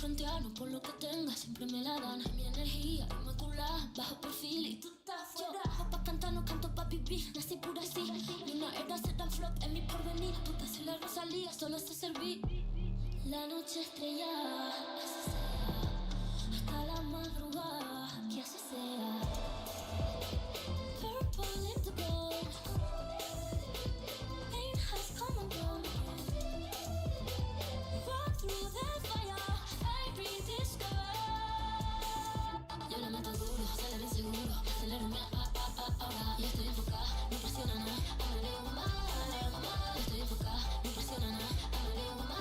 frontearnos por lo que tenga, siempre me la dan. Mi energía inmaculada, bajo perfil y tú estás fuera. Pa' cantar, no canto pa' vivir, nací pura así. Ni una era ser tan flop en mi porvenir. Puta si la Rosalía, solo sé servir. La noche estrellada, así sea, hasta la madrugada, que así sea. Purple in the gold, pain has come and gone. Walk through the fire, I breathe this girl. Yo la meto duro, sale bien seguro, acelero mi ahora. Yo estoy enfocada, no impresiona nada, I'm a little woman. Yo estoy enfocada, no impresiona nada, I'm a little woman.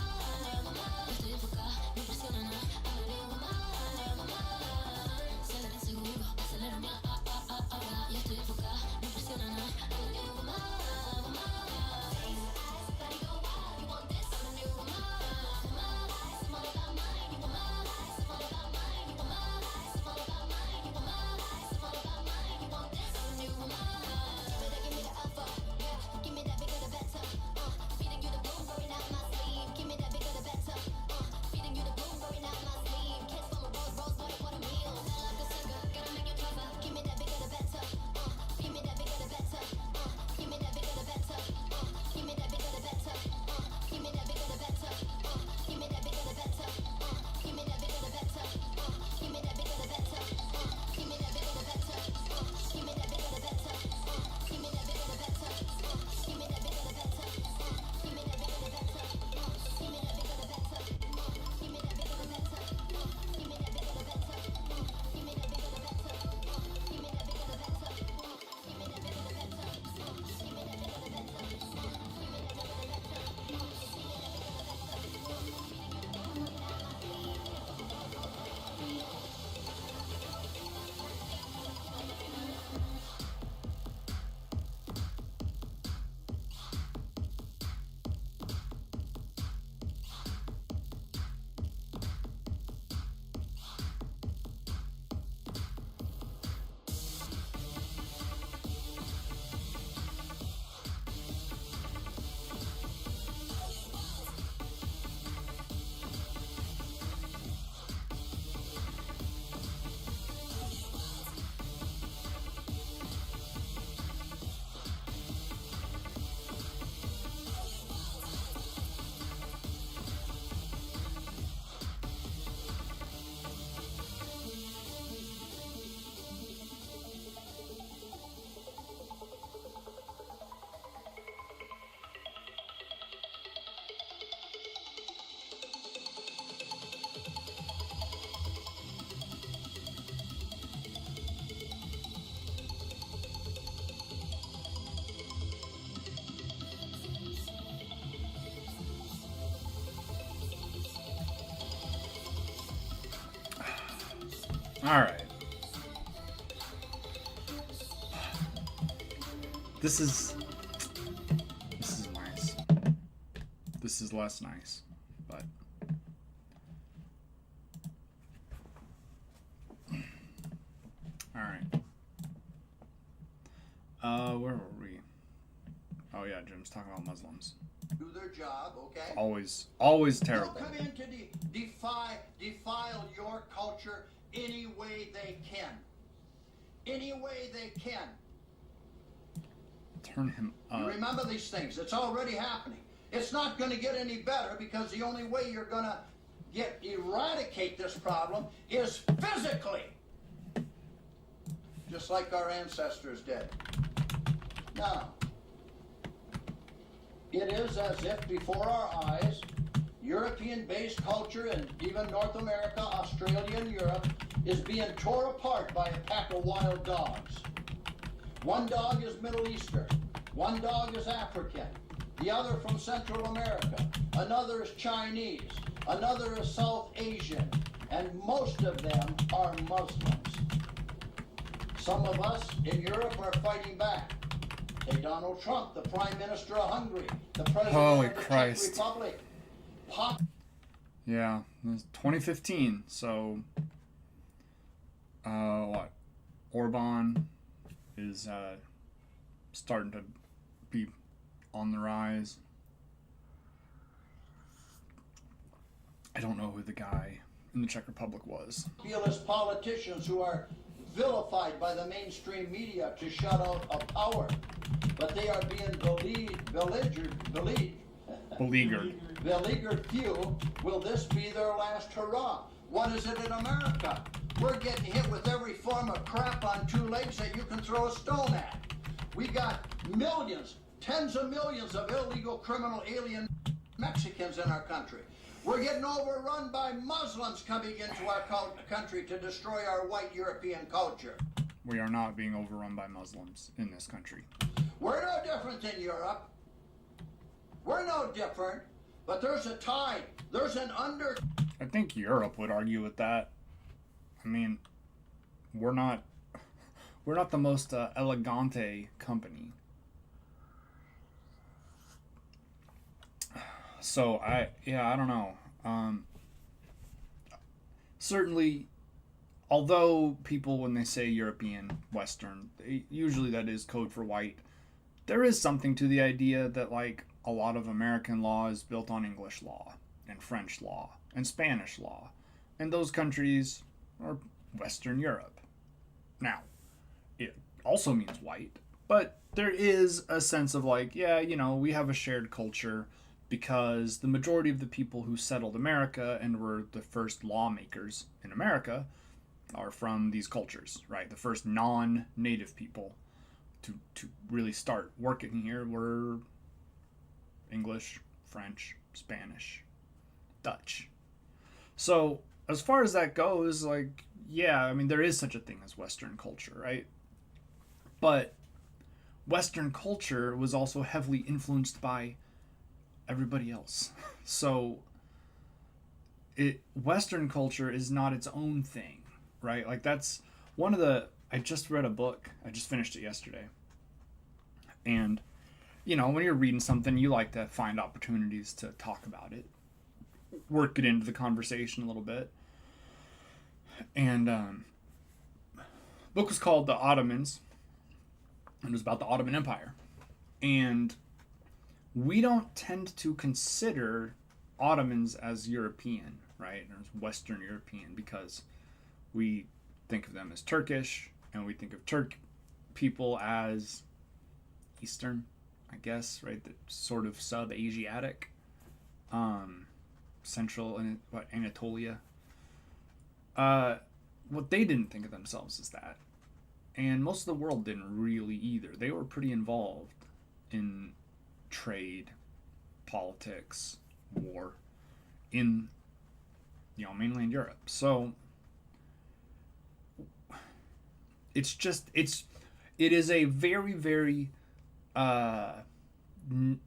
Yo estoy enfocada, no impresiona nada, I'm a little woman. Sale bien seguro, acelero mi ahora. Yo estoy enfocada, no impresiona nada, I'm a little woman. All right. This is nice. This is less nice, but all right. Where were we? Oh yeah, Jim's talking about Muslims. Do their job, okay? Always terrible. They'll come in to defile your culture any way they can. Any way they can. Turn him up. You remember these things. It's already happening. It's not going to get any better because the only way you're going to eradicate this problem is physically. Just like our ancestors did. Now, it is as if before our eyes, European-based culture and even North America, Australia, and Europe is being torn apart by a pack of wild dogs. One dog is Middle Eastern, one dog is African, the other from Central America, another is Chinese, another is South Asian, and most of them are Muslims. Some of us in Europe are fighting back. Say Donald Trump, the Prime Minister of Hungary, the President Holy of the Christ. Czech Republic. Yeah, it was 2015, so what? Orban is starting to be on the rise. I don't know who the guy in the Czech Republic was. Populist politicians who are vilified by the mainstream media to shut out of power, but they are being beleaguered few. Will this be their last hurrah? What is it in America? We're getting hit with every form of crap on two legs that you can throw a stone at. We got millions, tens of millions of illegal criminal alien Mexicans in our country. We're getting overrun by Muslims coming into our country to destroy our white European culture. We are not being overrun by Muslims in this country. We're no different than Europe. We're no different, but there's a tide. There's an I think Europe would argue with that. I mean, we're not the most elegante company. So I don't know. Certainly, although people, when they say European, Western, usually that is code for white. There is something to the idea that, like, a lot of American law is built on English law and French law and Spanish law, and those countries are Western Europe. Now, it also means white, but there is a sense of, like, yeah, you know, we have a shared culture because the majority of the people who settled America and were the first lawmakers in America are from these cultures, right? The first non-native people to really start working here were English, French, Spanish, Dutch. So as far as that goes, like, yeah, I mean, there is such a thing as Western culture, right? But Western culture was also heavily influenced by everybody else. So Western culture is not its own thing, right? Like, that's one of the... I just read a book. I just finished it yesterday. And, you know, when you're reading something, you like to find opportunities to talk about it, work it into the conversation a little bit. And the book was called The Ottomans, and it was about the Ottoman Empire. And we don't tend to consider Ottomans as European, right? Or as Western European, because we think of them as Turkish, and we think of Turk people as Eastern, I guess, right? The sort of sub-Asiatic, Central and Anatolia. What they didn't think of themselves as that, and most of the world didn't really either. They were pretty involved in trade, politics, war, in, you know, mainland Europe. So it is a very, very, I mean,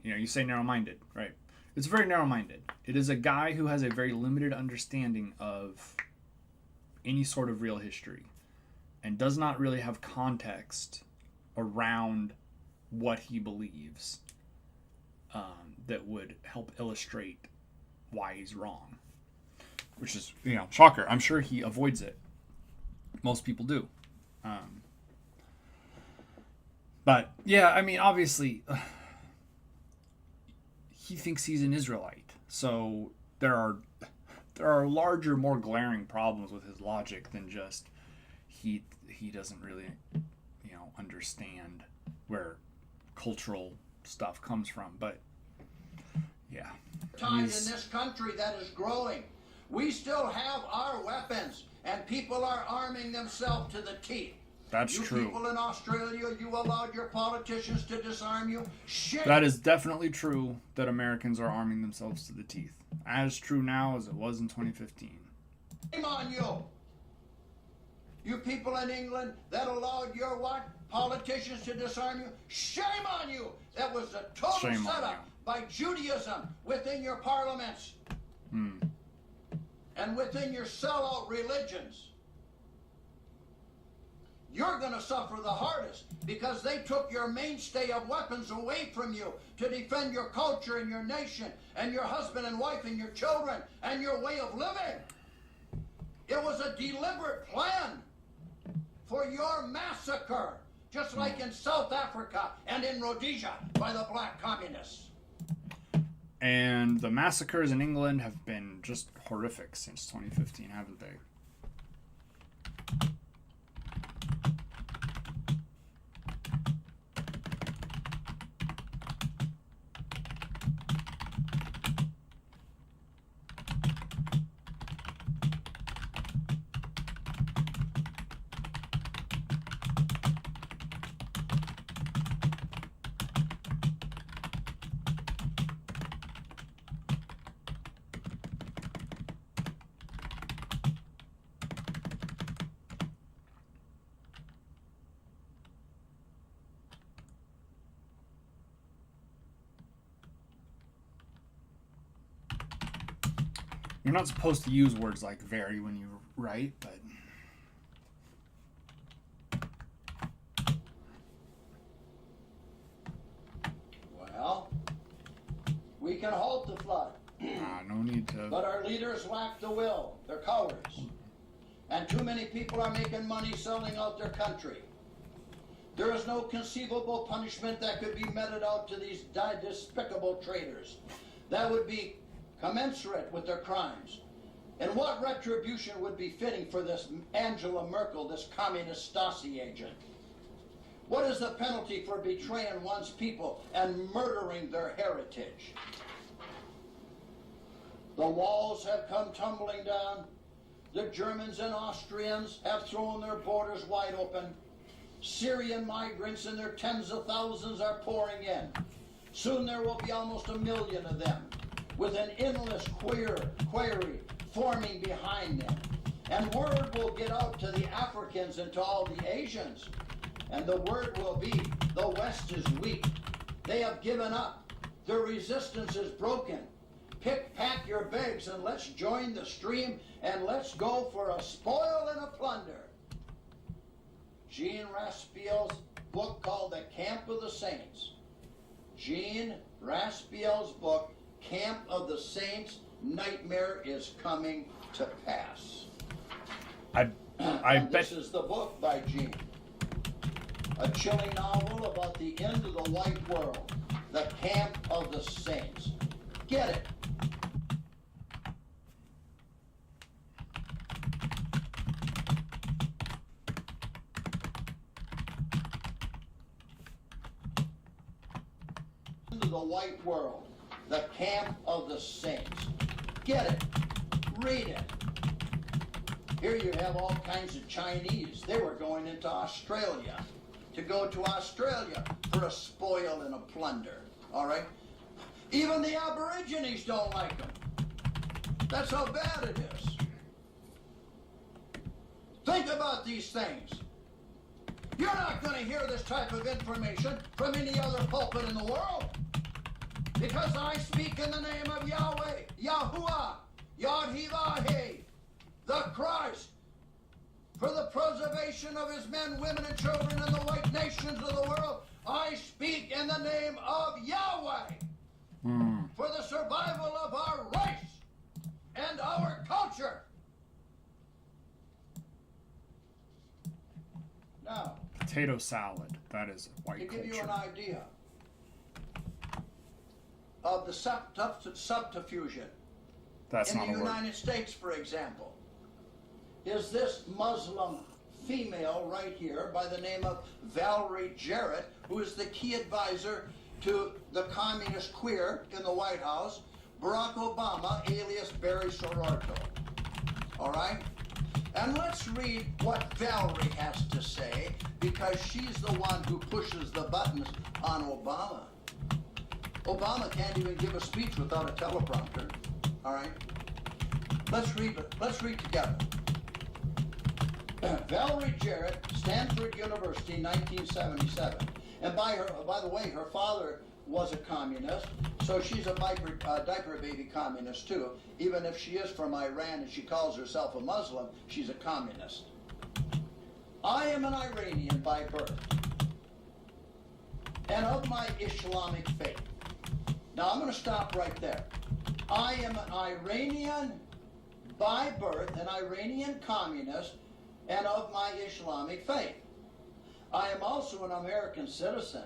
you know, you say narrow-minded, right? It's very narrow-minded. It is a guy who has a very limited understanding of any sort of real history and does not really have context around what he believes that would help illustrate why he's wrong. Which is, you know, shocker. I'm sure he avoids it. Most people do. But, yeah, I mean, obviously, he thinks he's an Israelite. So there are larger, more glaring problems with his logic than just he doesn't really, you know, understand where cultural stuff comes from. But, yeah. Tide in this country that is growing. We still have our weapons, and people are arming themselves to the teeth. That's true. You people in Australia, you allowed your politicians to disarm you. Shit. That is definitely true that Americans are arming themselves to the teeth. As true now as it was in 2015. Shame on you. You people in England that allowed your what? Politicians to disarm you. Shame on you. That was a total setup by Judaism within your parliaments. And within your sellout religions. You're going to suffer the hardest because they took your mainstay of weapons away from you to defend your culture and your nation and your husband and wife and your children and your way of living. It was a deliberate plan for your massacre, just like in South Africa and in Rhodesia by the black communists. And the massacres in England have been just horrific since 2015, haven't they? You're not supposed to use words like very when you write, but... Well, we can halt the flood. no need to... But our leaders lack the will. They're cowards. And too many people are making money selling out their country. There is no conceivable punishment that could be meted out to these despicable traitors. That would be commensurate with their crimes. And what retribution would be fitting for this Angela Merkel, this communist Stasi agent? What is the penalty for betraying one's people and murdering their heritage? The walls have come tumbling down. The Germans and Austrians have thrown their borders wide open. Syrian migrants in their tens of thousands are pouring in. Soon there will be almost 1 million of them, with an endless query forming behind them. And word will get out to the Africans and to all the Asians. And the word will be, the West is weak. They have given up. Their resistance is broken. Pack your bags and let's join the stream and let's go for a spoil and a plunder. Jean Raspiel's book called The Camp of the Saints. Jean Raspiel's book, Camp of the Saints, Nightmare is Coming to Pass. I bet... This is the book by Jean. A chilling novel about the end of the white world. The Camp of the Saints. Get it? The white world, the camp of the saints. Get it, read it. Here you have all kinds of Chinese. They were going into Australia, to go to Australia for a spoil and a plunder, all right? Even the Aborigines don't like them. That's how bad it is. Think about these things. You're not going to hear this type of information from any other pulpit in the world. Because I speak in the name of Yahweh, Yahuwah, Yod-Heh-Vah-Heh, the Christ, for the preservation of his men, women, and children in the white nations of the world. I speak in the name of Yahweh, for the survival of our race and our culture. Now, Potato salad. That is white to culture. give you an idea of the subterfusion That's in not the a word. United States, for example, is this Muslim female right here by the name of Valerie Jarrett, who is the key advisor to the communist queer in the White House, Barack Obama, alias Barry Sororto. All right? And let's read what Valerie has to say, because she's the one who pushes the buttons on Obama. Obama can't even give a speech without a teleprompter. All right? Let's read together. Valerie Jarrett, Stanford University, 1977. And by the way, her father was a communist, so she's a diaper baby communist too. Even if she is from Iran and she calls herself a Muslim, she's a communist. I am an Iranian by birth and of my Islamic faith. Now I'm going to stop right there. I am an Iranian by birth, an Iranian communist, and of my Islamic faith. I am also an American citizen,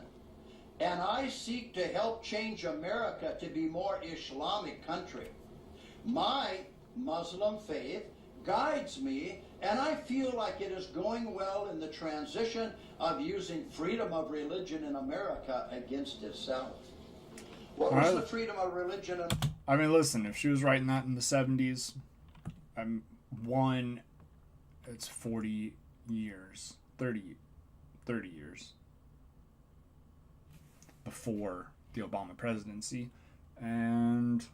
and I seek to help change America to be more Islamic country. My Muslim faith guides me, and I feel like it is going well in the transition of using freedom of religion in America against itself. What was the freedom of religion? I mean, listen, if she was writing that in the 70s, it's 40 years, 30 years before the Obama presidency, and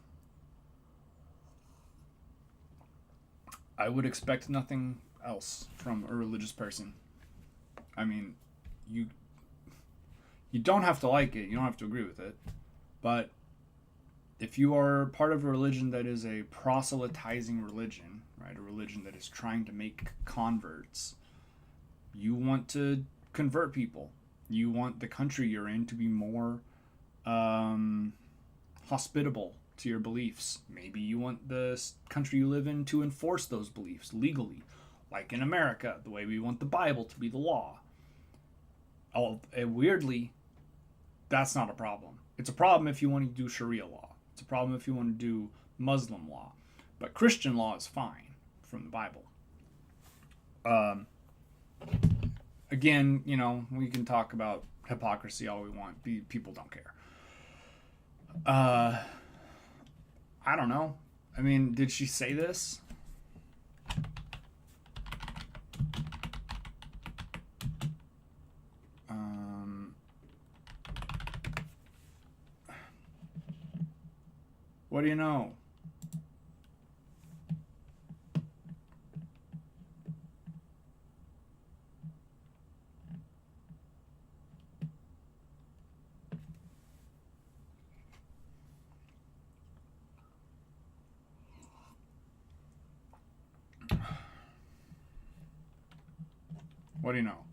I would expect nothing else from a religious person. I mean, you don't have to like it, you don't have to agree with it, but if you are part of a religion that is a proselytizing religion, right, a religion that is trying to make converts, you want to convert people. You want the country you're in to be more hospitable to your beliefs. Maybe you want the country you live in to enforce those beliefs legally, like in America, the way we want the Bible to be the law. Weirdly, that's not a problem. It's a problem if you want to do Sharia law. It's a problem if you want to do Muslim law. But Christian law is fine from the Bible. Again, you know, we can talk about hypocrisy all we want. People don't care. I don't know. I mean, did she say this? What do you know? What do you know?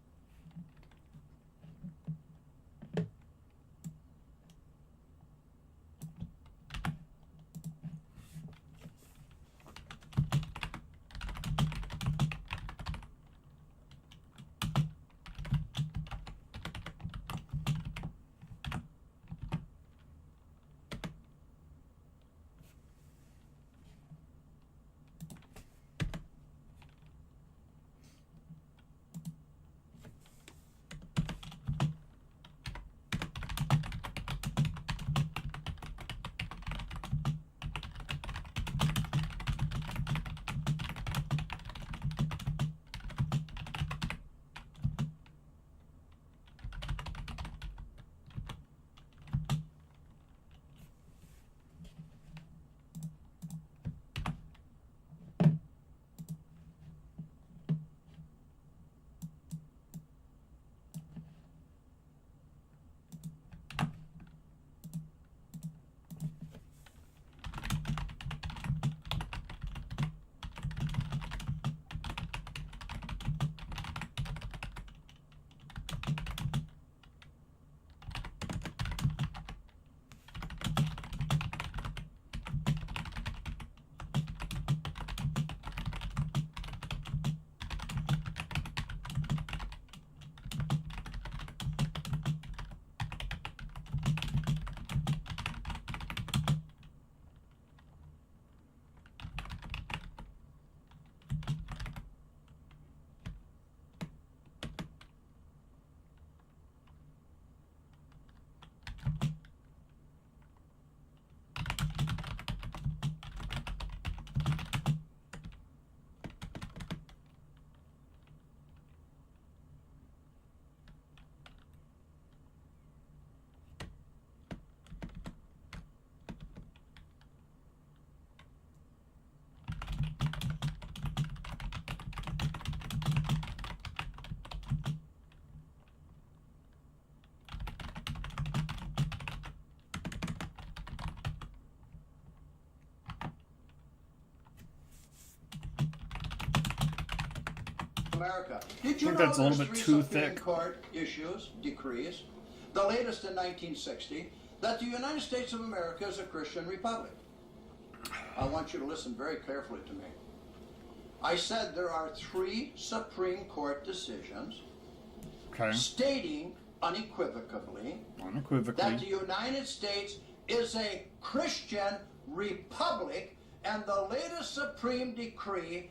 America. Did you think know that's a little there's bit 3 too Supreme thick. Court decrees, the latest in 1960, that the United States of America is a Christian republic? I want you to listen very carefully to me. I said there are 3 Supreme Court decisions Okay. stating unequivocally Unequivocally. that the United States is a Christian republic, and the latest Supreme decree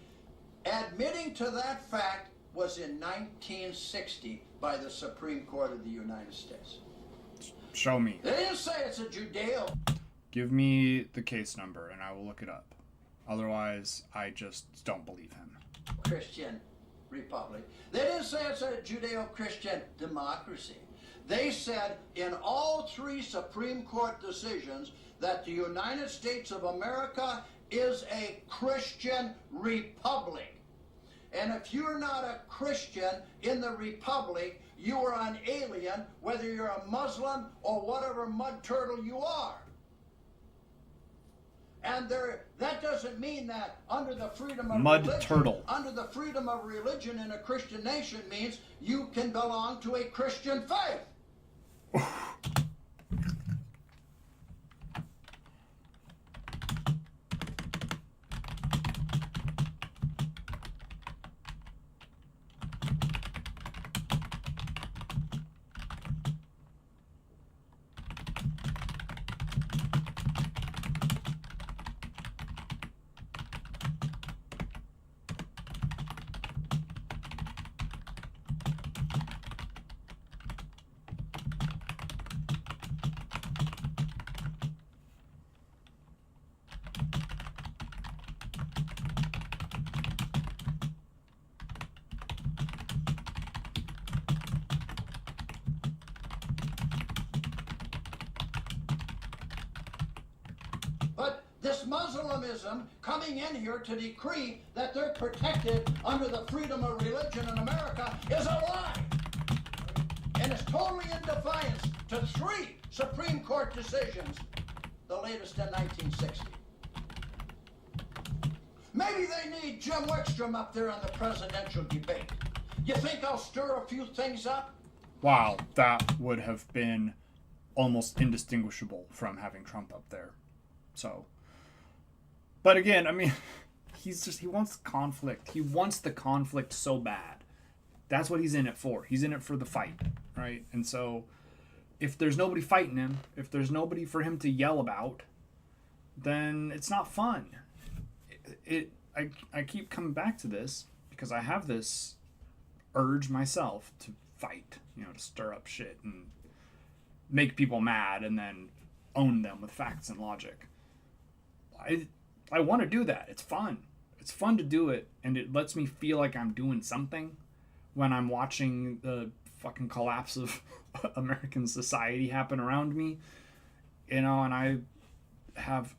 admitting to that fact was in 1960 by the Supreme Court of the United States. Show me. They didn't say it's a Judeo. Give me the case number and I will look it up. Otherwise, I just don't believe him. Christian republic. They didn't say it's a Judeo-Christian democracy. They said in all three Supreme Court decisions that the United States of America is a Christian republic. And if you're not a Christian in the republic, you are an alien, whether you're a Muslim or whatever mud turtle you are. And that doesn't mean that under the freedom of under the freedom of religion in a Christian nation means you can belong to a Christian faith. But this Muslimism coming in here to decree that they're protected under the freedom of religion in America is a lie. And it's totally in defiance to three Supreme Court decisions, the latest in 1960. Maybe they need Jim Wickstrom up there on the presidential debate. You think I'll stir a few things up? Wow, that would have been almost indistinguishable from having Trump up there. So, but again, I mean, he wants conflict. He wants the conflict so bad. That's what he's in it for. He's in it for the fight, right? And so, if there's nobody fighting him, if there's nobody for him to yell about, then it's not fun. I keep coming back to this because I have this urge myself to fight, to stir up shit and make people mad and then own them with facts and logic. I want to do that. It's fun. It's fun to do it, and it lets me feel like I'm doing something when I'm watching the fucking collapse of American society happen around me. And I have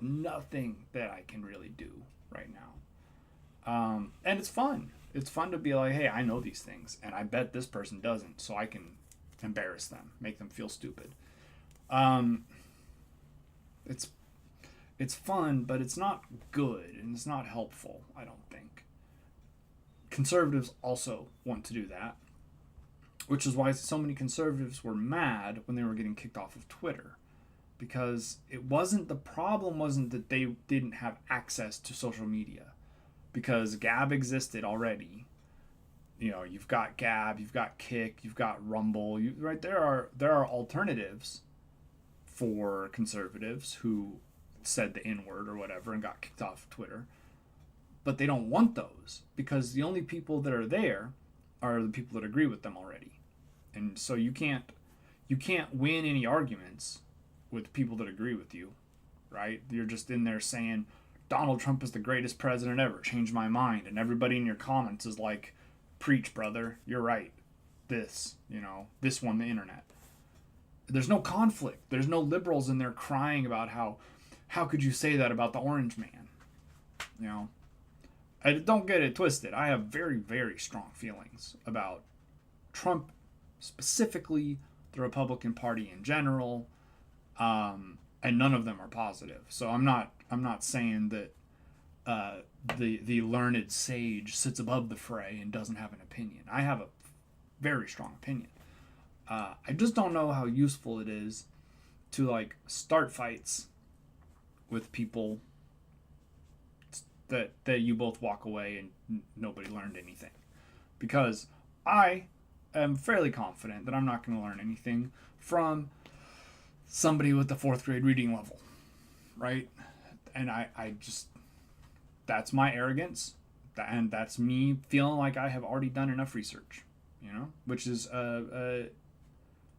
nothing that I can really do right now. And it's fun. It's fun to be like, hey, I know these things, and I bet this person doesn't, so I can embarrass them, make them feel stupid. It's fun, but it's not good, and it's not helpful, I don't think. Conservatives also want to do that, which is why so many conservatives were mad when they were getting kicked off of Twitter. Because the problem wasn't that they didn't have access to social media. Because Gab existed already. You've got Gab, you've got Kick, you've got Rumble. Right, there are alternatives for conservatives who said the N-word or whatever and got kicked off Twitter. But they don't want those because the only people that are there are the people that agree with them already. And so you can't win any arguments with people that agree with you, right? You're just in there saying Donald Trump is the greatest president ever, changed my mind, and everybody in your comments is like, preach, brother, you're right. This won the internet. There's no conflict. There's no liberals in there crying about how could you say that about the orange man? I don't get it twisted. I have very, very strong feelings about Trump specifically, the Republican Party in general, and none of them are positive. So I'm not saying that the learned sage sits above the fray and doesn't have an opinion. I have a very strong opinion. I just don't know how useful it is to start fights with people that you both walk away and nobody learned anything. Because I am fairly confident that I'm not going to learn anything from somebody with the 4th grade reading level, right? And I just, that's my arrogance, and that's me feeling like I have already done enough research, which is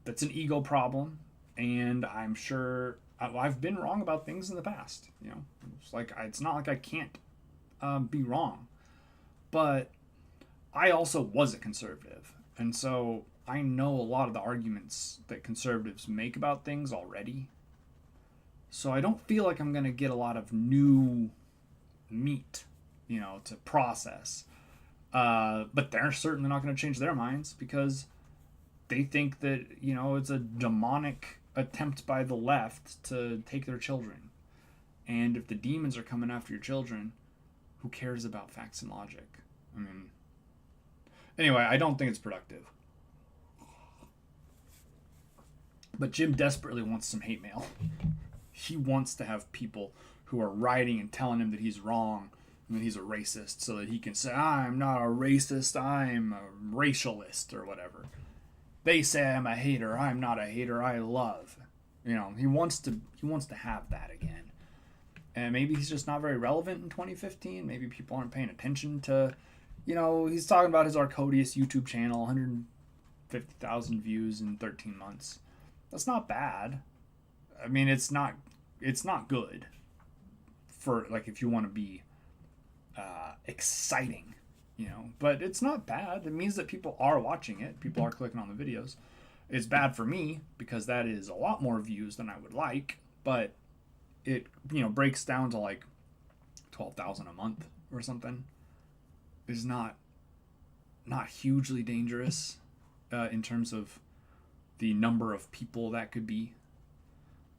that's an ego problem, and I'm sure I've been wrong about things in the past. It's not like I can't be wrong, but I also was a conservative, and so I know a lot of the arguments that conservatives make about things already. So I don't feel like I'm going to get a lot of new meat, to process. But they're certainly not going to change their minds because they think that, it's a demonic attempt by the left to take their children. And if the demons are coming after your children, who cares about facts and logic? I mean, anyway, I don't think it's productive. But Jim desperately wants some hate mail. He wants to have people who are writing and telling him that he's wrong and that he's a racist so that he can say, I'm not a racist, I'm a racialist or whatever. They say I'm a hater, I'm not a hater, I love. He wants to have that again. And maybe he's just not very relevant in 2015. Maybe people aren't paying attention to, he's talking about his Arcodius YouTube channel, 150,000 views in 13 months. That's not bad. I mean, it's not good for, like, if you want to be exciting, but it's not bad. It means that people are watching it. People are clicking on the videos. It's bad for me because that is a lot more views than I would like, but it, breaks down to like 12,000 a month or something. Is not hugely dangerous in terms of the number of people that could be.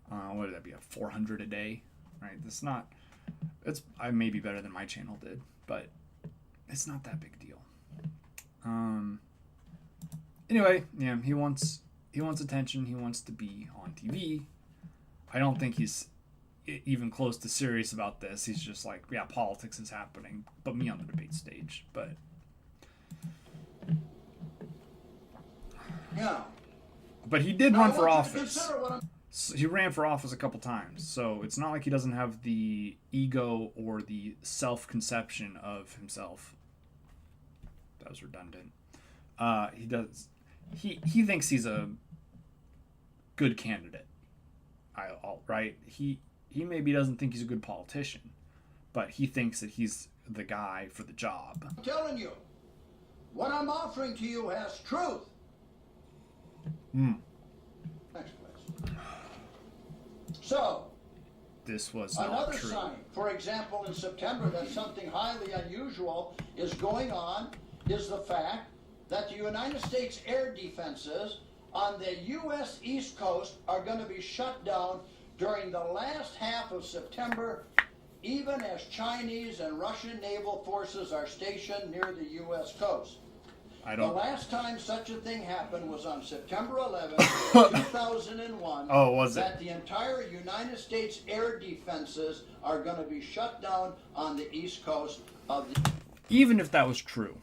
What would that be, 400 a day, right? I may be better than my channel did, but it's not that big deal. Anyway, yeah, he wants attention. He wants to be on TV. I don't think he's even close to serious about this. He's just like, yeah, politics is happening, but me on the debate stage. But yeah. But he did run for office. He ran for office a couple times, so it's not like he doesn't have the ego or the self-conception of himself. That was redundant. He does. He thinks he's a good candidate. Right? He maybe doesn't think he's a good politician, but he thinks that he's the guy for the job. I'm telling you, what I'm offering to you has truth. Next place. So, this was not another true. sign, for example, in September, that something highly unusual is going on is the fact that the United States air defenses on the U.S. East Coast are going to be shut down during the last half of September, even as Chinese and Russian naval forces are stationed near the U.S. coast. The last time such a thing happened was on September 11, 2001. Oh, was it? That the entire United States air defenses are going to be shut down on the east coast of the... Even if that was true,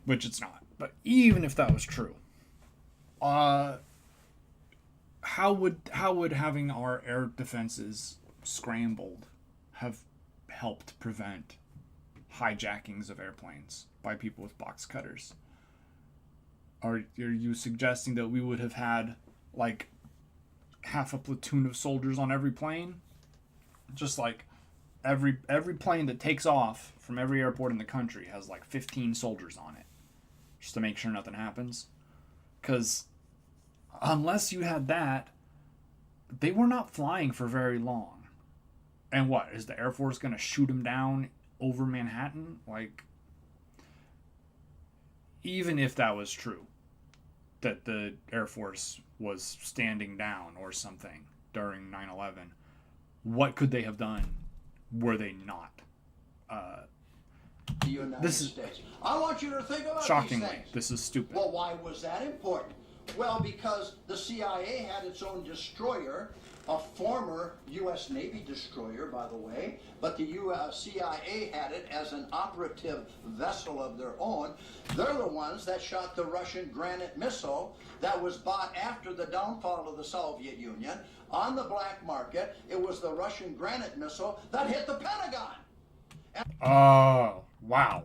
which it's not, but even if that was true, how would having our air defenses scrambled have helped prevent hijackings of airplanes by people with box cutters? Are you suggesting that we would have had like half a platoon of soldiers on every plane? Just like every plane that takes off from every airport in the country has like 15 soldiers on it, just to make sure nothing happens. Because unless you had that, they were not flying for very long. And what, is the Air Force going to shoot them down over Manhattan? Like, even if that was true, that the Air Force was standing down or something during 9/11, what could they have done were they not? The United States. I want you to think about Shockingly, these things. this is stupid. Well, why was that important? Well, because the CIA had its own destroyer a former U.S. Navy destroyer, by the way, but the CIA had it as an operative vessel of their own. They're the ones that shot the Russian Granite missile that was bought after the downfall of the Soviet Union on the black market. It was the Russian Granite missile that hit the Pentagon. Oh, wow.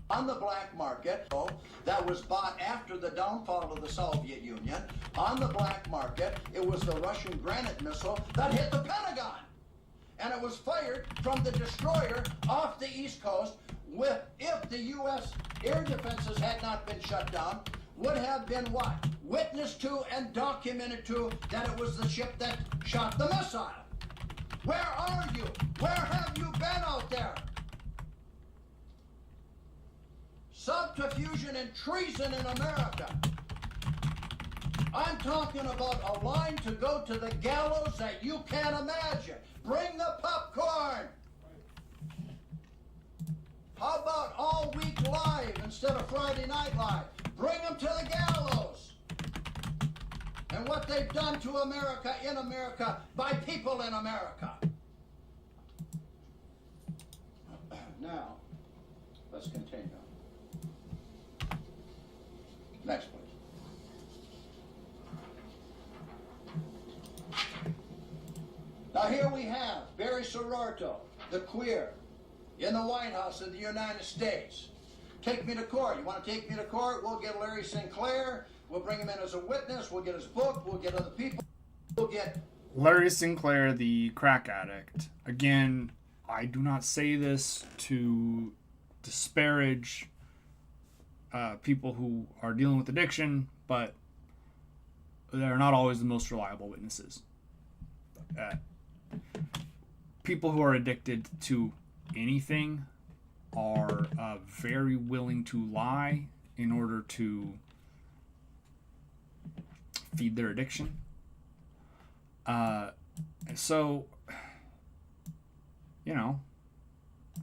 On the black market that was bought after the downfall of the Soviet Union. On the black market, it was the Russian Granite missile that hit the Pentagon. And it was fired from the destroyer off the East Coast. If the U.S. air defenses had not been shut down, would have been what? Witnessed to and documented to that it was the ship that shot the missile. Where are you? Where have you been out there? Subterfuge and treason in America. I'm talking about a line to go to the gallows that you can't imagine. Bring the popcorn. How about all week live instead of Friday Night Live? Bring them to the gallows. And what they've done to America, in America, by people in America. Now, let's continue. Next, please. Now here we have Barry Sororto, the queer, in the White House of the United States. Take me to court. You want to take me to court? We'll get Larry Sinclair. We'll bring him in as a witness. We'll get his book. We'll get other people. We'll get Larry Sinclair, the crack addict. Again, I do not say this to disparage people who are dealing with addiction, but they're not always the most reliable witnesses. People who are addicted to anything are very willing to lie in order to feed their addiction. So, you know,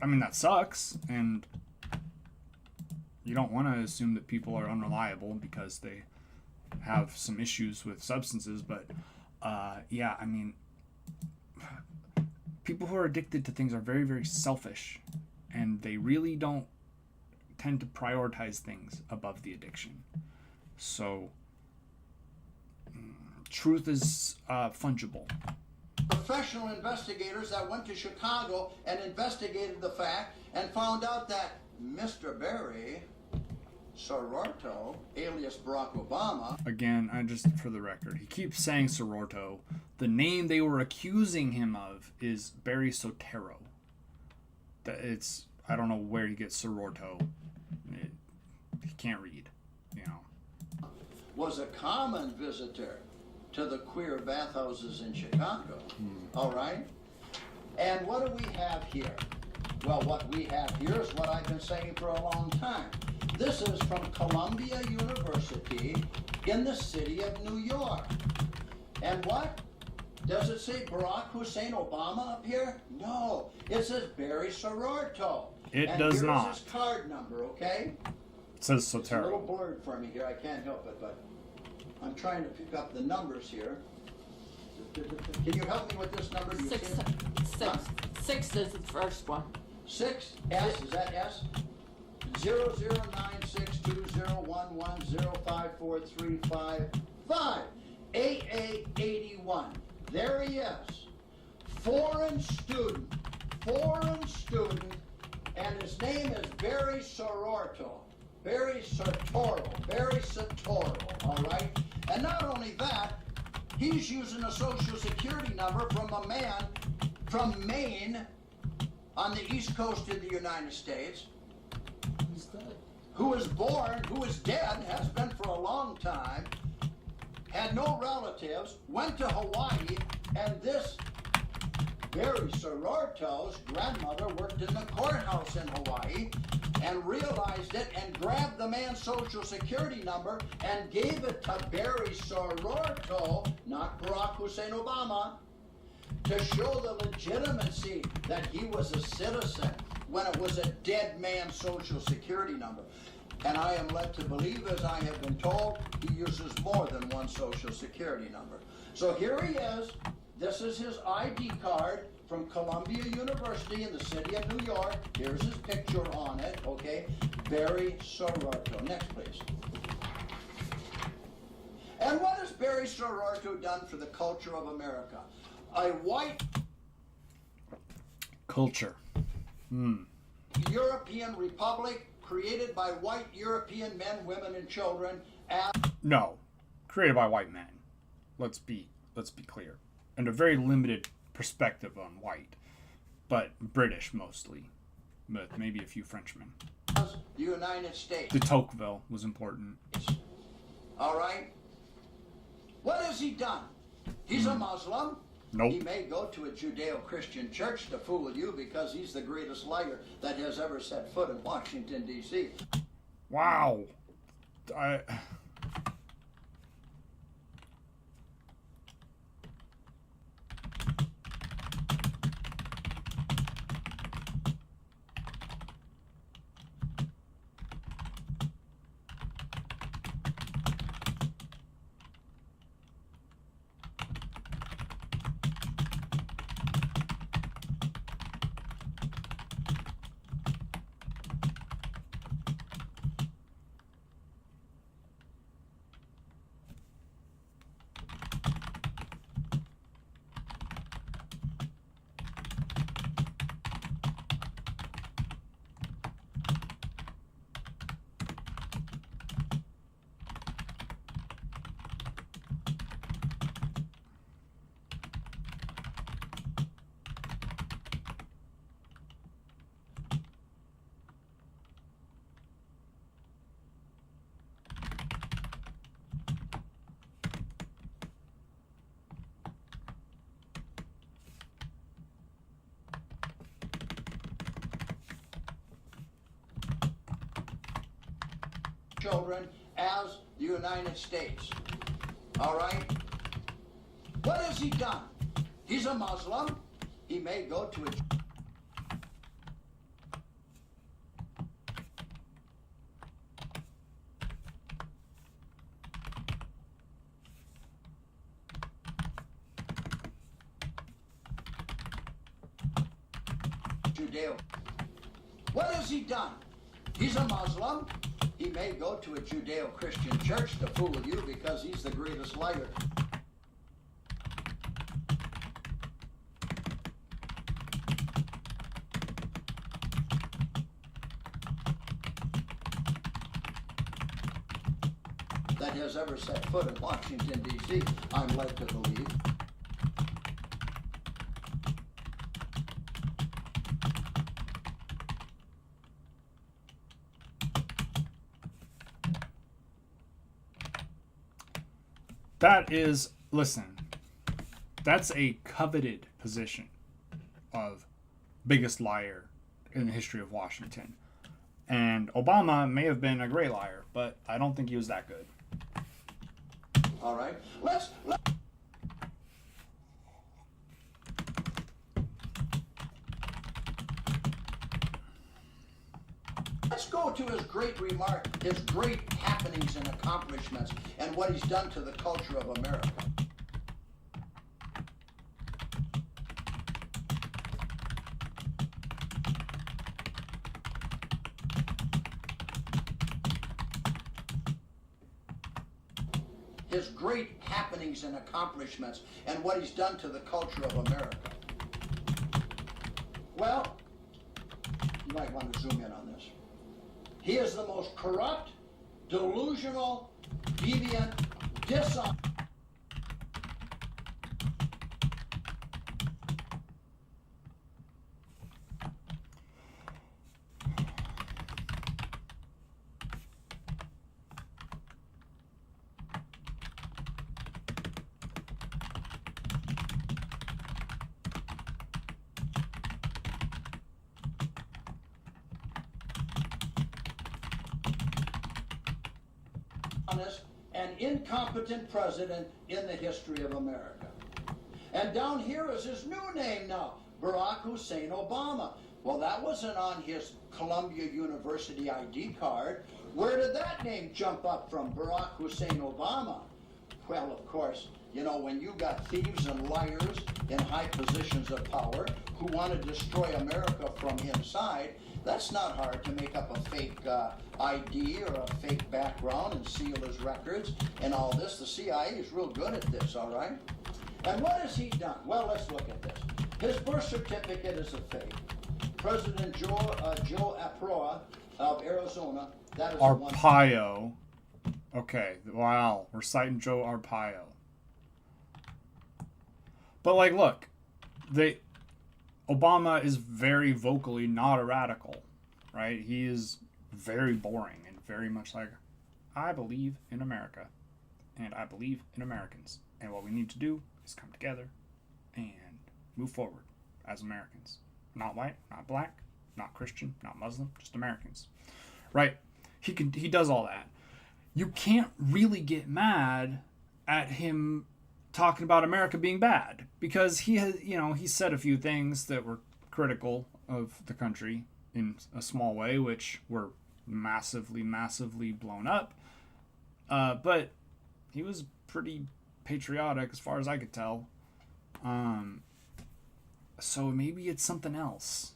I mean, that sucks, and you don't want to assume that people are unreliable because they have some issues with substances, but yeah, I mean, people who are addicted to things are very, very selfish, and they really don't tend to prioritize things above the addiction. So, truth is fungible. Professional investigators that went to Chicago and investigated the fact and found out that Mr. Barry Sororto, alias Barack Obama. Again, I just, for the record, he keeps saying Sororto. The name they were accusing him of is Barry Sotero. It's, I don't know where he gets Sororto. He can't read, you know. Was a common visitor to the queer bathhouses in Chicago. All right? And what do we have here? Well, what we have here is what I've been saying for a long time. This is from Columbia University in the city of New York. And what? Does it say Barack Hussein Obama up here? No. It says Barry Sororto. It and does here's not. his card number, okay? It says It's a little Sotero. blurred for me here. I can't help it, but I'm trying to pick up the numbers here. Can you help me with this number? Do you Six, see it? six, Huh? 6 is the first one. 6? S? Is that S? 00962011054355. AA81. There he is. Foreign student, and his name is Barry Sororto. Barry Sartoro, all right? And not only that, he's using a social security number from a man from Maine on the East Coast of the United States, who was born, who is dead, has been for a long time, had no relatives, went to Hawaii, and this Barry Sororto's grandmother worked in the courthouse in Hawaii and realized it and grabbed the man's social security number and gave it to Barry Sororto, not Barack Hussein Obama, to show the legitimacy that he was a citizen when it was a dead man's social security number. And I am led to believe, as I have been told, he uses more than one social security number. So here he is. This is his ID card from Columbia University in the city of New York. Here's his picture on it, okay? Barry Sororto. Next, please. And what has Barry Sororto done for the culture of America? A white Culture. European republic created by white European men, women, and children as No. Created by white men. Let's be clear. And a very limited perspective on white. But British mostly. But maybe a few Frenchmen. the United States. De Tocqueville was important. All right? What has he done? He's a Muslim. Nope. He may go to a Judeo-Christian church to fool you because he's the greatest liar that has ever set foot in Washington, D.C. Wow. Children as the United States. All right? What has he done? He's a Muslim. He may go to a Judeo. What has he done? He's a Muslim. He may go to a Judeo-Christian church to fool you because he's the greatest liar. That has ever set foot in Washington, D.C., I'm led to believe. That is, listen, that's a coveted position of biggest liar in the history of Washington. And Obama may have been a great liar, but I don't think he was that good. All right, let's go to his great remark, his great happenings and accomplishments, and what he's done to the culture of America. his great happenings and accomplishments and what he's done to the culture of America. Well, you might want to zoom in on this. He is the most corrupt, delusional, deviant, dishonest. And incompetent president in the history of America. And down here is his new name now, Barack Hussein Obama. Well, that wasn't on his Columbia University ID card. Where did that name jump up from, Barack Hussein Obama? Well, of course, you know, when you got thieves and liars in high positions of power who want to destroy America from inside, that's not hard to make up a fake ID or a fake background and seal his records and all this. The CIA is real good at this, all right? And what has he done? Well, let's look at this. His birth certificate is a fake. President Joe Aproa of Arizona, that is Arpaio. Okay, wow, we're citing Joe Arpaio. But like, look, Obama is very vocally not a radical, right? He is very boring and very much like, I believe in America and I believe in Americans. And what we need to do is come together and move forward as Americans. Not white, not black, not Christian, not Muslim, just Americans, right? He does all that. You can't really get mad at him talking about America being bad because he has, you know, he said a few things that were critical of the country in a small way, which were massively blown up. But he was pretty patriotic as far as I could tell. So maybe it's something else.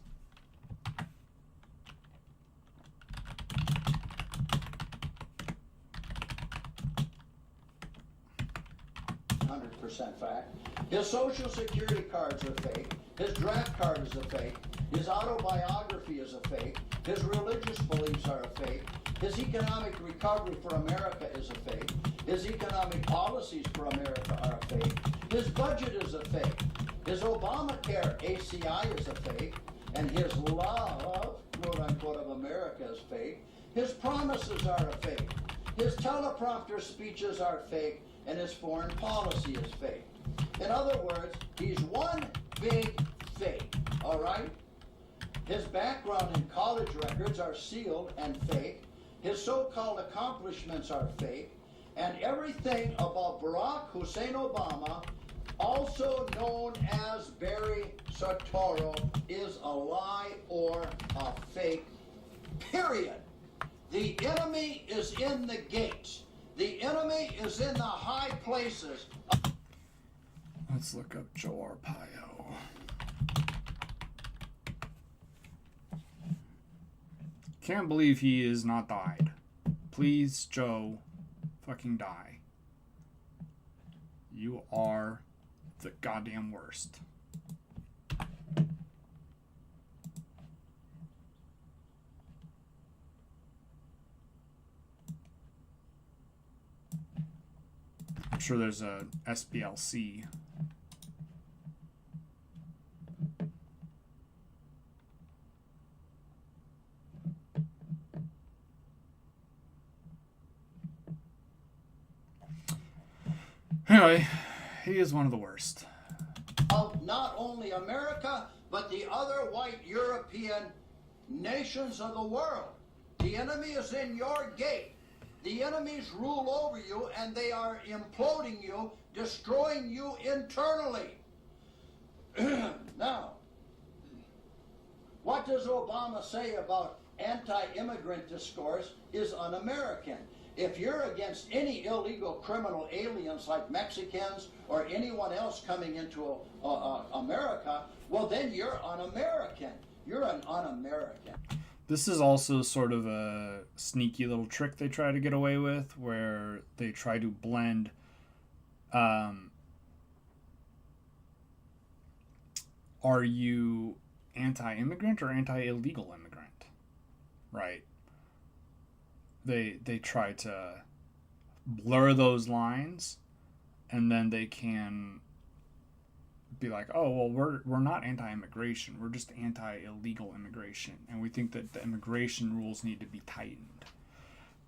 100% fact. His social security cards are fake. His draft card is a fake. His autobiography is a fake. His religious beliefs are a fake. His economic recovery for America is a fake. His economic policies for America are a fake. His budget is a fake. His Obamacare ACI is a fake. And his love, quote unquote, of America is fake. His promises are a fake. His teleprompter speeches are fake. And his foreign policy is fake. In other words, he's one big fake, all right? His background and college records are sealed and fake. His so-called accomplishments are fake. And everything about Barack Hussein Obama, also known as Barry Soetoro, is a lie or a fake, period. The enemy is in the gates. The enemy is in the high places. Let's look up Joe Arpaio. Can't believe he is not died. Please, Joe, fucking die. You are the goddamn worst. I'm sure there's a SPLC. Anyway, he is one of the worst. Of not only America, but the other white European nations of the world. The enemy is in your gate. The enemies rule over you, and they are imploding you, destroying you internally. Now, what does Obama say about anti-immigrant discourse is un-American? If you're against any illegal criminal aliens like Mexicans or anyone else coming into America, well, then you're un-American. You're an un-American. This is also sort of a sneaky little trick they try to get away with, where they try to blend Are you anti-immigrant or anti-illegal immigrant? Right? They try to blur those lines, and then they can be like, oh well, we're not anti-immigration, we're just anti-illegal immigration, and we think that the immigration rules need to be tightened.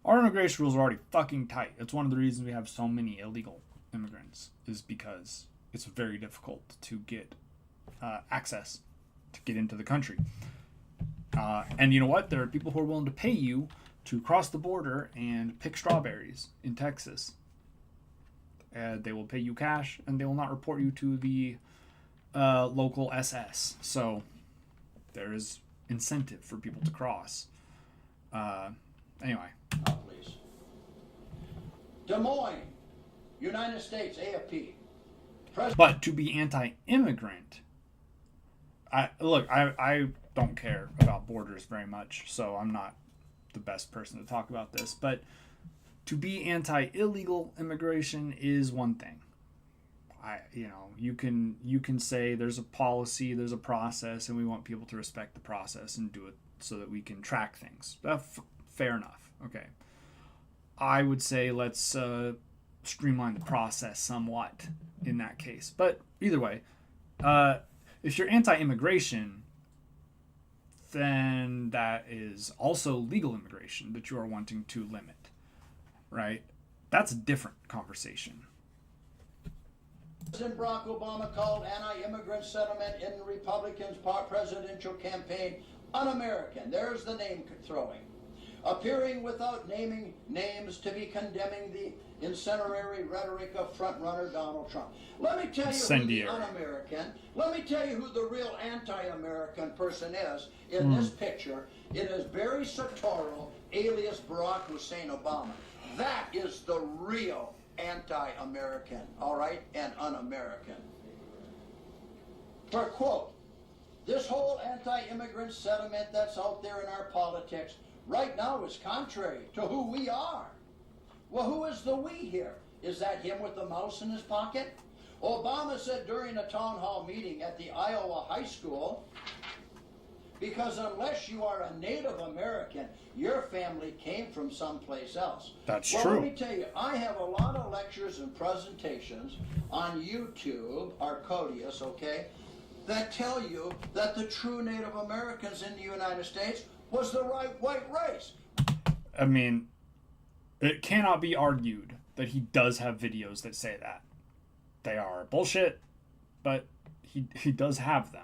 Our immigration rules are already fucking tight. It's one of the reasons we have so many illegal immigrants, is because it's very difficult to get access to get into the country. And you know what? There are people who are willing to pay you to cross the border and pick strawberries in Texas. They will pay you cash, and they will not report you to the local SS. So there is incentive for people to cross. Anyway. Oh, please. Des Moines, United States, AFP. But to be anti-immigrant, I don't care about borders very much, so I'm not the best person to talk about this. But to be anti-illegal immigration is one thing. You can say there's a policy, there's a process, and we want people to respect the process and do it so that we can track things. Fair enough. Okay. I would say let's streamline the process somewhat in that case. But either way, if you're anti-immigration, then that is also legal immigration that you are wanting to limit, right? That's a different conversation. President Barack Obama called anti-immigrant sentiment in the Republicans' presidential campaign un-American. There's the name throwing. Appearing without naming names to be condemning the incendiary rhetoric of frontrunner Donald Trump. Let me tell you who the un-American, let me tell you who the real anti-American person is in this picture. It is Barry Soetoro, alias Barack Hussein Obama. That is the real anti-American, all right, and un-American. For a quote, this whole anti-immigrant sentiment that's out there in our politics right now is contrary to who we are. Well, who is the we here? Is that him with the mouse in his pocket? Obama said during a town hall meeting at the Iowa high school, because unless you are a Native American, your family came from someplace else. That's true. Well, let me tell you, I have a lot of lectures and presentations on YouTube, Arcodius, okay, that tell you that the true Native Americans in the United States was the right white race. I mean, it cannot be argued that he does have videos that say that. They are bullshit, but he does have them.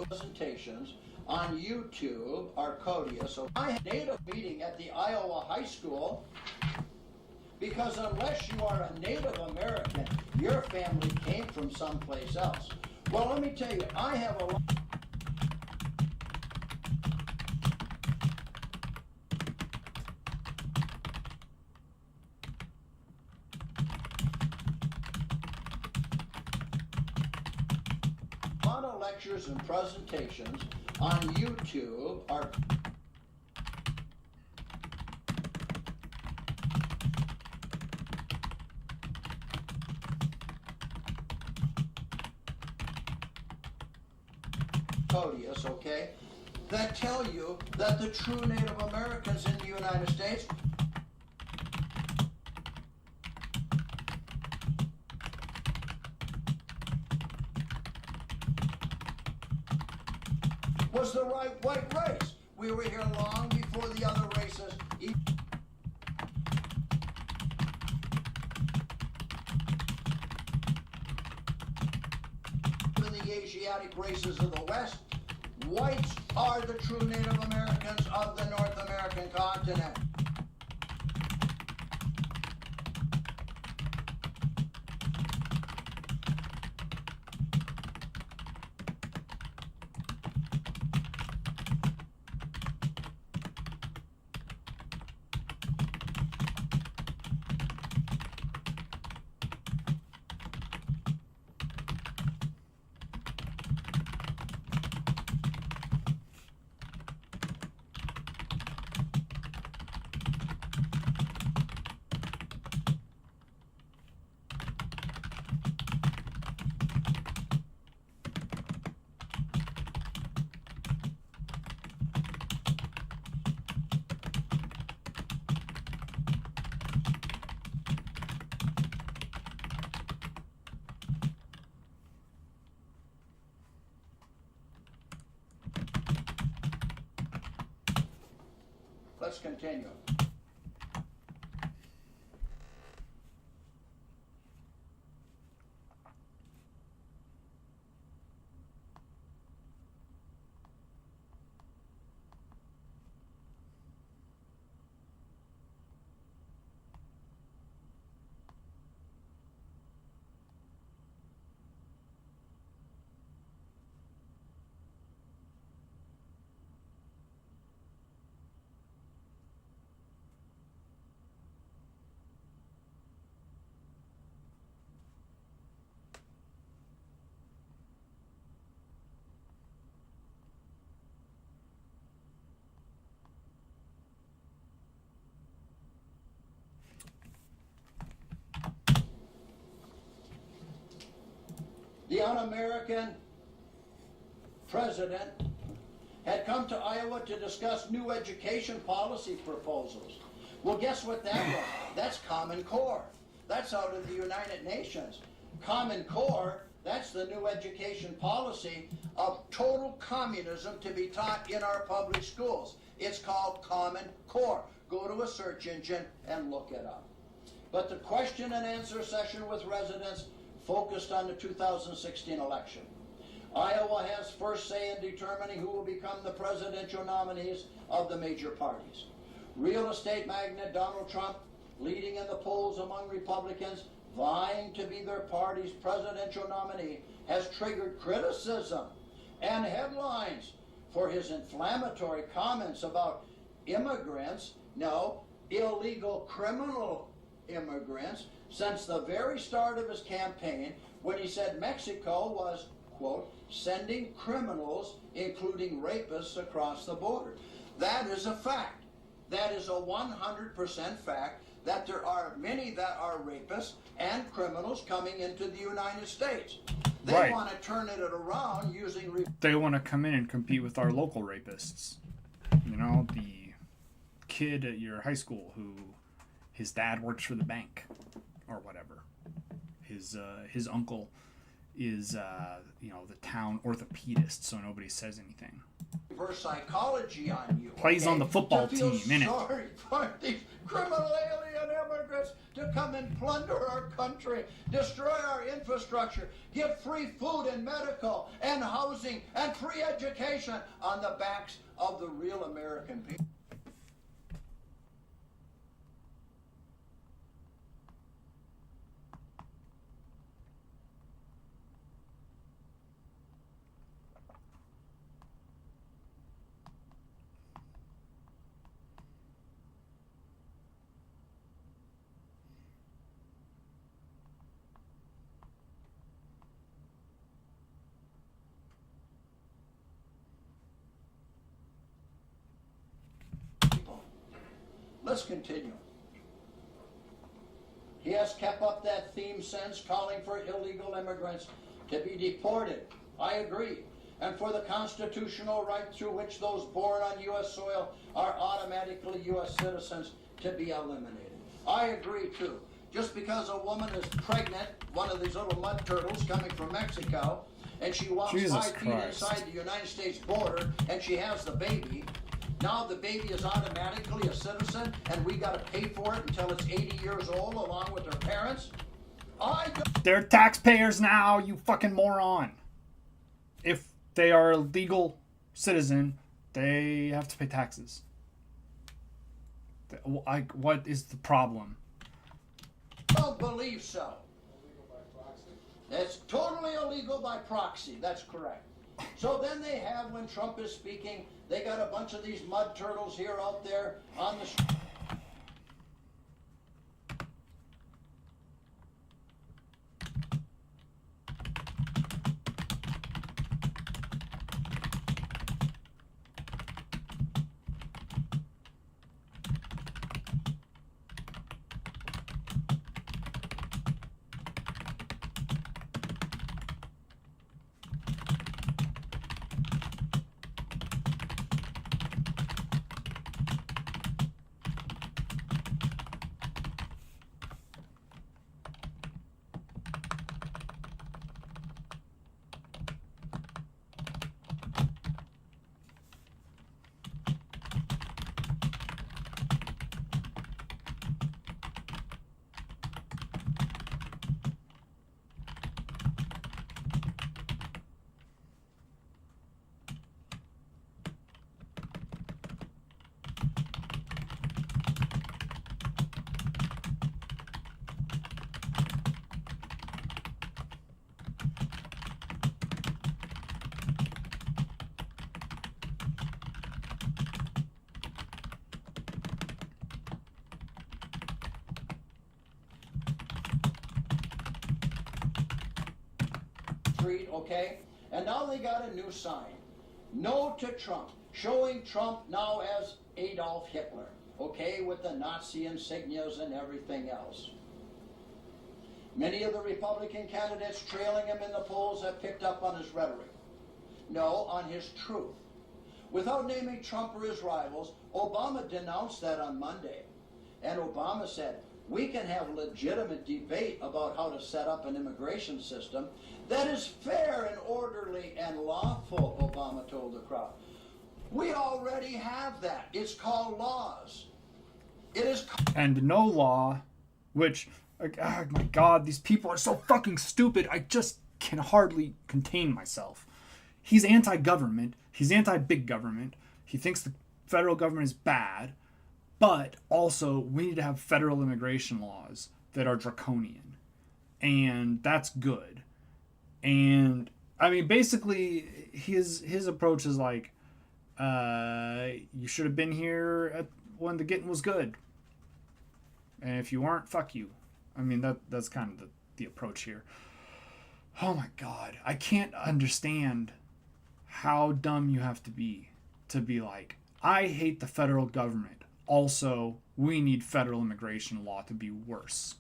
Presentations on YouTube, Arcodius. So I had a Native meeting at the Iowa high school, because unless you are a Native American, your family came from someplace else. Well, let me tell you, I have a lot. Lectures and presentations on YouTube are Codius, okay, that tell you that the true Native Americans in the United States was the right white race. We were here long before the other races. Even the Asiatic races of the West, whites are the true Native Americans of the North American continent. let's continue. The un-American president had come to Iowa to discuss new education policy proposals. Well, guess what that was? That's Common Core. That's out of the United Nations. Common Core, that's the new education policy of total communism to be taught in our public schools. It's called Common Core. Go to a search engine and look it up. But the question and answer session with residents focused on the 2016 election. Iowa has first say in determining who will become the presidential nominees of the major parties. Real estate magnate Donald Trump, leading in the polls among Republicans, vying to be their party's presidential nominee, has triggered criticism and headlines for his inflammatory comments about immigrants, no, illegal criminal immigrants, since the very start of his campaign, when he said Mexico was, quote, sending criminals, including rapists, across the border. That is a fact. That is a 100% fact that there are many that are rapists and criminals coming into the United States. They Right. want to turn it around using... They want to come in and compete with our local rapists. You know, the kid at your high school who his dad works for the bank or whatever. His uncle is the town orthopedist, so nobody says anything. Reverse psychology on you. Plays on the football to feel team, innit? sorry for these criminal alien immigrants to come and plunder our country, destroy our infrastructure, give free food and medical and housing and free education on the backs of the real American people. Let's continue. He has kept up that theme since, calling for illegal immigrants to be deported. I agree. And for the constitutional right through which those born on U.S. soil are automatically U.S. citizens to be eliminated. I agree too. Just because a woman is pregnant, one of these little mud turtles coming from Mexico, and she walks Jesus 5 feet Christ. inside the United States border, and she has the baby, now the baby is automatically a citizen, and we got to pay for it until it's 80 years old along with her parents? They're taxpayers now, you fucking moron. If they are a legal citizen, they have to pay taxes. What is the problem? Don't believe so. It's totally illegal by proxy. That's correct. So then they have, when Trump is speaking, they got a bunch of these mud turtles here out there on the street. street, okay? And now they got a new sign. No to Trump. Showing Trump now as Adolf Hitler, okay? With the Nazi insignias and everything else. Many of the Republican candidates trailing him in the polls have picked up on his rhetoric. No, on his truth. Without naming Trump or his rivals, Obama denounced that on Monday. And Obama said, we can have legitimate debate about how to set up an immigration system that is fair and orderly and lawful, Obama told the crowd. We already have that. It's called laws. It is and no law, which, oh my God, these people are so fucking stupid. I just can hardly contain myself. He's anti-government. He's anti-big government. He thinks the federal government is bad, but also we need to have federal immigration laws that are draconian, and that's good. And I mean, basically, his approach is like, you should have been here when the getting was good, and if you weren't, fuck you. I mean, that's kind of the approach here. Oh my God, I can't understand how dumb you have to be like, I hate the federal government. Also, we need federal immigration law to be worse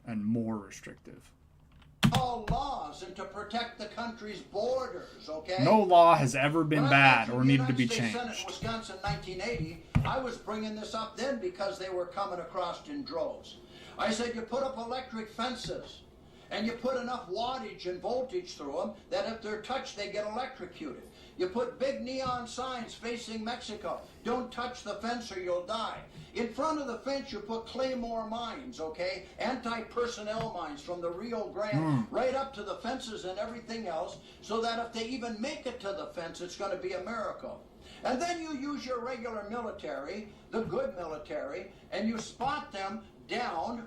and more restrictive. all laws and to protect the country's borders, okay? No law has ever been bad or needed to be When I went to the United changed. States Senate in Wisconsin in 1980, I was bringing this up then because they were coming across in droves. I said, you put up electric fences and you put enough wattage and voltage through them that if they're touched, they get electrocuted. You put big neon signs facing Mexico. Don't touch the fence or you'll die. In front of the fence, you put claymore mines, okay? Anti-personnel mines from the Rio Grande right up to the fences and everything else, so that if they even make it to the fence, it's going to be a miracle. And then you use your regular military, the good military, and you spot them down.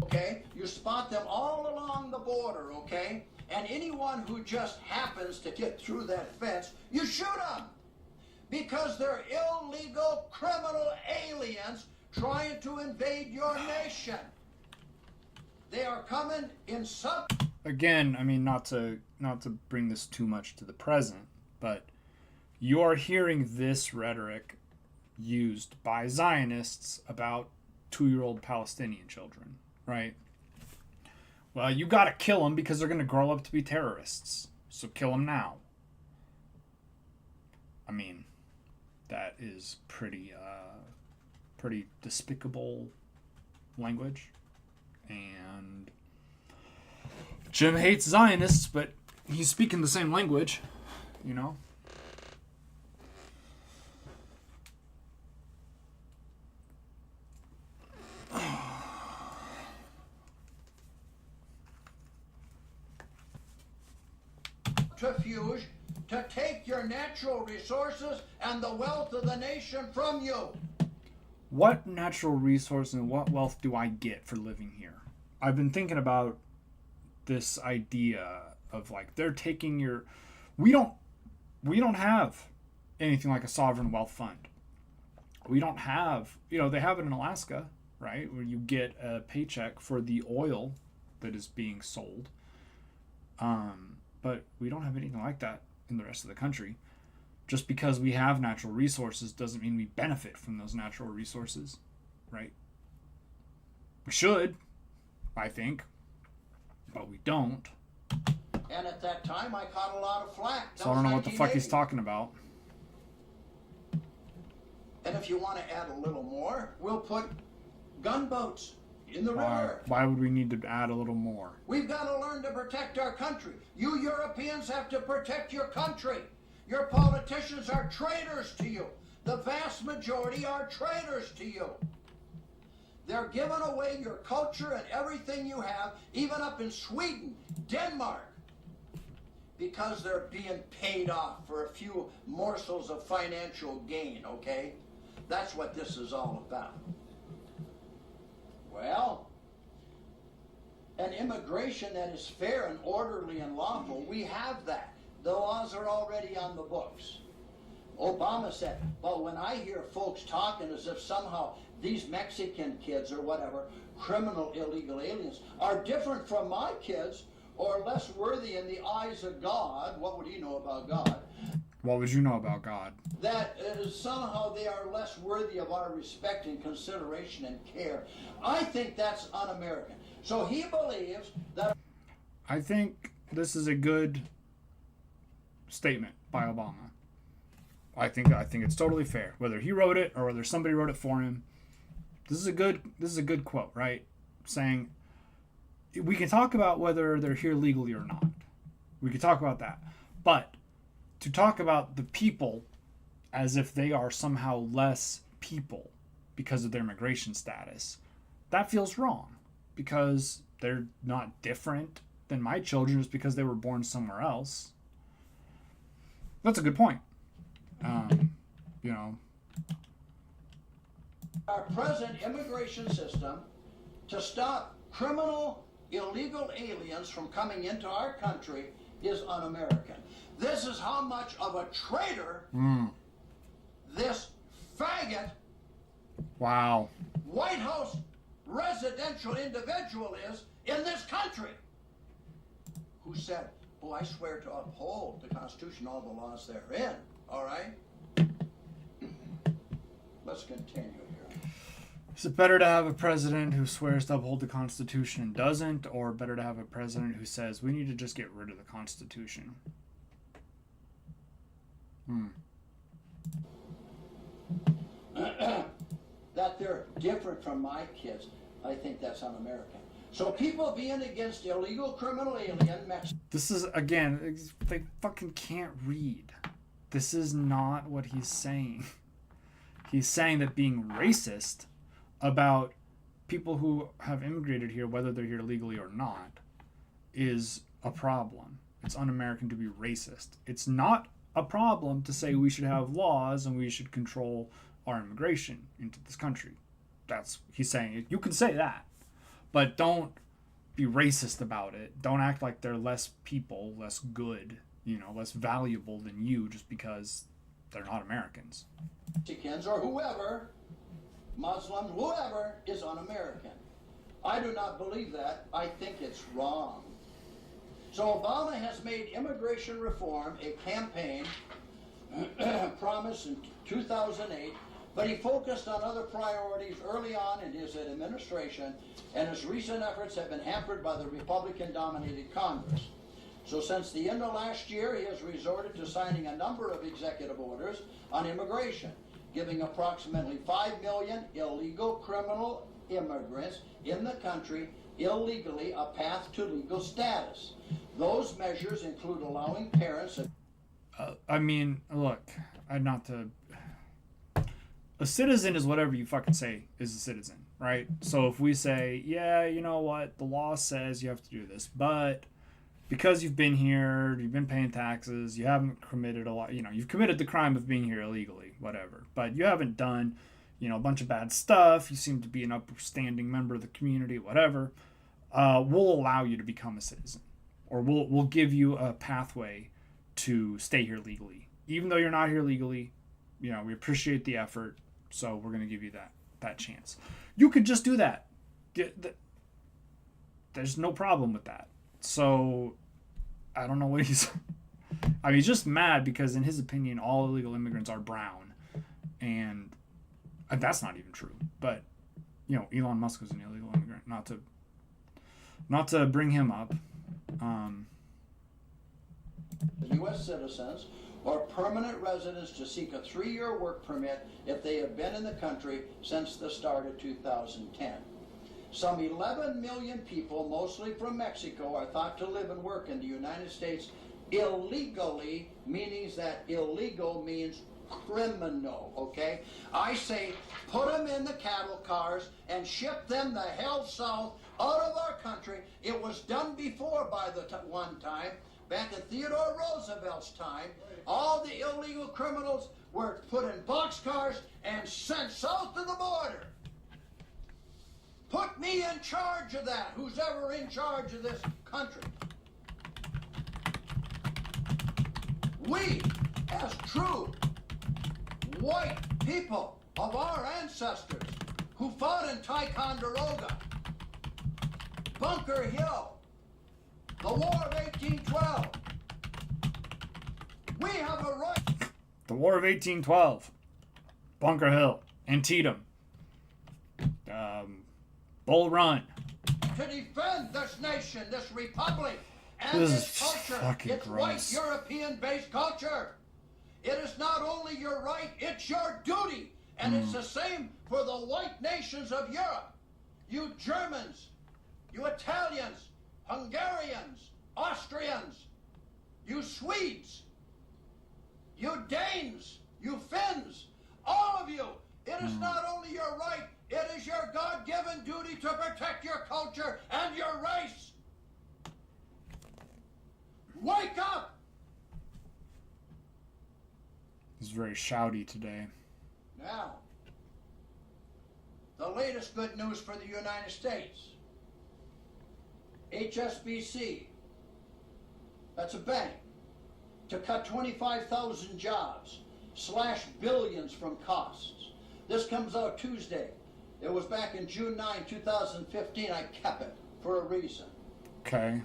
Okay, you spot them all along the border, okay? And anyone who just happens to get through that fence, you shoot them! Because they're illegal criminal aliens trying to invade your nation. They are coming in sub... Again, I mean, not to bring this too much to the present, but you are hearing this rhetoric used by Zionists about 2-year-old Palestinian children. Right? Well, you gotta kill them because they're gonna grow up to be terrorists. So kill them now. I mean, that is pretty despicable language. And Jim hates Zionists, but he's speaking the same language. you know? Refuge to take your natural resources and the wealth of the nation from you. What natural resource and what wealth do I get for living here? I've been thinking about this idea of like they're taking your we don't have anything like a sovereign wealth fund. We don't have, they have it in Alaska, right? Where you get a paycheck for the oil that is being sold. But we don't have anything like that in the rest of the country. Just because we have natural resources doesn't mean we benefit from those natural resources, right? We should, I think, but we don't. And at that time, I caught a lot of flack. So I don't know what the fuck he's talking about. And if you want to add a little more, we'll put gunboats in the river. Why would we need to add a little more? We've got to learn to protect our country. You Europeans have to protect your country. Your politicians are traitors to you. The vast majority are traitors to you. They're giving away your culture and everything you have, even up in Sweden, Denmark, because they're being paid off for a few morsels of financial gain, okay? That's what this is all about. Well, an immigration that is fair and orderly and lawful, we have that. The laws are already on the books. Obama said, but when I hear folks talking as if somehow these Mexican kids or whatever, criminal illegal aliens, are different from my kids or less worthy in the eyes of God, what would he know about God? What would you know about God? That somehow they are less worthy of our respect and consideration and care. I think that's un-American. So he believes that... I think this is a good statement by Obama. I think it's totally fair, whether he wrote it or whether somebody wrote it for him. This is a good quote, right? Saying we can talk about whether they're here legally or not. We can talk about that, but to talk about the people as if they are somehow less people because of their immigration status, that feels wrong, because they're not different than my children just because they were born somewhere else. That's a good point. Our present immigration system to stop criminal, illegal aliens from coming into our country is un-American. This is how much of a traitor this faggot, wow, White House residential individual is in this country, who said, oh, I swear to uphold the Constitution, all the laws therein. All right? Let's continue here. Is it better to have a president who swears to uphold the Constitution and doesn't, or better to have a president who says we need to just get rid of the Constitution? That they're different from my kids, I think that's un-American. So people being against illegal criminal alien This is, again, they fucking can't read. This is not what he's saying. He's saying that being racist about people who have immigrated here, whether they're here legally or not, is a problem. It's un-American to be racist. It's not a problem to say we should have laws and we should control our immigration into this country. That's, he's saying, you can say that, but don't be racist about it. Don't act like they're less people, less good, less valuable than you just because they're not Americans. Mexicans or whoever, Muslims, whoever, is un-American. I do not believe that. I think it's wrong. So Obama has made immigration reform a campaign promise in 2008, but he focused on other priorities early on in his administration, and his recent efforts have been hampered by the Republican-dominated Congress. So since the end of last year, he has resorted to signing a number of executive orders on immigration, giving approximately 5 million illegal criminal immigrants in the country illegally a path to legal status. Those measures include allowing parents... I mean, look, not to. A citizen is whatever you fucking say is a citizen, right? So if we say, yeah, you know what, the law says you have to do this, but because you've been here, you've been paying taxes, you haven't committed a lot, you've committed the crime of being here illegally, whatever, but you haven't done, a bunch of bad stuff, you seem to be an upstanding member of the community, whatever, we'll allow you to become a citizen, or we'll give you a pathway to stay here legally, even though you're not here legally. We appreciate the effort, so we're going to give you that chance. You could just do that. There's no problem with that. So I don't know what he's. I mean, he's just mad because in his opinion, all illegal immigrants are brown, and that's not even true. But Elon Musk was an illegal immigrant. Not to bring him up. U.S. citizens or permanent residents to seek a 3-year work permit if they have been in the country since the start of 2010. Some 11 million people, mostly from Mexico, are thought to live and work in the United States illegally, meaning that illegal means criminal, okay? I say put them in the cattle cars and ship them the hell south out of our country. It was done before by one time. Back in Theodore Roosevelt's time, all the illegal criminals were put in boxcars and sent south of the border. Put me in charge of that, who's ever in charge of this country. We, as true white people of our ancestors who fought in Ticonderoga, Bunker Hill, the War of 1812. We have a right. The War of 1812. Bunker Hill. Antietam. Bull Run. To defend this nation, this republic, and This this is culture. fucking It's gross. white European-based culture. It is not only your right, it's your duty. And it's the same for the white nations of Europe. You Germans, you Italians, Hungarians, Austrians, you Swedes, you Danes, you Finns, all of you. It is not only your right, it is your God-given duty to protect your culture and your race. Wake up! He's very shouty today. Now, the latest good news for the United States. HSBC, that's a bank, to cut 25,000 jobs, slash billions from costs. This comes out Tuesday. It was back in June 9, 2015. I kept it for a reason. Okay.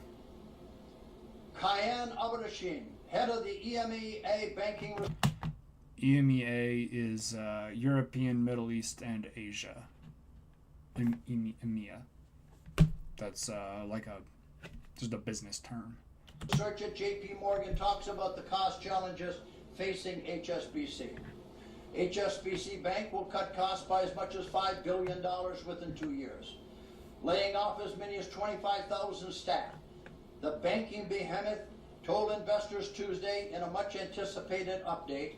Kayan Abdashin, head of the EMEA banking. EMEA is European, Middle East, and Asia. EMEA. That's just a business term. Research at JP Morgan talks about the cost challenges facing HSBC. HSBC Bank will cut costs by as much as $5 billion within 2 years, laying off as many as 25,000 staff. The banking behemoth told investors Tuesday in a much anticipated update.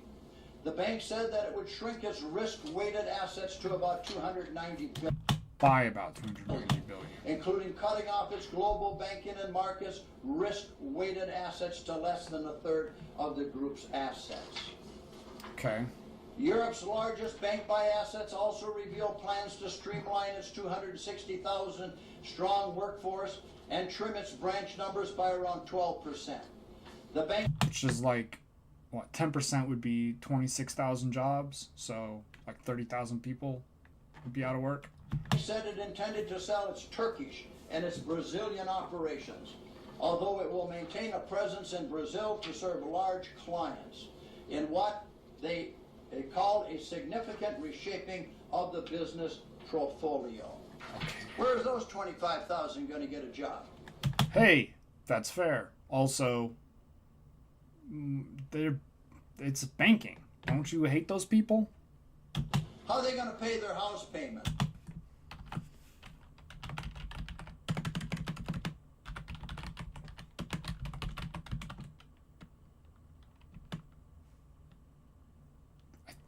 The bank said that it would shrink its risk-weighted assets to about $290 billion. By about $290 billion. Including cutting off its global banking and markets risk-weighted assets to less than a third of the group's assets. Okay. Europe's largest bank by assets also revealed plans to streamline its 260,000 strong workforce and trim its branch numbers by around 12%. The bank, Which is like, what, 10% would be 26,000 jobs, so like 30,000 people would be out of work. said it intended to sell its Turkish and its Brazilian operations, although it will maintain a presence in Brazil to serve large clients in what they called a significant reshaping of the business portfolio. Okay. Where's those 25,000 going to get a job? Hey, that's fair. Also, it's banking. Don't you hate those people? How are they going to pay their house payment?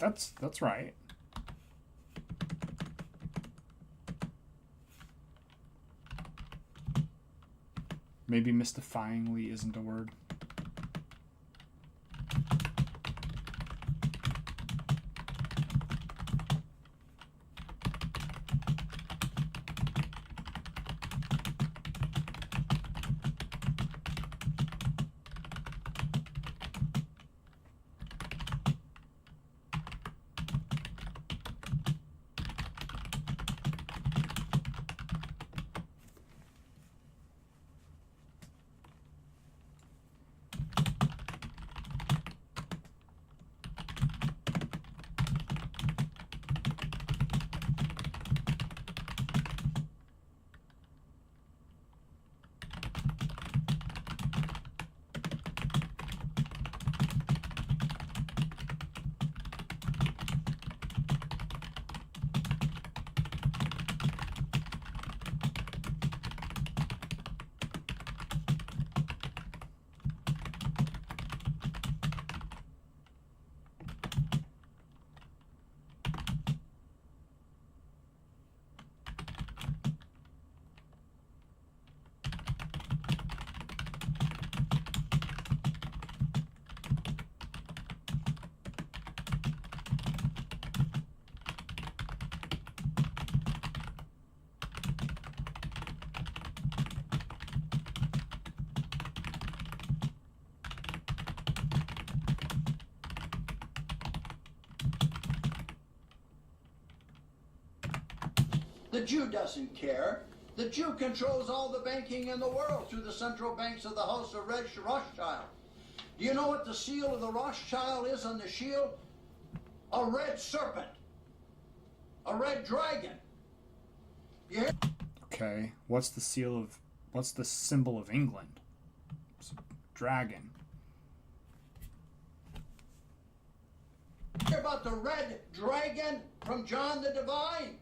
That's right. Maybe mystifyingly isn't a word. The Jew doesn't care. The Jew controls all the banking in the world through the central banks of the House of Rothschild. Do you know what the seal of the Rothschild is on the shield? A red serpent. A red dragon. You hear? Okay. What's the symbol of England? It's a dragon. Hear about the red dragon from John the Divine?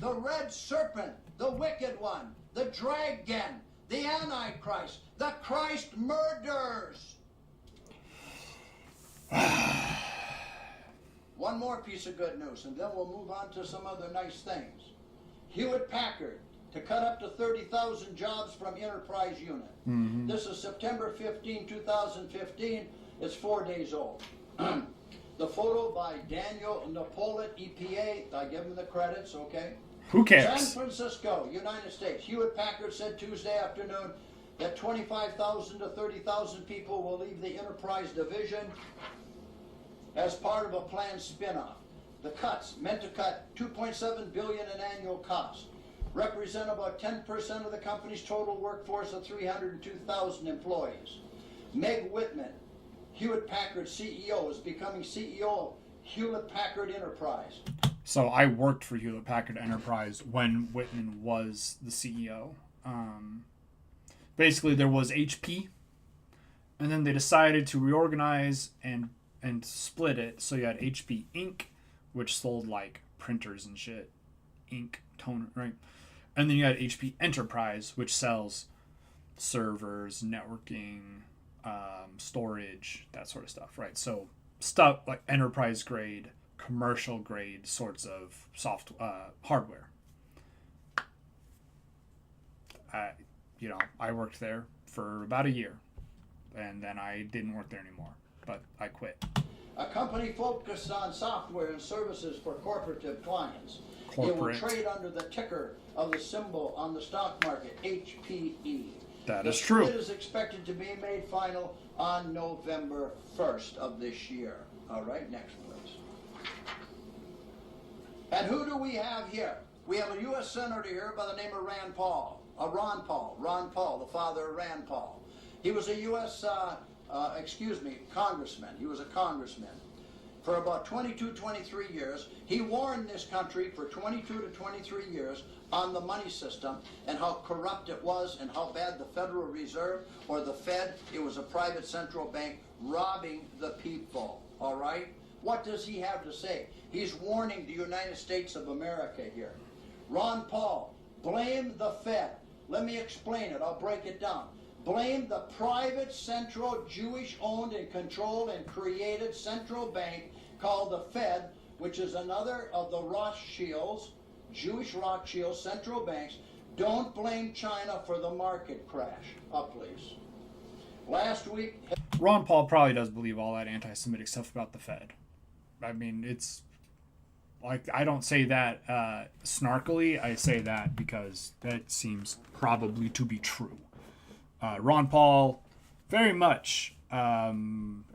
The red serpent, the wicked one, the dragon, the Antichrist, the Christ murders. One more piece of good news, and then we'll move on to some other nice things. Hewlett Packard to cut up to 30,000 jobs from Enterprise Unit. Mm-hmm. This is September 15, 2015. It's 4 days old. The photo by Daniel Napolet, EPA. I give him the credits, okay? Who cares? San Francisco, United States. Hewlett Packard said Tuesday afternoon that 25,000 to 30,000 people will leave the Enterprise division as part of a planned spin-off. The cuts, meant to cut $2.7 billion in annual costs, represent about 10% of the company's total workforce of 302,000 employees. Meg Whitman, Hewlett Packard CEO, is becoming CEO of Hewlett Packard Enterprise. So I worked for Hewlett Packard Enterprise when Whitman was the CEO. Basically, there was HP, and then they decided to reorganize and split it. So you had HP Inc., which sold like printers and shit, ink, toner, right? And then you had HP Enterprise, which sells servers, networking, storage, that sort of stuff, right? So stuff like enterprise grade, commercial grade sorts of hardware. I worked there for about a year, and then I didn't work there anymore, but I quit. A company focused on software and services for corporative clients. Corporate. It will trade under the ticker of the symbol on the stock market, HPE. That The is true. split is expected to be made final on November 1st of this year. All right, next please. And who do we have here? We have a U.S. Senator here by the name of Ron Paul, the father of Rand Paul. He was a U.S. Congressman. He was a congressman. For about 22, 23 years, he warned this country for 22 to 23 years on the money system and how corrupt it was and how bad the Federal Reserve, or the Fed, it was a private central bank, robbing the people, all right? What does he have to say? He's warning the United States of America here. Ron Paul, blame the Fed. Let me explain it. I'll break it down. blamed the private central Jewish-owned and controlled and created central bank called the Fed, which is another of the Rothschilds, Jewish Rothschild central banks. Don't blame China for the market crash. Up, please. Last week... Ron Paul probably does believe all that anti-Semitic stuff about the Fed. I mean, it's... like, I don't say that snarkily. I say that because that seems probably to be true. Ron Paul, very much a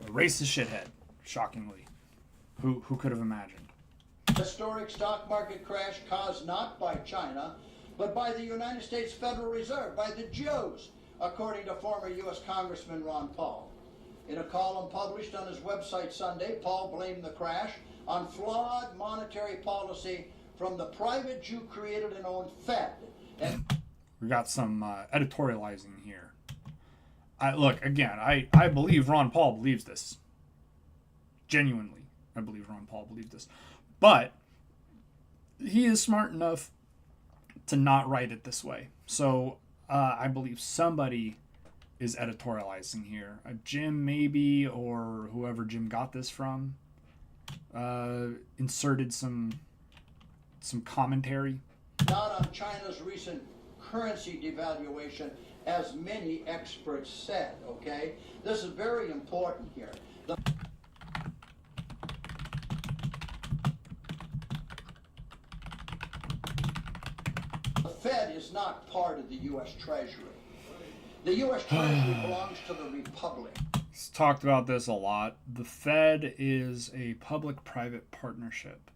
racist shithead, shockingly. Who could have imagined? Historic stock market crash caused not by China, but by the United States Federal Reserve, by the Jews, according to former U.S. Congressman Ron Paul. In a column published on his website Sunday, Paul blamed the crash on flawed monetary policy from the private Jew-created and owned Fed. And we got some editorializing here. I believe Ron Paul believes this. Genuinely, I believe Ron Paul believes this. But he is smart enough to not write it this way. So I believe somebody is editorializing here. Jim maybe, or whoever Jim got this from, inserted some commentary. Not on China's recent currency devaluation, as many experts said, okay? This is very important here. The Fed is not part of the U.S. Treasury. The U.S. Treasury belongs to the Republic. He's talked about this a lot. The Fed is a public-private partnership,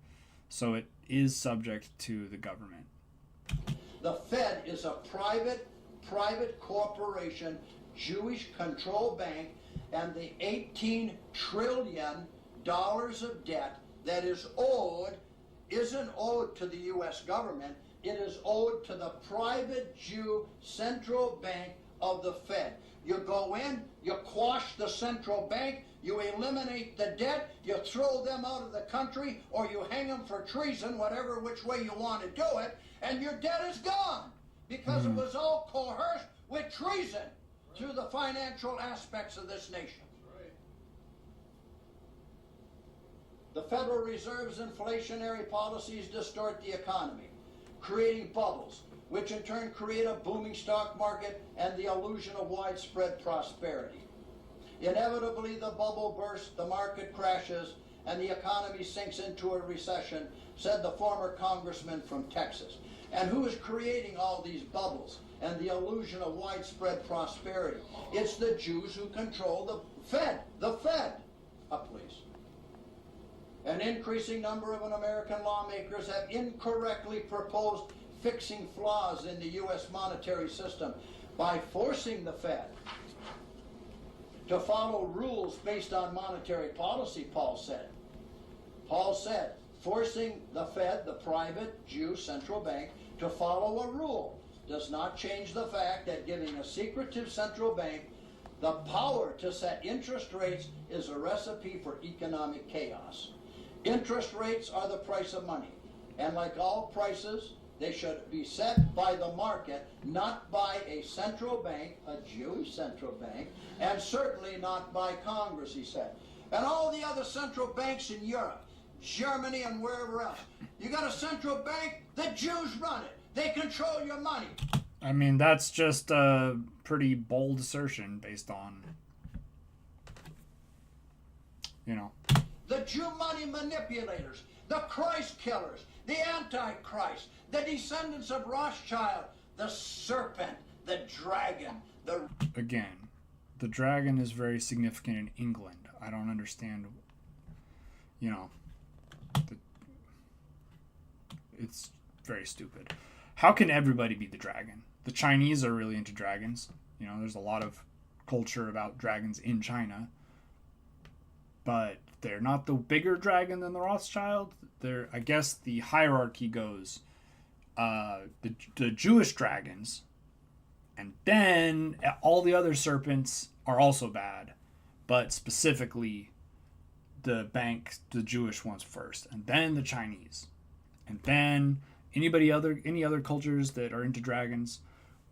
so it is subject to the government. The Fed is a private corporation, Jewish control bank, and the $18 trillion of debt that is owed isn't owed to the U.S. government. It is owed to the private Jew central bank of the Fed. You go in, you quash the central bank, you eliminate the debt, you throw them out of the country, or you hang them for treason, whatever which way you want to do it, and your debt is gone because it was all coerced with treason through the financial aspects of this nation. The Federal Reserve's inflationary policies distort the economy, creating bubbles, which in turn create a booming stock market and the illusion of widespread prosperity. Inevitably, the bubble bursts, the market crashes, and the economy sinks into a recession, said the former congressman from Texas. And who is creating all these bubbles and the illusion of widespread prosperity? It's the Jews who control the Fed. The Fed. Up, please. An increasing number of American lawmakers have incorrectly proposed fixing flaws in the U.S. monetary system by forcing the Fed to follow rules based on monetary policy, Paul said. Paul said, forcing the Fed, the private Jew central bank, to follow a rule does not change the fact that giving a secretive central bank the power to set interest rates is a recipe for economic chaos. Interest rates are the price of money, and like all prices, they should be set by the market, not by a central bank, a Jewish central bank, and certainly not by Congress, he said. And all the other central banks in Europe, Germany and wherever else, you got a central bank, the Jews run it. They control your money. I mean, that's just a pretty bold assertion based on, The Jew money manipulators, the Christ killers, the Antichrist, the descendants of Rothschild, the serpent, the dragon, Again, the dragon is very significant in England. I don't understand, it's very stupid. How can everybody be the dragon? The Chinese are really into dragons. There's a lot of culture about dragons in China. But they're not the bigger dragon than the Rothschild. I guess the hierarchy goes the Jewish dragons, and then all the other serpents are also bad, but specifically the Jewish ones first, and then the Chinese, and then any other cultures that are into dragons.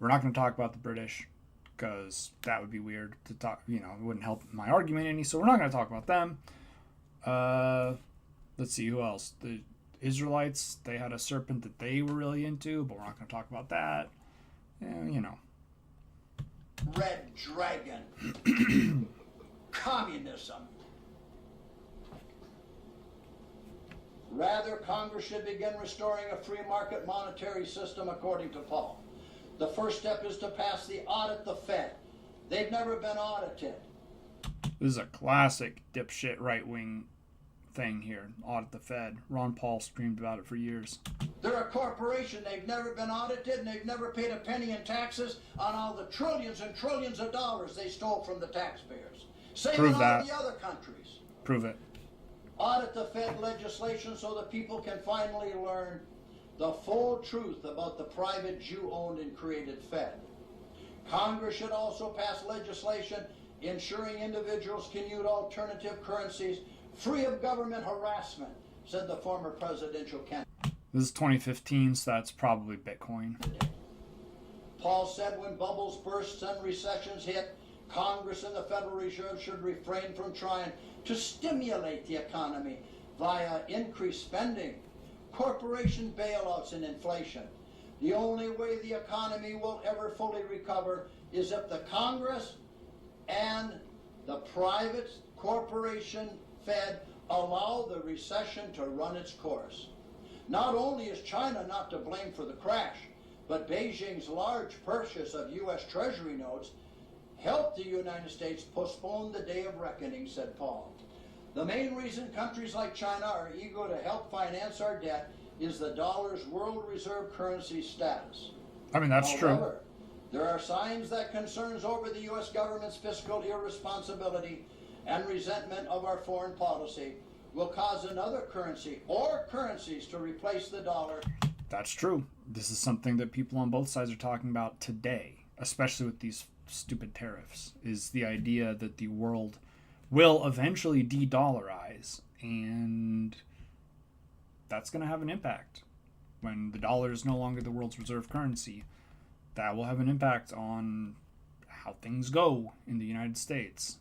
We're not going to talk about the British because that would be weird to talk. It wouldn't help my argument any. So we're not going to talk about them. Let's see, who else? The Israelites, they had a serpent that they were really into, but we're not going to talk about that. Red dragon. Communism. Rather, Congress should begin restoring a free market monetary system, according to Paul. The first step is to pass the audit the Fed. They've never been audited. This is a classic dipshit right-wing thing here. Audit the Fed. Ron Paul screamed about it for years. They're a corporation. They've never been audited, and they've never paid a penny in taxes on all the trillions and trillions of dollars they stole from the taxpayers. Same Prove in all that. the other countries. Prove it. Audit the Fed legislation so that people can finally learn the full truth about the private Jew-owned and created Fed. Congress should also pass legislation ensuring individuals can use alternative currencies free of government harassment, said the former presidential candidate. This is 2015, so that's probably Bitcoin. Paul said when bubbles burst and recessions hit, Congress and the Federal Reserve should refrain from trying to stimulate the economy via increased spending, corporation bailouts, and inflation. The only way the economy will ever fully recover is if the Congress and the private corporation Fed allow the recession to run its course. Not only is China not to blame for the crash, but Beijing's large purchase of U.S. Treasury notes helped the United States postpone the day of reckoning, said Paul. The main reason countries like China are eager to help finance our debt is the dollar's world reserve currency status. I mean, that's However, there are signs that concerns over the U.S. government's fiscal irresponsibility and resentment of our foreign policy will cause another currency or currencies to replace the dollar. That's true. This is something that people on both sides are talking about today, especially with these stupid tariffs, is the idea that the world will eventually de-dollarize, and that's going to have an impact. When the dollar is no longer the world's reserve currency, that will have an impact on how things go in the United States.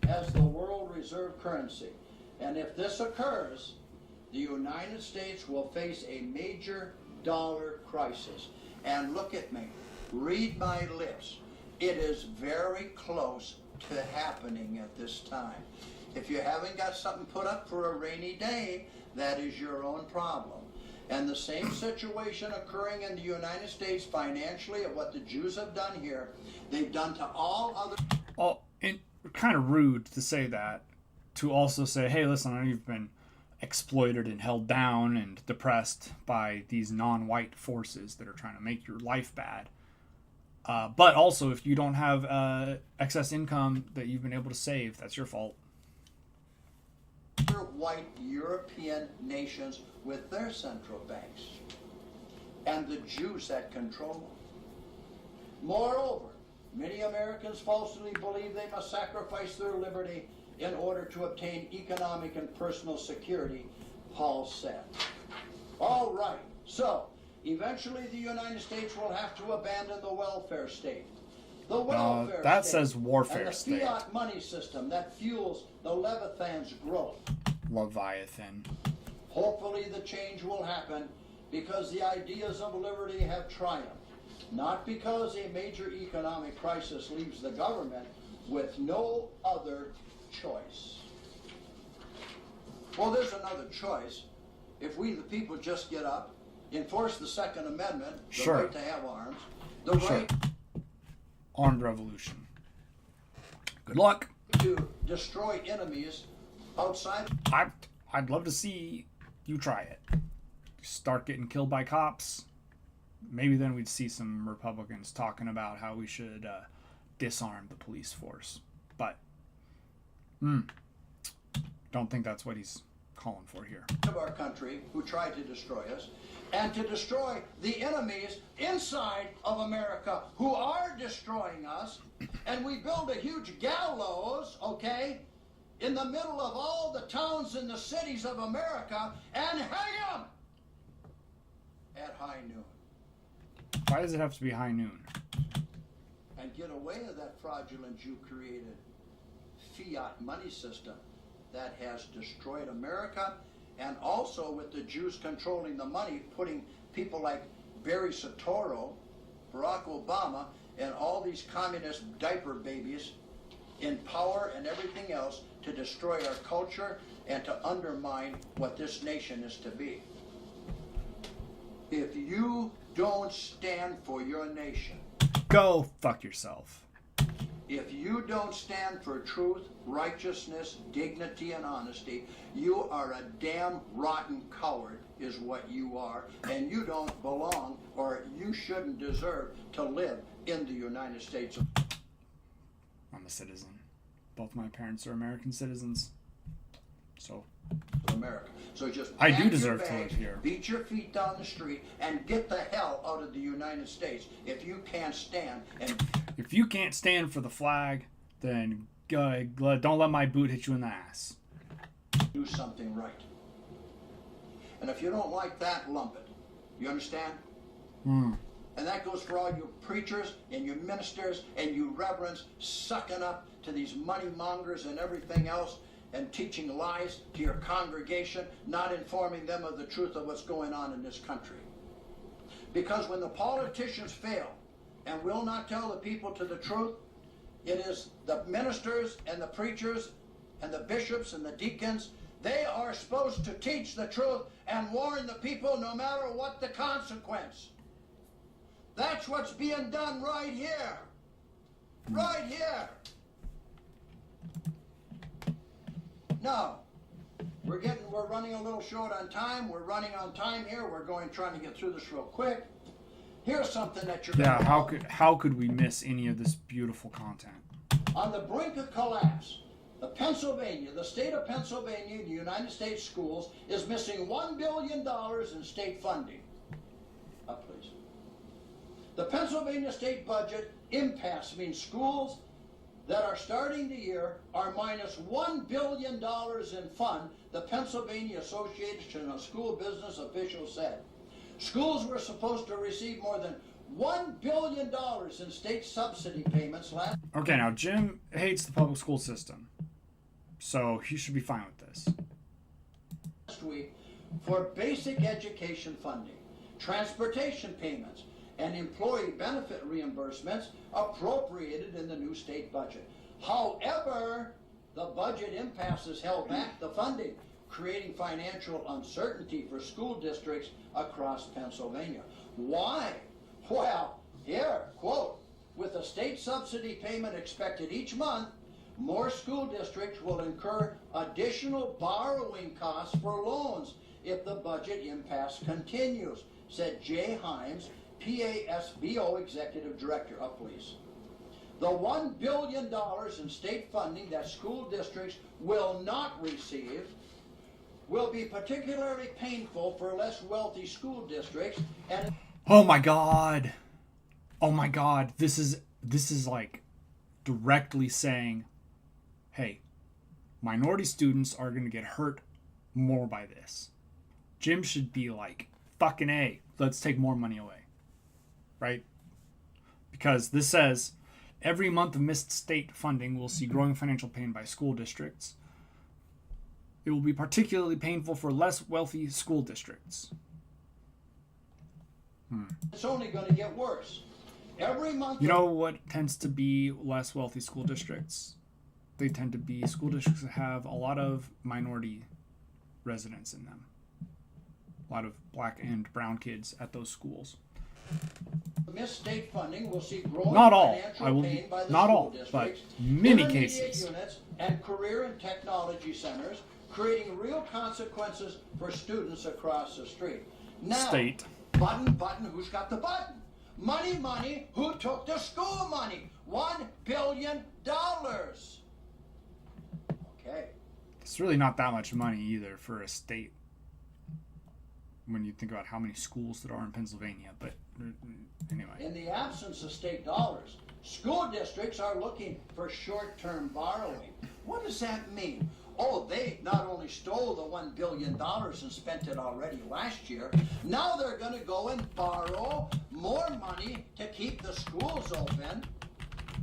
As the world reserve currency. And if this occurs, the United States will face a major dollar crisis. And look at me, read my lips. It is very close to happening at this time. If you haven't got something put up for a rainy day, that is your own problem. And the same situation occurring in the United States financially of what the Jews have done here, they've done to all other... Oh, and kind of rude to say that, to also say, hey, listen, I know you've been exploited and held down and depressed by these non-white forces that are trying to make your life bad. But also, if you don't have excess income that you've been able to save, that's your fault. White European nations with their central banks and the Jews that control them. Moreover, many Americans falsely believe they must sacrifice their liberty in order to obtain economic and personal security, Paul said. All right, so eventually the United States will have to abandon the welfare state. The welfare that state says warfare and the state. fiat money system that fuels the Leviathan's growth. Leviathan. Hopefully the change will happen because the ideas of liberty have triumphed, not because a major economic crisis leaves the government with no other choice. Well, there's another choice. If we, the people, just get up, enforce the Second Amendment, the Sure. right to have arms, the Sure. right Armed revolution. Good luck. to destroy enemies outside. I'd love to see you try it. Start getting killed by cops. Maybe then we'd see some Republicans talking about how we should disarm the police force. But, don't think that's what he's calling for here. Of our country who tried to destroy us, and to destroy the enemies inside of America who are destroying us, and we build a huge gallows, okay, in the middle of all the towns and the cities of America, and hang them at high noon. Why does it have to be high noon? And get away with that fraudulent Jew-created fiat money system that has destroyed America, and also with the Jews controlling the money, putting people like Barry Soetoro, Barack Obama, and all these communist diaper babies in power and everything else to destroy our culture and to undermine what this nation is to be. If you don't stand for your nation, Go fuck yourself. if you don't stand for truth, righteousness, dignity, and honesty, you are a damn rotten coward is what you are, and you don't belong, or you shouldn't deserve to live in the United States of I'm a citizen. Both my parents are American citizens. So America. So just I pack do your deserve to bags, live here. beat your feet down the street, and get the hell out of the United States if you can't stand and if you can't stand for the flag, then don't let my boot hit you in the ass. do something right. And if you don't like that, lump it. You understand? Hmm. And that goes for all you preachers and you ministers and you reverends sucking up to these money mongers and everything else and teaching lies to your congregation, not informing them of the truth of what's going on in this country. Because when the politicians fail and will not tell the people to the truth, it is the ministers and the preachers and the bishops and the deacons. They are supposed to teach the truth and warn the people no matter what the consequence. That's what's being done right here. Right here. Now, we're running a little short on time. We're running on time here. We're trying to get through this real quick. Here's something that you're Yeah, gonna know. how could we miss any of this beautiful content? On the brink of collapse, the state of Pennsylvania, the United States schools, is missing $1 billion in state funding. Up, please. The Pennsylvania state budget impasse means schools that are starting the year are minus $1 billion in fund, the Pennsylvania Association of School Business officials said. Schools were supposed to receive more than $1 billion in state subsidy payments last Okay, now Jim hates the public school system, so he should be fine with this. week for basic education funding, transportation payments, and employee benefit reimbursements appropriated in the new state budget. However, the budget impasse has held back the funding, creating financial uncertainty for school districts across Pennsylvania. Why? Well, here, quote, with a state subsidy payment expected each month, more school districts will incur additional borrowing costs for loans if the budget impasse continues, said Jay Himes, PASBO Executive Director. Up, please. The $1 billion in state funding that school districts will not receive will be particularly painful for less wealthy school districts and Oh my god. Oh my god. This is like directly saying, hey, minority students are going to get hurt more by this. Jim should be like, fucking A, let's take more money away. Right? Because this says, every month of missed state funding will see growing financial pain by school districts. It will be particularly painful for less wealthy school districts. it's only going to get worse. Every month. You know what tends to be less wealthy school districts? They tend to be school districts that have a lot of minority residents in them. A lot of black and brown kids at those schools. Missed state funding will see growing Not all. financial pain by the Not school all, but districts, many intermediate cases. units, and career and technology centers, creating real consequences for students across the street. Now, State. button, who's got the button? Money, who took the school money? $1 billion. Okay. It's really not that much money either for a state when you think about how many schools there are in Pennsylvania. But anyway. In the absence of state dollars, school districts are looking for short-term borrowing. What does that mean? Oh, they not only stole the $1 billion and spent it already last year, now they're going to go and borrow more money to keep the schools open,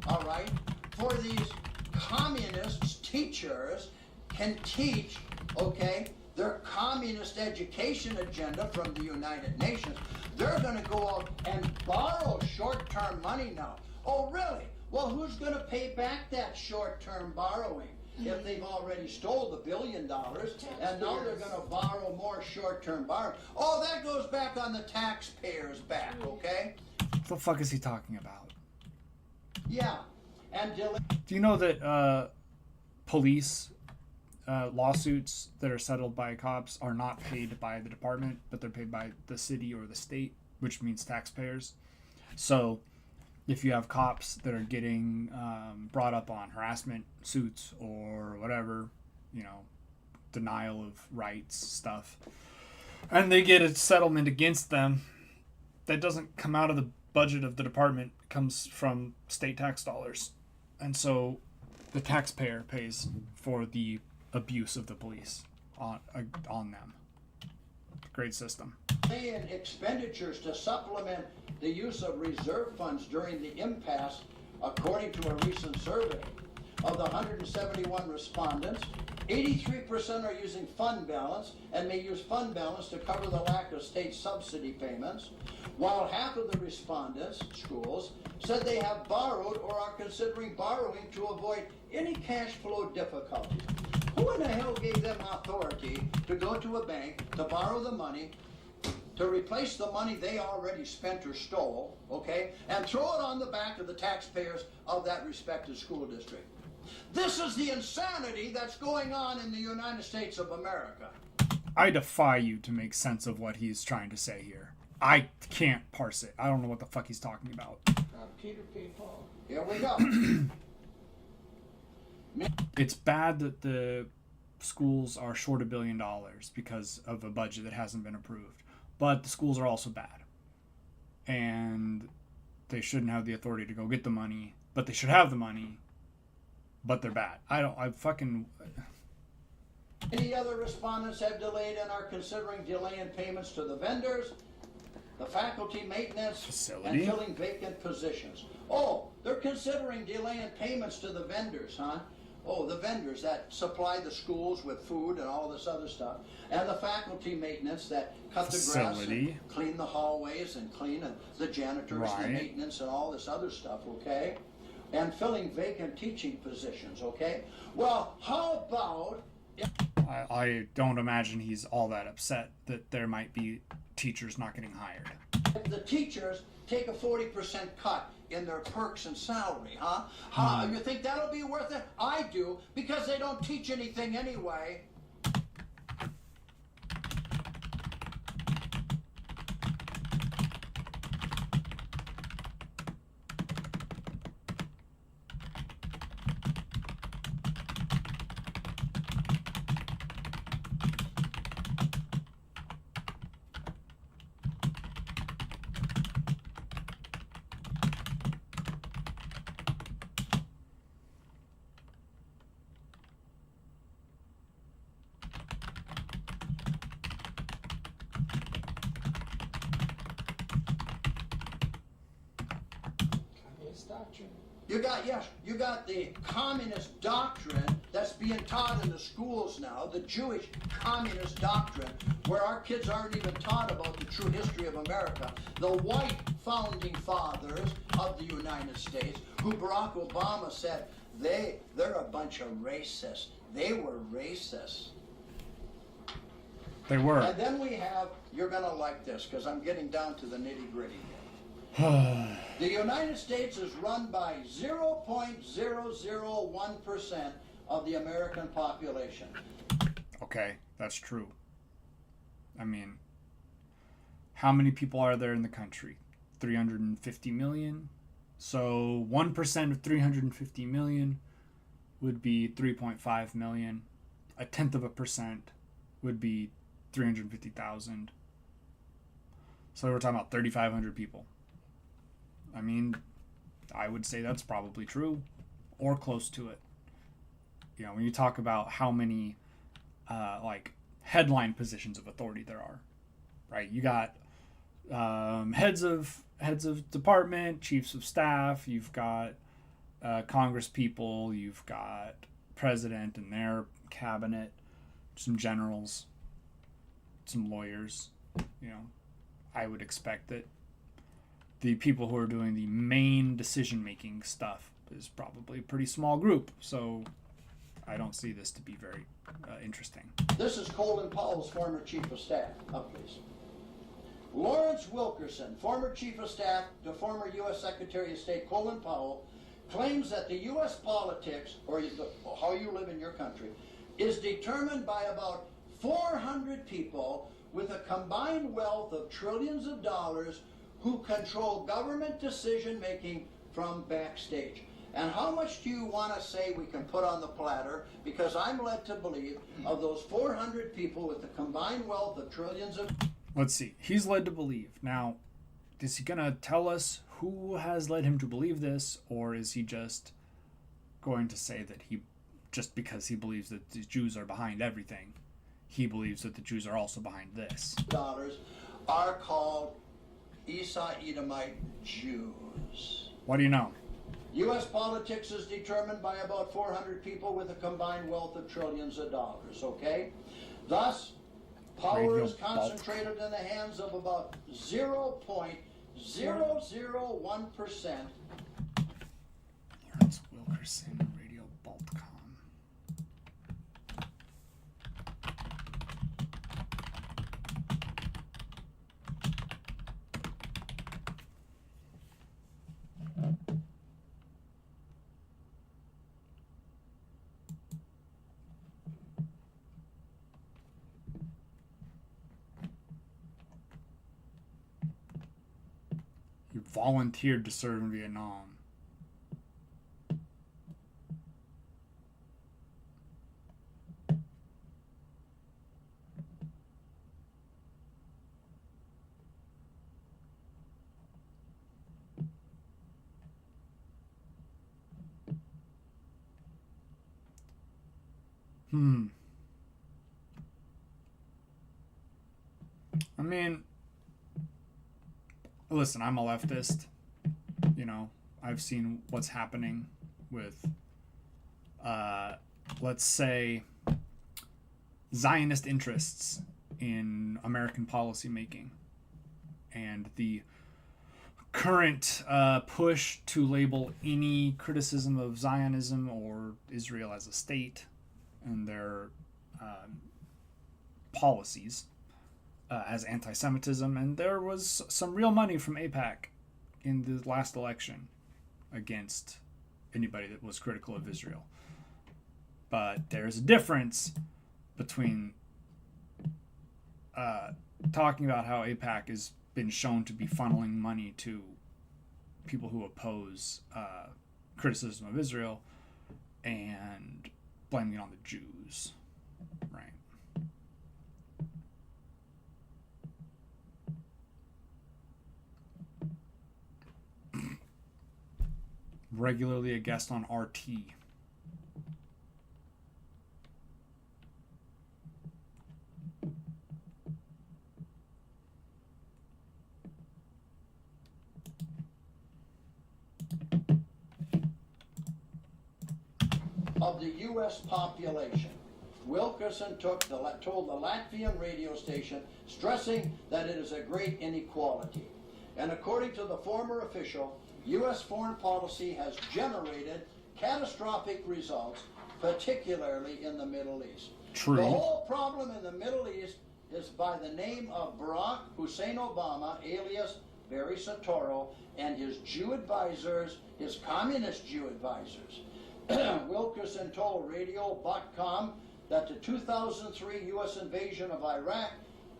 all right, for these communist teachers can teach, okay, their communist education agenda from the United Nations. They're going to go out and borrow short-term money now. Oh, really? Well, who's going to pay back that short-term borrowing? If they've already stole the $1 billion and now they're going to borrow more short-term borrowing. Oh, that goes back on the taxpayers' back, okay? What the fuck is he talking about? Yeah. And do you know that police lawsuits that are settled by cops are not paid by the department, but they're paid by the city or the state, which means taxpayers? So if you have cops that are getting brought up on harassment suits or whatever, you know, denial of rights stuff, and they get a settlement against them, that doesn't come out of the budget of the department. It comes from state tax dollars. And so the taxpayer pays for the abuse of the police on them. Great system. Paying expenditures to supplement the use of reserve funds during the impasse, according to a recent survey. Of the 171 respondents, 83% are using fund balance and may use fund balance to cover the lack of state subsidy payments, while half of the respondents, schools, said they have borrowed or are considering borrowing to avoid any cash flow difficulties. Who in the hell gave them authority to go to a bank to borrow the money, to replace the money they already spent or stole, okay, and throw it on the back of the taxpayers of that respective school district? This is the insanity that's going on in the United States of America. I defy you to make sense of what he's trying to say here. I can't parse it. I don't know what the fuck he's talking about. Peter P. Paul. Here we go. It's bad that the schools are short $1 billion because of a budget that hasn't been approved. But the schools are also bad. And they shouldn't have the authority to go get the money. But they should have the money. But they're bad. Any other respondents have delayed and are considering delaying payments to the vendors, the faculty maintenance, facility, and filling vacant positions. Oh, they're considering delaying payments to the vendors, huh? Oh, the vendors that supply the schools with food and all this other stuff. And the faculty maintenance that cut the grass and clean the hallways and clean the janitors and the maintenance and all this other stuff, okay? And filling vacant teaching positions, okay? Well, how about... I don't imagine he's all that upset that there might be teachers not getting hired. If the teachers take a 40% cut in their perks and salary, huh? You think that'll be worth it? I do, because they don't teach anything anyway. You got the communist doctrine that's being taught in the schools now, the Jewish communist doctrine, where our kids aren't even taught about the true history of America. The white founding fathers of the United States, who Barack Obama said, they're a bunch of racists. They were racists. They were. And then we have, you're going to like this, because I'm getting down to the nitty-gritty here. The United States is run by 0.001% of the American population. Okay, that's true. I mean, how many people are there in the country? 350 million? So 1% of 350 million would be 3.5 million. 0.1% would be 350,000. So we're talking about 3,500 people. I mean, I would say that's probably true, or close to it. You know, when you talk about how many like headline positions of authority there are, right? You got heads of department, chiefs of staff. You've got Congress people. You've got president and their cabinet, some generals, some lawyers. You know, I would expect that the people who are doing the main decision-making stuff is probably a pretty small group. So I don't see this to be very interesting. This is Colin Powell's former chief of staff. Up, please. Lawrence Wilkerson, former chief of staff to former U.S. Secretary of State Colin Powell, claims that the U.S. politics, or how you live in your country, is determined by about 400 people with a combined wealth of trillions of dollars who control government decision-making from backstage. And how much do you want to say we can put on the platter? Because I'm led to believe of those 400 people with the combined wealth of trillions of... Let's see. He's led to believe. Now, is he going to tell us who has led him to believe this? Or is he just going to say that he, just because he believes that the Jews are behind everything, he believes that the Jews are also behind this? Dollars are called Esau Edomite Jews. What do you know? U.S. politics is determined by about 400 people with a combined wealth of trillions of dollars, okay? Thus, power is concentrated in the hands of about 0.001%. Lawrence Wilkerson, Radio Baltcom. You volunteered to serve in Vietnam. I mean, listen, I'm a leftist. You know, I've seen what's happening with, let's say, Zionist interests in American policymaking, and the current push to label any criticism of Zionism or Israel as a state and their policies as anti-Semitism. And there was some real money from AIPAC in the last election against anybody that was critical of Israel. But there's a difference between talking about how AIPAC has been shown to be funneling money to people who oppose criticism of Israel and blaming it on the Jews, right? Regularly a guest on RT. Of the U.S. population, Wilkerson told the Latvian radio station, stressing that it is a great inequality. And according to the former official, U.S. foreign policy has generated catastrophic results, particularly in the Middle East. True. The whole problem in the Middle East is by the name of Barack Hussein Obama, alias Barry Soetoro, and his Jew advisors, his communist Jew advisors. Wilkerson told Radio Botcom that the 2003 U.S. invasion of Iraq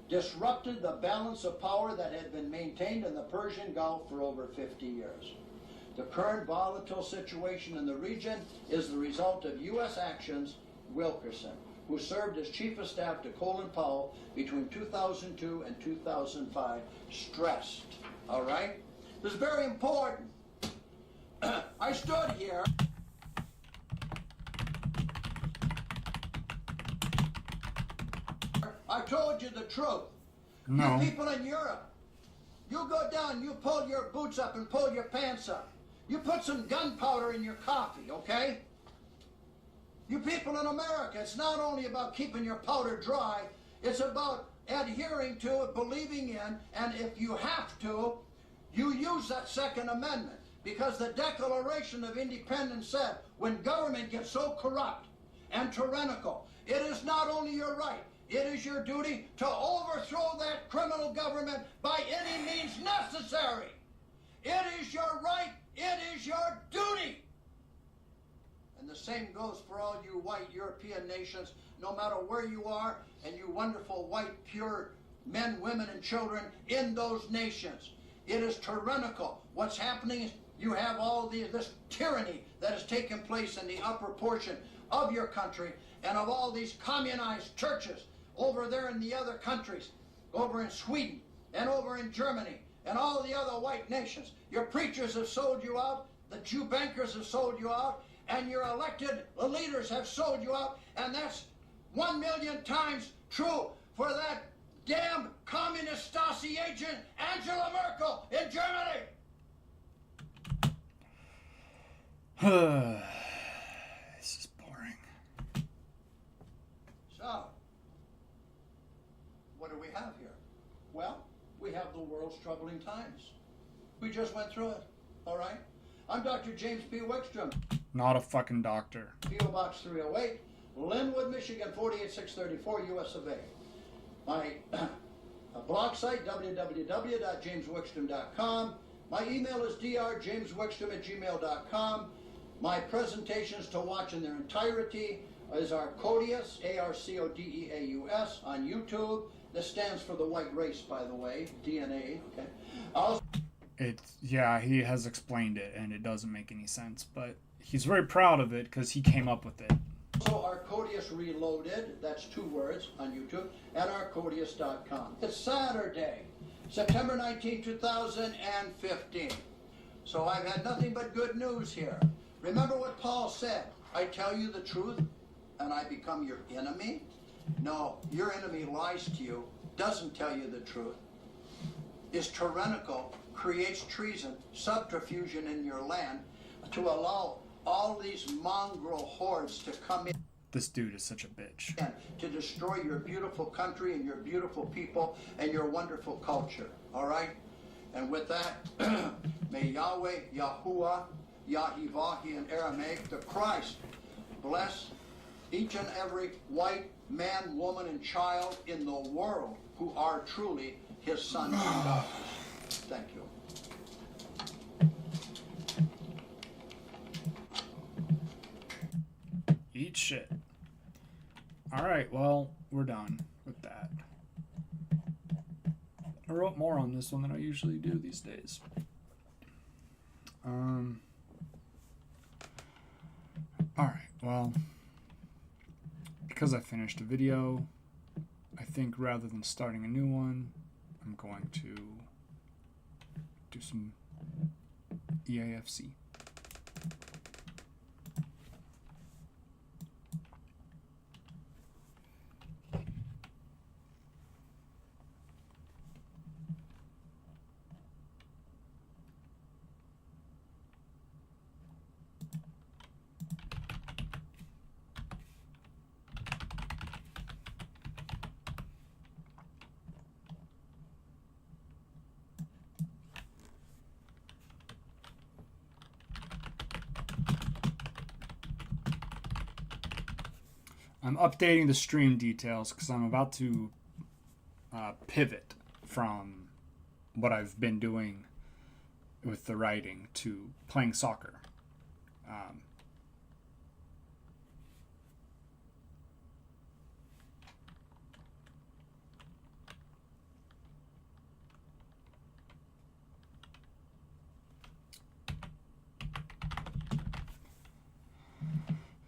disrupted the balance of power that had been maintained in the Persian Gulf for over 50 years. The current volatile situation in the region is the result of U.S. actions. Wilkerson, who served as chief of staff to Colin Powell between 2002 and 2005, stressed. All right? This is very important. I stood here. I told you the truth. No. You people in Europe, you go down, you pull your boots up and pull your pants up. You put some gunpowder in your coffee, okay? You people in America, it's not only about keeping your powder dry, it's about adhering to it, believing in, and if you have to, you use that Second Amendment. Because the Declaration of Independence said, when government gets so corrupt and tyrannical, it is not only your right, it is your duty to overthrow that criminal government by any means necessary. It is your right, it is your duty. And the same goes for all you white European nations, no matter where you are, and you wonderful white, pure men, women, and children in those nations. It is tyrannical. What's happening is you have all this tyranny that has taken place in the upper portion of your country and of all these communized churches over there in the other countries, over in Sweden and over in Germany and all the other white nations. Your preachers have sold you out, the Jew bankers have sold you out, and your elected leaders have sold you out, and that's 1,000,000 times true for that damn communist Stasi agent Angela Merkel in Germany. This is boring. So, what do we have here? Well, we have the world's troubling times. We just went through it, all right? I'm Dr. James P. Wickstrom. Not a fucking doctor. P.O. Box 308, Linwood, Michigan, 48634, US of A. My blog site, www.jameswickstrom.com. My email is drjameswickstrom@gmail.com. My presentations to watch in their entirety is Arcodius, Arcodeaus, on YouTube. This stands for the white race, by the way, DNA, okay? Also, Yeah, he has explained it, and it doesn't make any sense, but he's very proud of it because he came up with it. also Arcodius Reloaded, that's 2 words on YouTube, and Arcodius.com. It's Saturday, September 19, 2015. So I've had nothing but good news here. Remember what Paul said, I tell you the truth, and I become your enemy? No, your enemy lies to you, doesn't tell you the truth, is tyrannical, creates treason, subterfuge in your land to allow all these mongrel hordes to come in. This dude is such a bitch. To destroy your beautiful country and your beautiful people and your wonderful culture, all right? And with that, may Yahweh, Yahuwah, Yahivahi in Aramaic, the Christ, bless each and every white man, woman, and child in the world who are truly his sons and daughters. Thank you. Eat shit. Alright, well, we're done with that. I wrote more on this one than I usually do these days. Alright, well, because I finished a video, I think rather than starting a new one, I'm going to do some EAFC. I'm updating the stream details because I'm about to pivot from what I've been doing with the writing to playing soccer.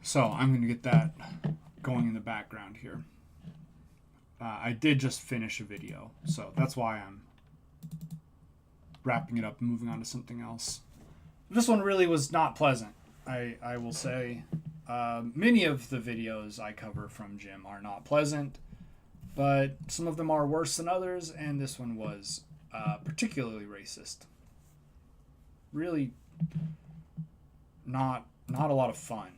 So I'm going to get that going in the background here. I did just finish a video, so that's why I'm wrapping it up and moving on to something else. This one really was not pleasant, I will say. Many of the videos I cover from Jim are not pleasant. but some of them are worse than others, and this one was particularly racist. Really, not a lot of fun.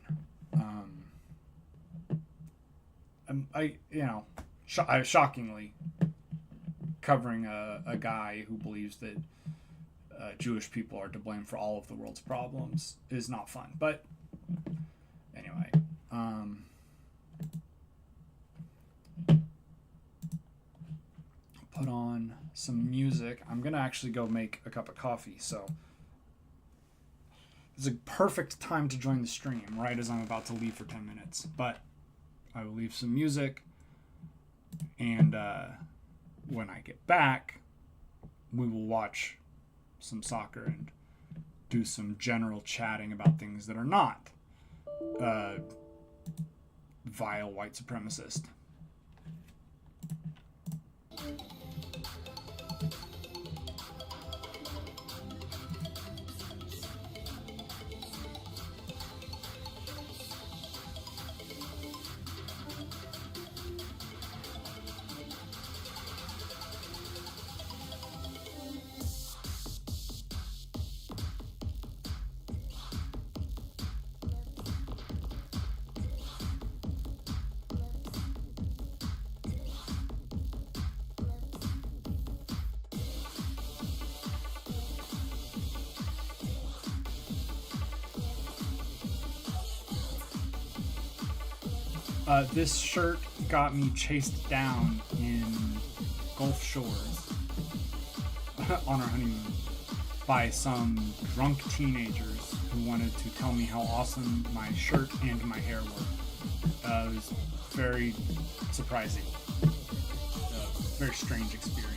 Shockingly, covering a guy who believes that Jewish people are to blame for all of the world's problems is not fun. But anyway, put on some music. I'm gonna actually go make a cup of coffee, so it's a perfect time to join the stream right as I'm about to leave for 10 minutes. But I will leave some music, and when I get back, we will watch some soccer and do some general chatting about things that are not vile white supremacist. This shirt got me chased down in Gulf Shores on our honeymoon by some drunk teenagers who wanted to tell me how awesome my shirt and my hair were. It was very surprising. Very strange experience.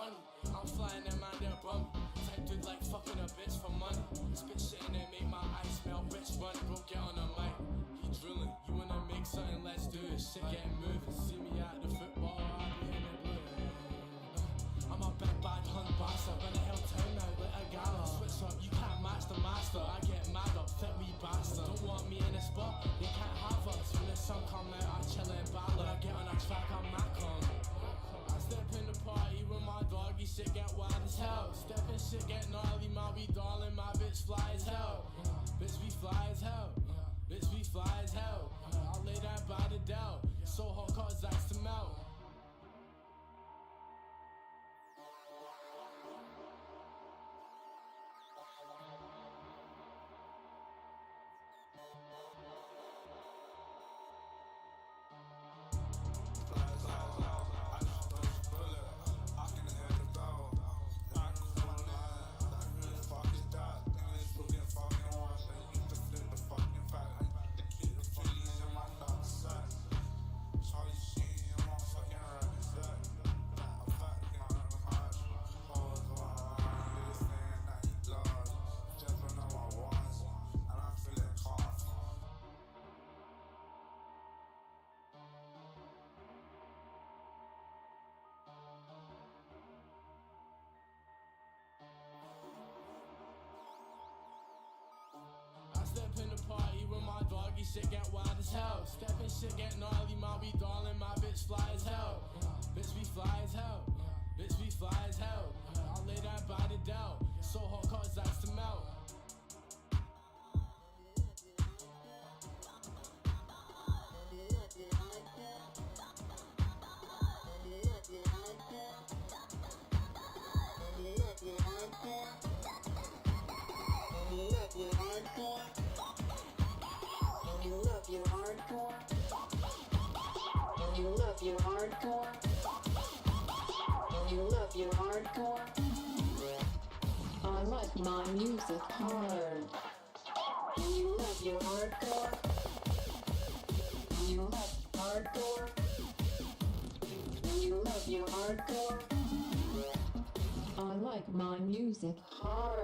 funny. I'm flying that man, they're bummy. Type dude like fucking a bitch for money. Spit shit and then make my eyes smell rich. Run, bro, get on the mic. He drilling. You wanna make something, let's do it. Shit getting moving. See me at the football, I'll be in the blue. I'm a big bad hunt bastard. When the hell turn out with a gala. Switch up, you can't match the master. I get mad up, thick wee bastard. Don't want me in a spot, they can't have us. When the sun come out, I chill and ballad. When I get on a track, I'm Macon. I step in the party with my doggy, shit get wild as hell. Step in shit get gnarly, my wee darling, my bitch fly as hell. Bitch we fly as hell. Bitch we fly as hell. I'll lay that by the Dell. So hot cause that's to melt. Step in the party with my doggy, shit get wild as hell. Step in shit get gnarly, my wee darling, my bitch fly as hell. Bitch we fly as hell. Bitch we fly as hell. I'll lay that by the Dell. So hot cause that's to melt. You love your hardcore. You love your hardcore. You love your hardcore. I like my music hard. You love your hardcore. You love hardcore. You love your hardcore. I like my music hard.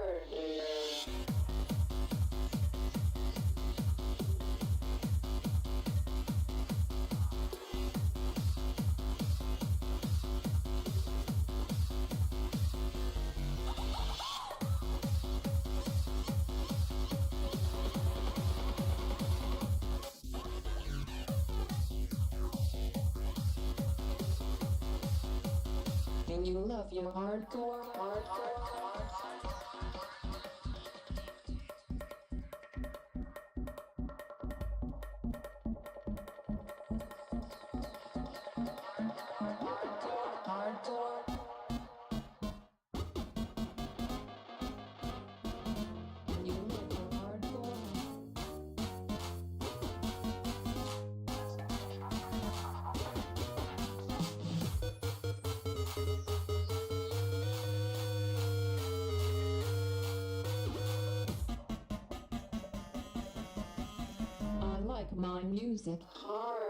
You love your hardcore, hardcore. Hardcore. You love your hardcore. I like my music harder.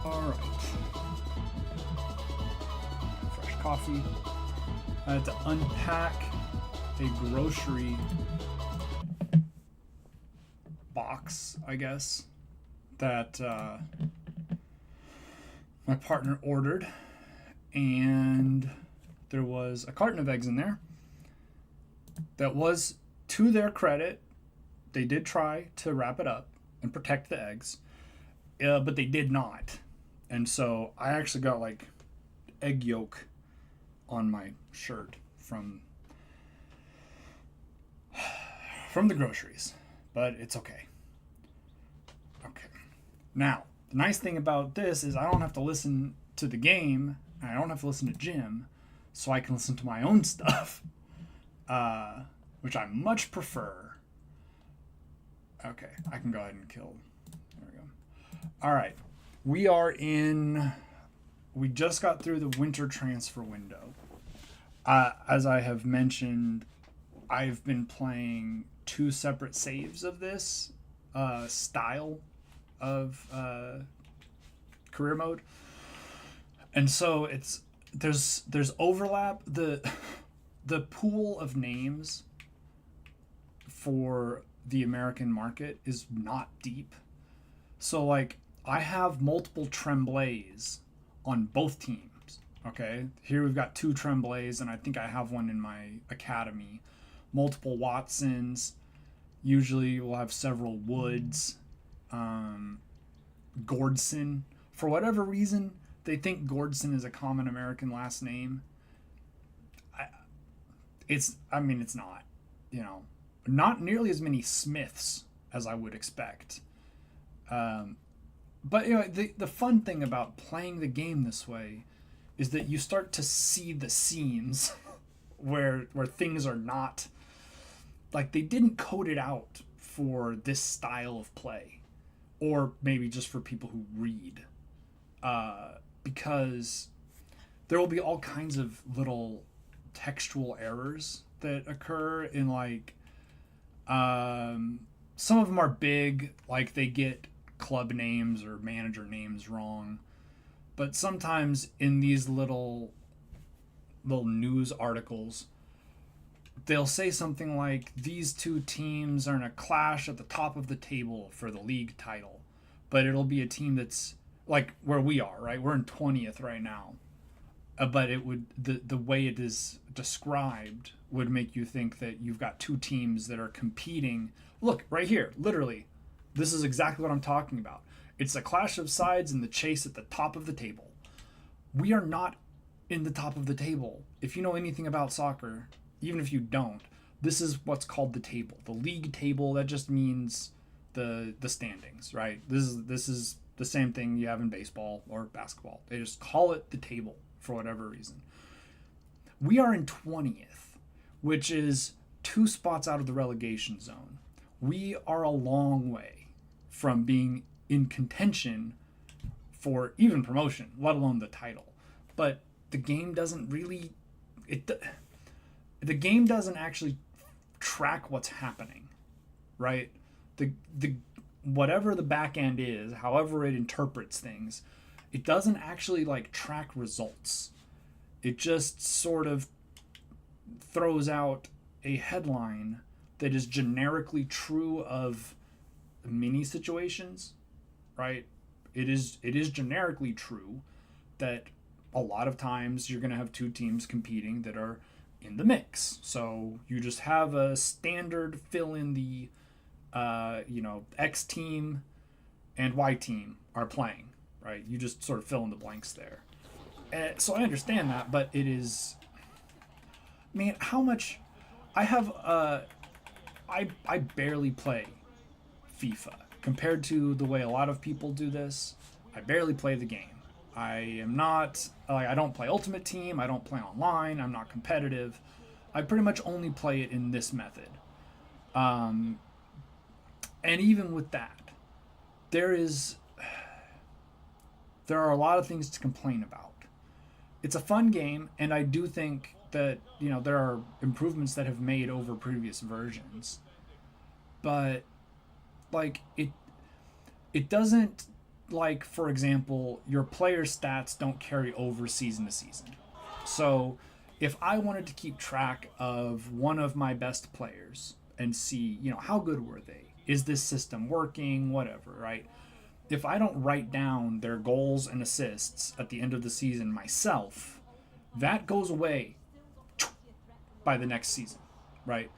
All right. Fresh coffee. I had to unpack a grocery box, I guess, that my partner ordered, and there was a carton of eggs in there. That was, to their credit, they did try to wrap it up and protect the eggs, but they did not. And so I actually got like egg yolk on my shirt from the groceries, but it's okay. Okay. Now, the nice thing about this is I don't have to listen to the game, and I don't have to listen to Jim, so I can listen to my own stuff, which I much prefer. Okay, I can go ahead and kill. There we go. All right. We just got through the winter transfer window. As I have mentioned, I've been playing 2 separate saves of this style of career mode, and so there's overlap. The pool of names for the American market is not deep, so like I have multiple Tremblays on both teams. Okay, here we've got 2 Tremblays, and I think I have one in my academy. Multiple Watsons. Usually we'll have several Woods. Gordson. For whatever reason, they think Gordson is a common American last name. It's not. You know, not nearly as many Smiths as I would expect. But you know, the fun thing about playing the game this way is that you start to see the seams where things are not, like, they didn't code it out for this style of play, or maybe just for people who read, because there will be all kinds of little textual errors that occur in, like, some of them are big, like they get club names or manager names wrong, but sometimes in these little news articles, they'll say something like, these 2 teams are in a clash at the top of the table for the league title, but it'll be a team that's like where we are, right? We're in 20th right now. But it would the way it is described would make you think that you've got two teams that are competing. Look, right here, literally. This is exactly what I'm talking about. It's a clash of sides in the chase at the top of the table. We are not in the top of the table. If you know anything about soccer, even if you don't, this is what's called the table. The league table, that just means the standings, right? This is the same thing you have in baseball or basketball. They just call it the table for whatever reason. We are in 20th, which is 2 spots out of the relegation zone. We are a long way from being in contention for even promotion, let alone the title. But the game doesn't really the game doesn't actually track what's happening, right? The whatever the back end is, however it interprets things, it doesn't actually like track results. It just sort of throws out a headline that is generically true of many situations, right? It is generically true that a lot of times you're going to have two teams competing that are in the mix. So you just have a standard fill in the X team and Y team are playing, right? You just sort of fill in the blanks there. So I understand that, but it is, man, how much I have, I barely play FIFA compared to the way a lot of people do this. I barely play the game. I am not, I don't play Ultimate Team. I don't play online. I'm not competitive. I pretty much only play it in this method. And even with that, there are a lot of things to complain about. It's a fun game, and I do think that, there are improvements that have made over previous versions. But, like, it doesn't, like, for example, your player stats don't carry over season to season. So, if I wanted to keep track of one of my best players and see, how good were they? Is this system working? Whatever, right? If I don't write down their goals and assists at the end of the season myself, that goes away by the next season, right?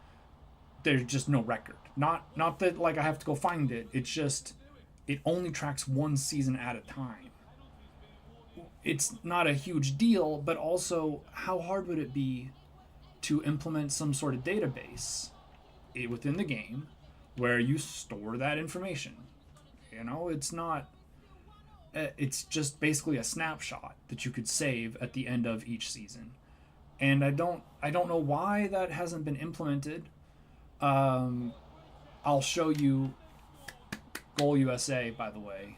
There's just no record. Not that like I have to go find it. It's just it only tracks one season at a time. It's not a huge deal, but also how hard would it be to implement some sort of database within the game where you store that information? It's not. It's just basically a snapshot that you could save at the end of each season, and I don't know why that hasn't been implemented. I'll show you Goal USA, by the way.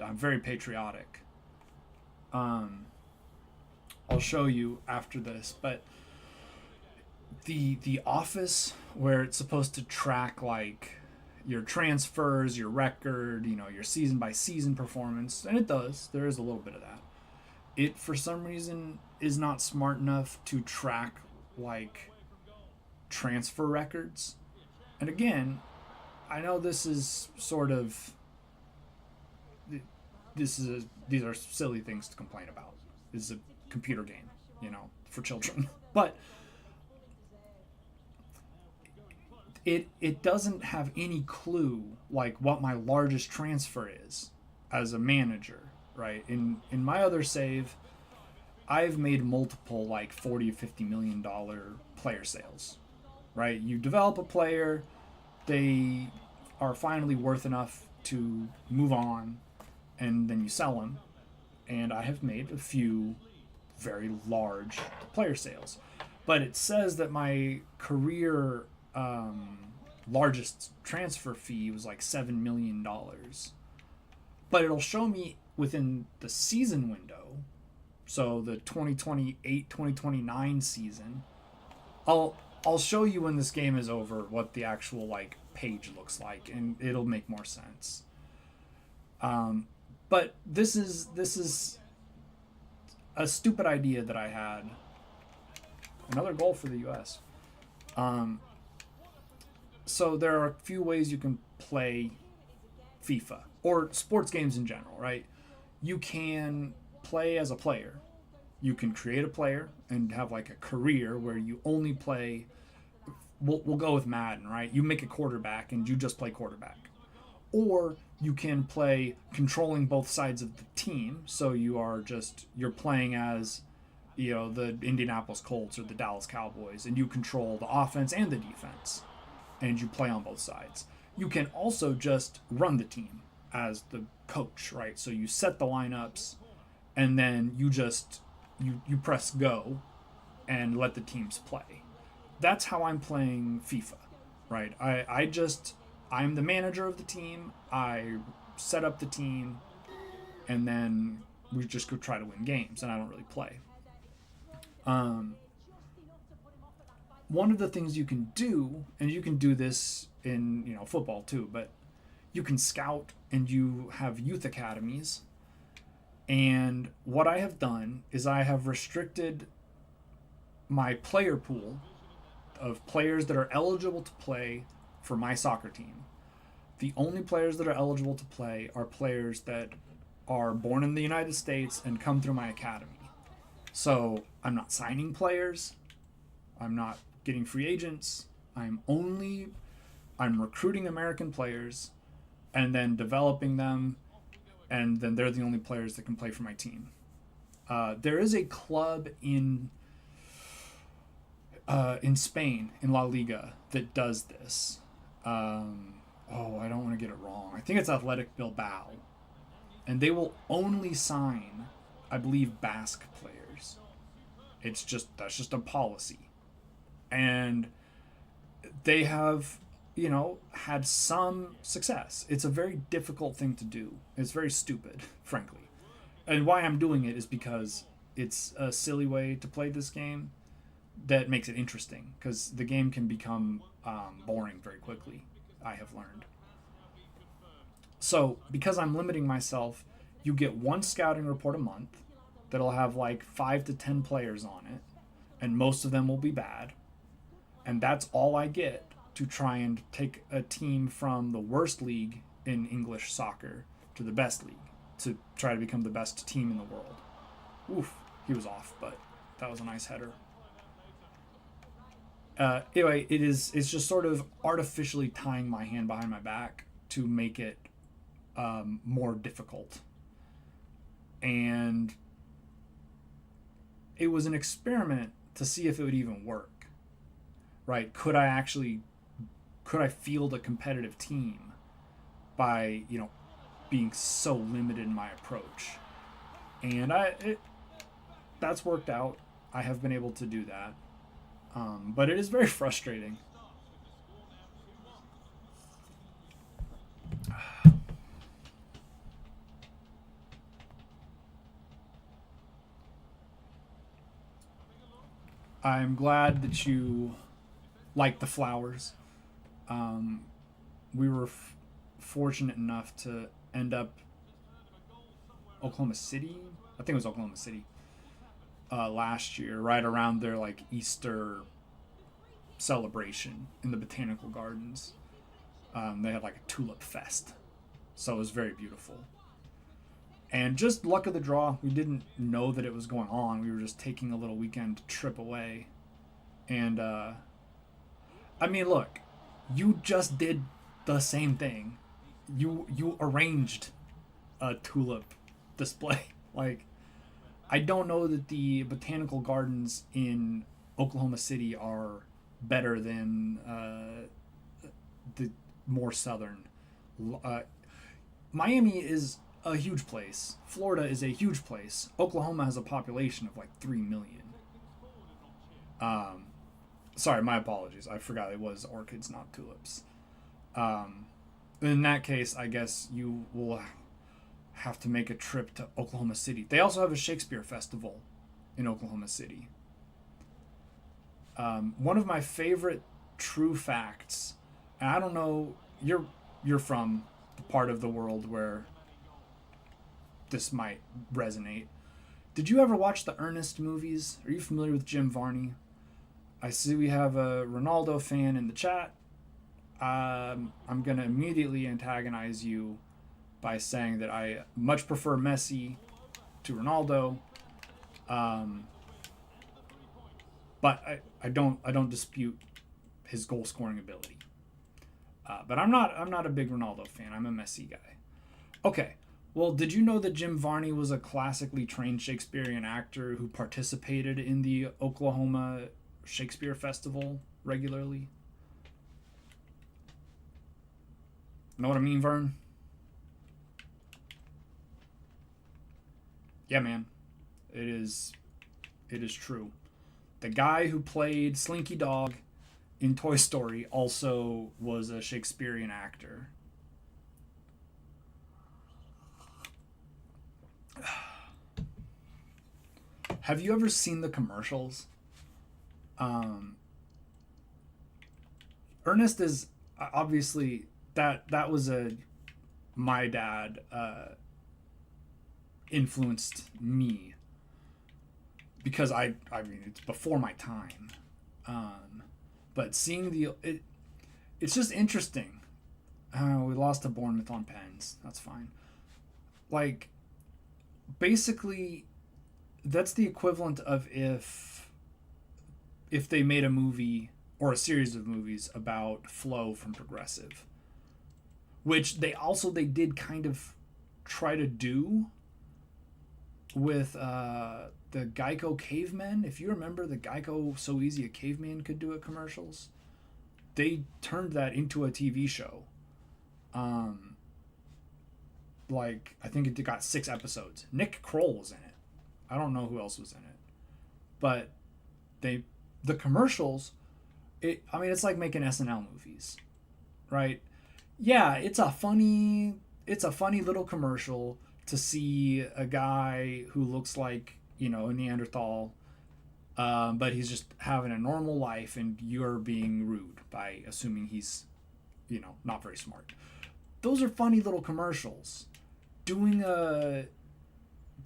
I'm very patriotic. I'll show you after this, but the office where it's supposed to track like your transfers, your record, your season by season performance, and it does. There is a little bit of that. It for some reason is not smart enough to track like transfer records. And again, I know this is sort of these are silly things to complain about. This is a computer game, for children. But it doesn't have any clue like what my largest transfer is as a manager, right? In my other save, I've made multiple like $40-50 million player sales, right? You develop a player, they are finally worth enough to move on, and then you sell them. And I have made a few very large player sales, but it says that my career largest transfer fee was like $7 million. But it'll show me within the season window, so the 2028-2029 season, I'll show you when this game is over what the actual like page looks like, and it'll make more sense. But this is a stupid idea that I had. Another goal for the U.S. So there are a few ways you can play FIFA or sports games in general, right? you can play as a player. You can create a player and have like a career where you only play. We'll go with Madden, right? You make a quarterback and you just play quarterback. Or you can play controlling both sides of the team. So you're playing as, the Indianapolis Colts or the Dallas Cowboys, and you control the offense and the defense, and you play on both sides. You can also just run the team as the coach, right? So you set the lineups, and then you just you press go and let the teams play. That's how I'm playing FIFA, right? I'm the manager of the team. I set up the team, and then we just go try to win games, and I don't really play. One of the things you can do, and you can do this in football too, but you can scout and you have youth academies. And what I have done is I have restricted my player pool of players that are eligible to play for my soccer team. The only players that are eligible to play are players that are born in the United States and come through my academy. So I'm not signing players. I'm not getting free agents. I'm recruiting American players and then developing them, and then they're the only players that can play for my team. There is a club in Spain, in La Liga, that does this. I don't want to get it wrong. I think it's Athletic Bilbao. And they will only sign, I believe, Basque players. That's just a policy. And they have, had some success. It's a very difficult thing to do. It's very stupid, frankly. And why I'm doing it is because it's a silly way to play this game that makes it interesting, because the game can become boring very quickly, I have learned. So because I'm limiting myself, you get one scouting report a month that'll have like 5 to 10 players on it, and most of them will be bad. And that's all I get to try and take a team from the worst league in English soccer to the best league, to try to become the best team in the world. Oof, he was off, but that was a nice header. Anyway, it's just sort of artificially tying my hand behind my back to make it more difficult. And it was an experiment to see if it would even work. Right? Could I field a competitive team by, being so limited in my approach? And that's worked out. I have been able to do that. But it is very frustrating. I'm glad that you like the flowers. We were fortunate enough to end up Oklahoma City. I think it was Oklahoma City last year, right around their Easter celebration in the botanical gardens. They had a tulip fest, so it was very beautiful. And just luck of the draw, we didn't know that it was going on. We were just taking a little weekend trip away. And, look, you just did the same thing. You arranged a tulip display. I don't know that the botanical gardens in Oklahoma City are better than the more southern. Miami is a huge place. Florida is a huge place. Oklahoma has a population of 3 million. Sorry, my apologies. I forgot it was orchids, not tulips. In that case, I guess you will have to make a trip to Oklahoma City. They also have a Shakespeare festival in Oklahoma City. One of my favorite true facts, and I don't know, you're from the part of the world where this might resonate. Did you ever watch the Ernest movies? Are you familiar with Jim Varney? I see we have a Ronaldo fan in the chat. I'm going to immediately antagonize you by saying that I much prefer Messi to Ronaldo. But I don't dispute his goal scoring ability. But I'm not a big Ronaldo fan. I'm a Messi guy. Okay. Well, did you know that Jim Varney was a classically trained Shakespearean actor who participated in the Oklahoma Shakespeare Festival regularly? Know what I mean, Vern? Yeah, man. It is true. The guy who played Slinky Dog in Toy Story also was a Shakespearean actor. Have you ever seen the commercials? Ernest is obviously that was my dad influenced me because I mean it's before my time, but seeing it's just interesting. We lost to Bournemouth on pens. That's fine. Like, basically, that's the equivalent of if they made a movie or a series of movies about Flo from Progressive, which they did kind of try to do with the Geico Cavemen. If you remember the Geico So Easy a Caveman Could Do It commercials, they turned that into a TV show. Like, I think it got 6 episodes. Nick Kroll was in it. I don't know who else was in it. But the commercials, it's like making SNL movies, right? Yeah, it's a funny little commercial to see a guy who looks like, a Neanderthal, but he's just having a normal life, and you're being rude by assuming he's, not very smart. Those are funny little commercials. Doing the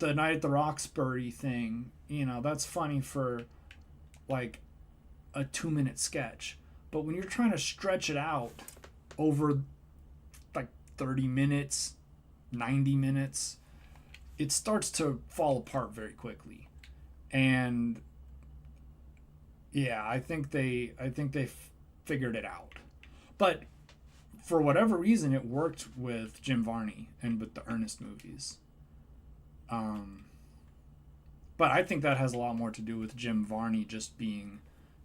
Night at the Roxbury thing, that's funny for like a 2-minute sketch. But when you're trying to stretch it out over like 30 minutes, 90 minutes, it starts to fall apart very quickly. And yeah, I think they figured it out. But for whatever reason, it worked with Jim Varney and with the Ernest movies. But I think that has a lot more to do with Jim Varney just being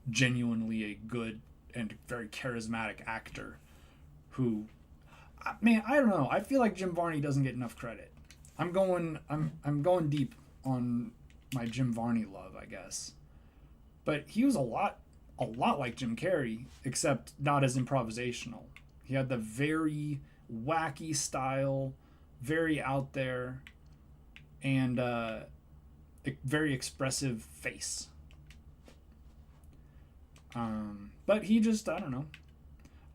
genuinely a good and very charismatic actor who, man, I don't know. I feel like Jim Varney doesn't get enough credit. I'm going deep on my Jim Varney love, I guess. But he was a lot like Jim Carrey, except not as improvisational. He had the very wacky style, very out there, and a very expressive face. But he just, I don't know.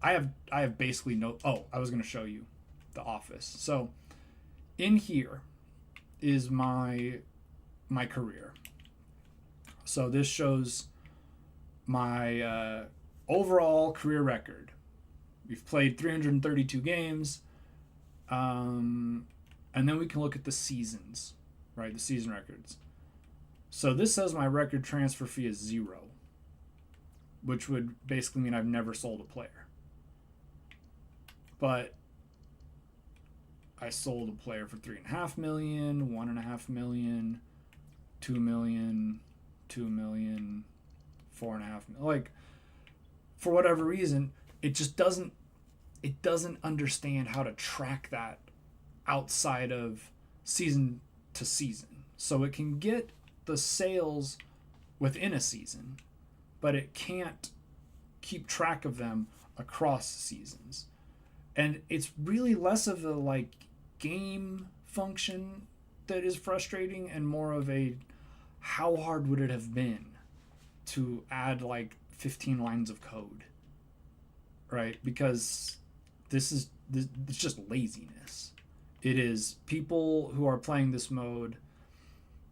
I have basically no. Oh, I was going to show you The Office. So in here is my career. So this shows my overall career record. We've played 332 games. And then we can look at the seasons, right? The season records. So this says my record transfer fee is 0, which would basically mean I've never sold a player. But I sold a player for $3.5 million, $1.5 million, $2 million, $2 million, $4.5 million. Like, for whatever reason, it just doesn't understand how to track that outside of season to season. So it can get the sales within a season, but it can't keep track of them across seasons. And it's really less of a like game function that is frustrating and more of a how hard would it have been to add like 15 lines of code, right? Because it's just laziness. It is people who are playing this mode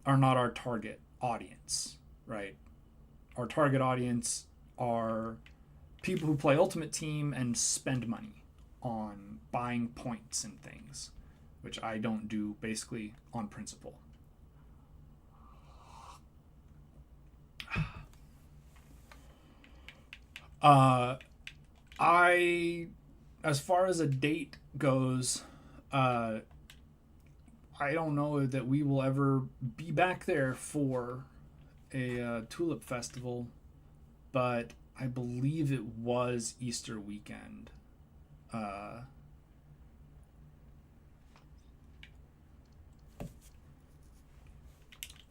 are not our target audience, right? Our target audience are people who play Ultimate Team and spend money on buying points and things, which I don't do basically on principle. As far as a date goes, I don't know that we will ever be back there for a tulip festival, but I believe it was Easter weekend.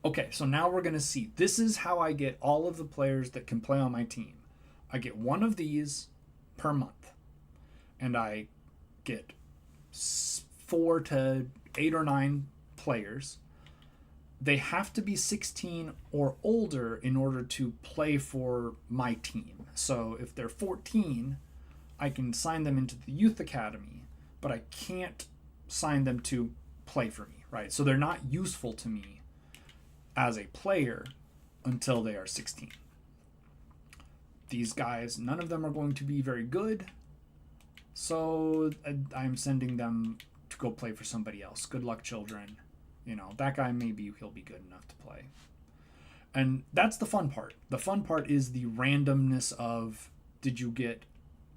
Okay, so now we're going to see. This is how I get all of the players that can play on my team. I get one of these per month, and I get 4 to 8 or 9 players. They have to be 16 or older in order to play for my team. So if they're 14, I can sign them into the youth academy, but I can't sign them to play for me, right? So they're not useful to me as a player until they are 16. These guys, none of them are going to be very good, so I'm sending them to go play for somebody else. Good luck, children. You know, that guy, maybe he'll be good enough to play. And that's the fun part. The fun part is the randomness of, did you get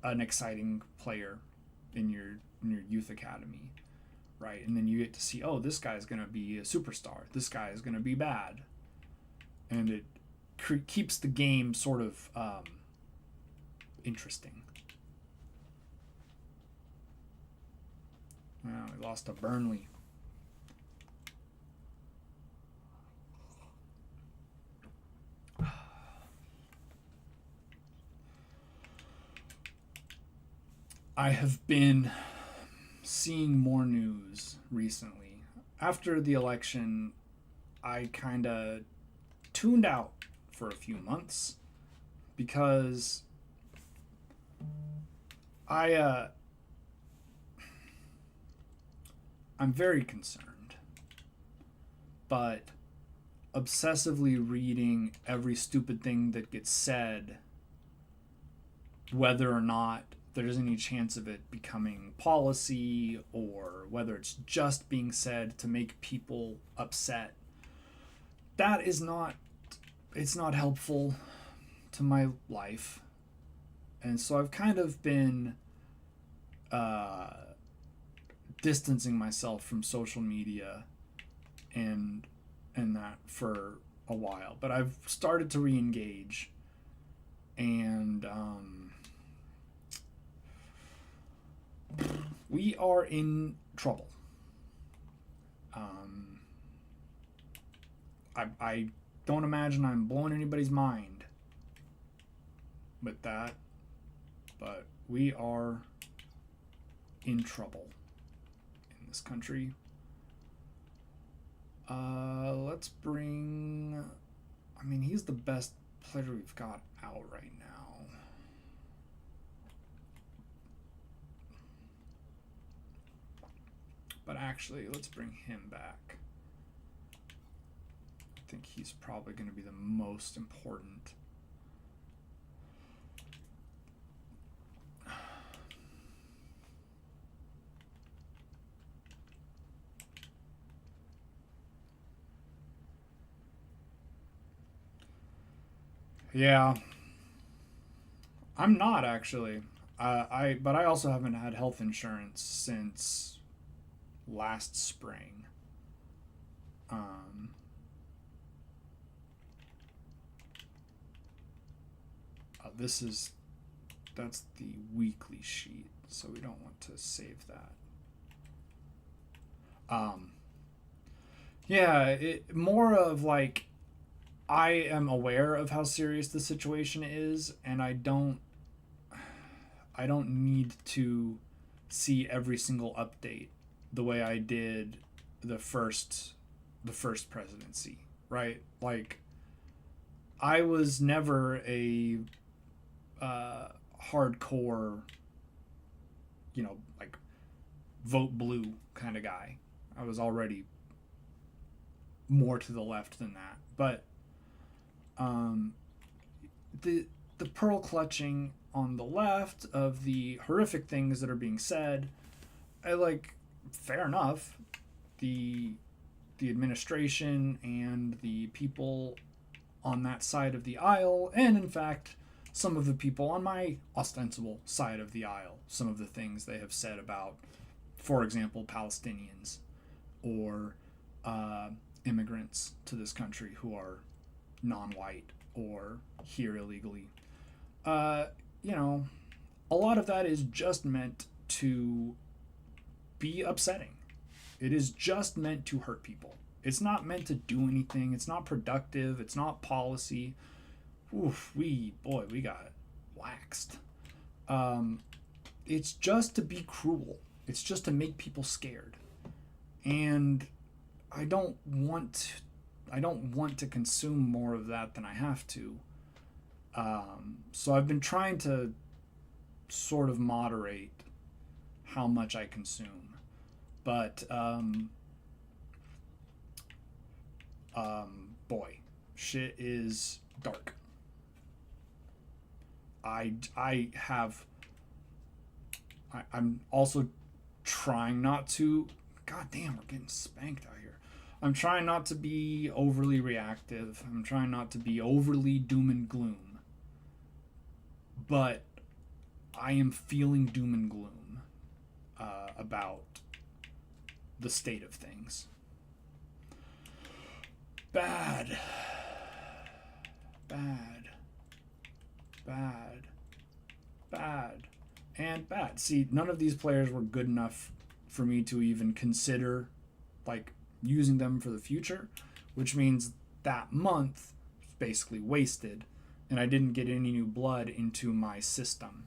an exciting player in your youth academy, right? And then you get to see, oh, this guy's going to be a superstar. This guy is going to be bad. And it keeps the game sort of interesting. Well, we lost to Burnley. I have been seeing more news recently. After the election, I kind of tuned out for a few months because I'm very concerned, but obsessively reading every stupid thing that gets said, whether or not there's any chance of it becoming policy or whether it's just being said to make people upset, that is not, it's not helpful to my life. And so I've kind of been distancing myself from social media and that for a while, but I've started to re-engage, and we are in trouble. I don't imagine I'm blowing anybody's mind with that, but we are in trouble in this country. Let's bring... I mean, he's the best player we've got out right now. But actually, let's bring him back. I think he's probably going to be the most important. Yeah, I'm not actually. But I also haven't had health insurance since last spring. That's the weekly sheet, so we don't want to save that. Yeah, more of like, I am aware of how serious the situation is, and I don't need to see every single update the way I did the first presidency, right? Like, I was never a hardcore, like vote blue kind of guy. I was already more to the left than that, but the pearl clutching on the left of the horrific things that are being said, I like fair enough, the administration and the people on that side of the aisle, and in fact, some of the people on my ostensible side of the aisle, some of the things they have said about, for example, Palestinians or immigrants to this country who are non-white or here illegally. You know, a lot of that is just meant to be upsetting. It is just meant to hurt people. It's not meant to do anything. It's not productive. It's not policy. Oof, we got waxed. It's just to be cruel. It's just to make people scared. And I don't want to consume more of that than I have to. So I've been trying to sort of moderate how much I consume. But boy, shit is dark. I'm also trying not to. God damn, we're getting spanked out here. I'm trying not to be overly reactive. I'm trying not to be overly doom and gloom. But I am feeling doom and gloom about the state of things. Bad. And bad. See, none of these players were good enough for me to even consider like using them for the future, which means that month was basically wasted and I didn't get any new blood into my system.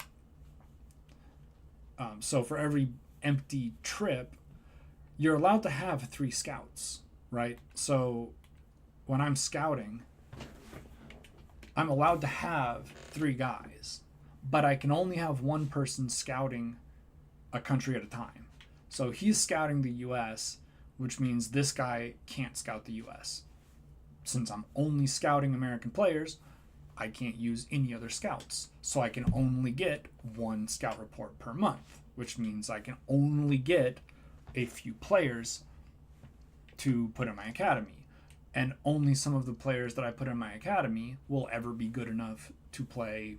So for every empty trip, you're allowed to have 3 scouts, right? So when I'm scouting, I'm allowed to have 3 guys, but I can only have one person scouting a country at a time. So he's scouting the US, which means this guy can't scout the US. Since I'm only scouting American players, I can't use any other scouts. So I can only get 1 scout report per month, which means I can only get a few players to put in my academy. And only some of the players that I put in my academy will ever be good enough to play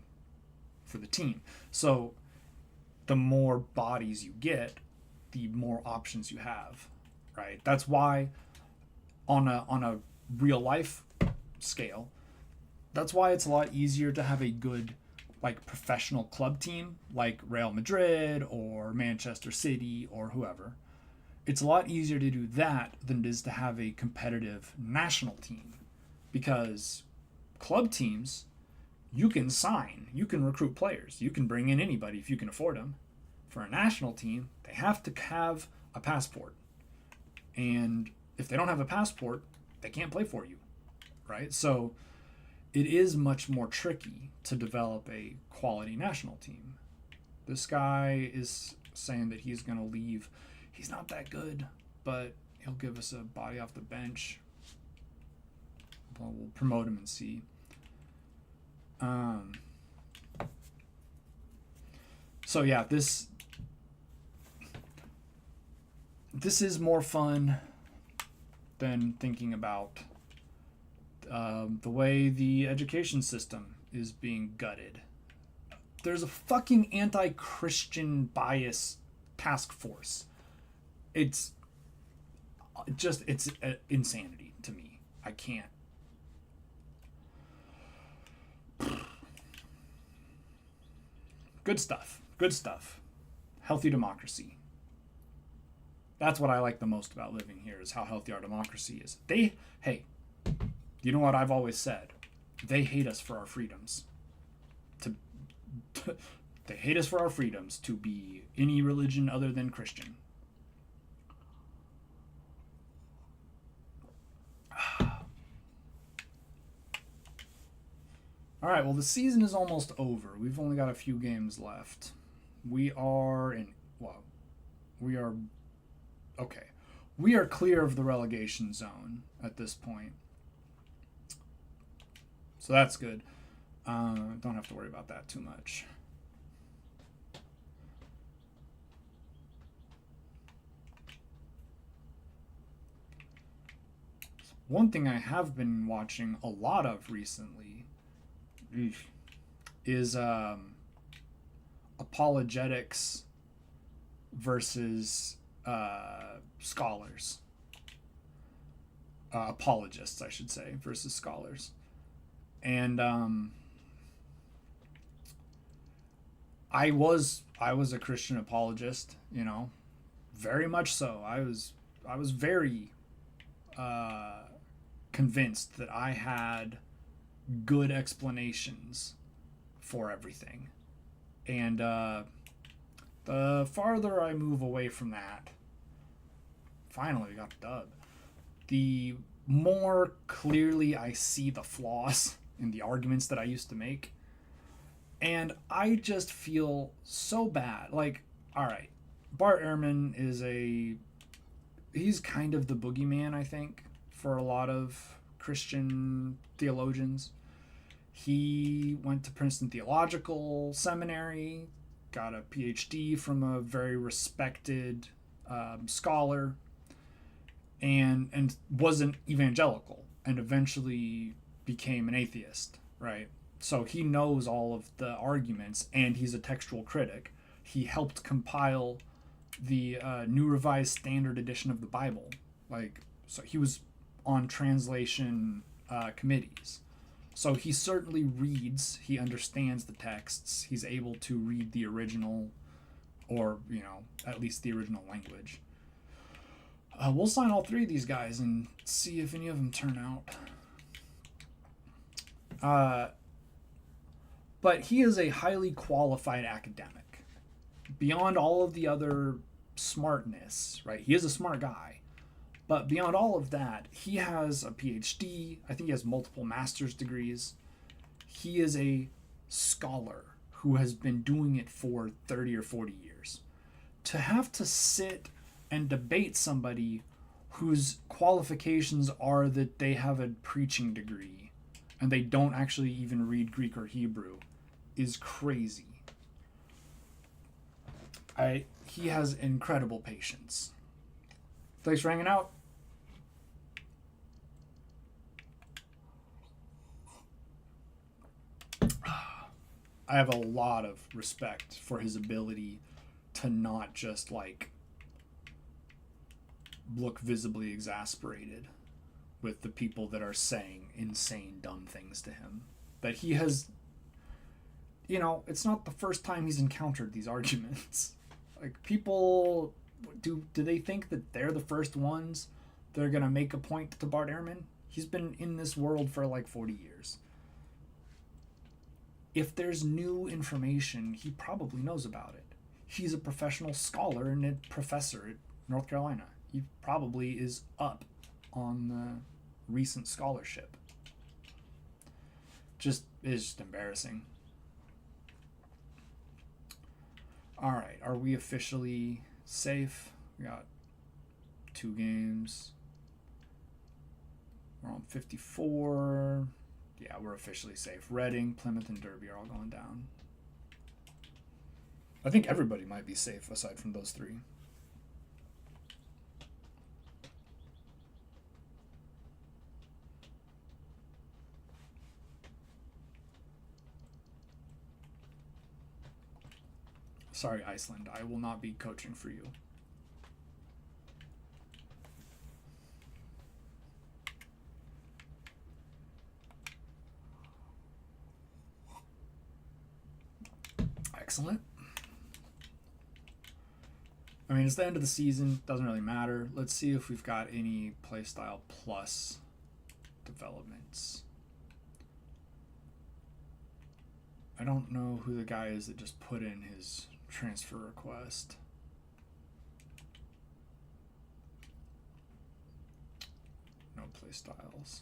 for the team. So the more bodies you get, the more options you have, right? That's why on a real life scale, that's why it's a lot easier to have a good like professional club team like Real Madrid or Manchester City or whoever. It's a lot easier to do that than it is to have a competitive national team, because club teams, you can sign, you can recruit players, you can bring in anybody if you can afford them. For a national team, they have to have a passport. And if they don't have a passport, they can't play for you, right? So it is much more tricky to develop a quality national team. This guy is saying that he's going to leave. He's not that good, but he'll give us a body off the bench. Well, we'll promote him and see. So yeah, this is more fun than thinking about the way the education system is being gutted. There's a fucking anti-Christian bias task force. It's insanity to me. I can't. Good stuff. Healthy democracy. That's what I like the most about living here, is how healthy our democracy is. Hey, you know what I've always said? They hate us for our freedoms. They hate us for our freedoms to be any religion other than Christian. All right, well, the season is almost over. We've only got a few games left. We are clear of the relegation zone at this point. So that's good. Don't have to worry about that too much. one thing I have been watching a lot of recently is apologetics versus scholars. Apologists, I should say, versus scholars. And I was a Christian apologist, you know, very much so. I was very convinced that I had good explanations for everything. And the farther I move away from that, finally we got the dub, the more clearly I see the flaws in the arguments that I used to make. And I just feel so bad. Like, all right, Bart Ehrman he's kind of the boogeyman, I think, for a lot of Christian theologians. He went to Princeton Theological Seminary, got a PhD from a very respected scholar, and wasn't evangelical, and eventually became an atheist, right? So he knows all of the arguments, and he's a textual critic. He helped compile the New Revised Standard Edition of the Bible. So he was on translation committees. So he certainly reads, he understands the texts, he's able to read the original, or, at least the original language. We'll sign all three of these guys and see if any of them turn out. But he is a highly qualified academic. Beyond all of the other smartness, right? He is a smart guy. But beyond all of that, he has a PhD. I think he has multiple master's degrees. He is a scholar who has been doing it for 30 or 40 years. To have to sit and debate somebody whose qualifications are that they have a preaching degree and they don't actually even read Greek or Hebrew is crazy. He has incredible patience. Thanks for hanging out. I have a lot of respect for his ability to not just look visibly exasperated with the people that are saying insane, dumb things to him. That he has, it's not the first time he's encountered these arguments. People, do they think that they're the first ones that are going to make a point to Bart Ehrman? He's been in this world for 40 years. If there's new information, he probably knows about it. He's a professional scholar and a professor at North Carolina. He probably is up on the recent scholarship. It's just embarrassing. All right, are we officially safe? We got 2 games. We're on 54. Yeah, we're officially safe. Reading, Plymouth, and Derby are all going down. I think everybody might be safe aside from those 3. Sorry, Iceland. I will not be coaching for you. Excellent. I mean, it's the end of the season. Doesn't really matter. Let's see if we've got any Playstyle Plus developments. I don't know who the guy is that just put in his transfer request. No playstyles.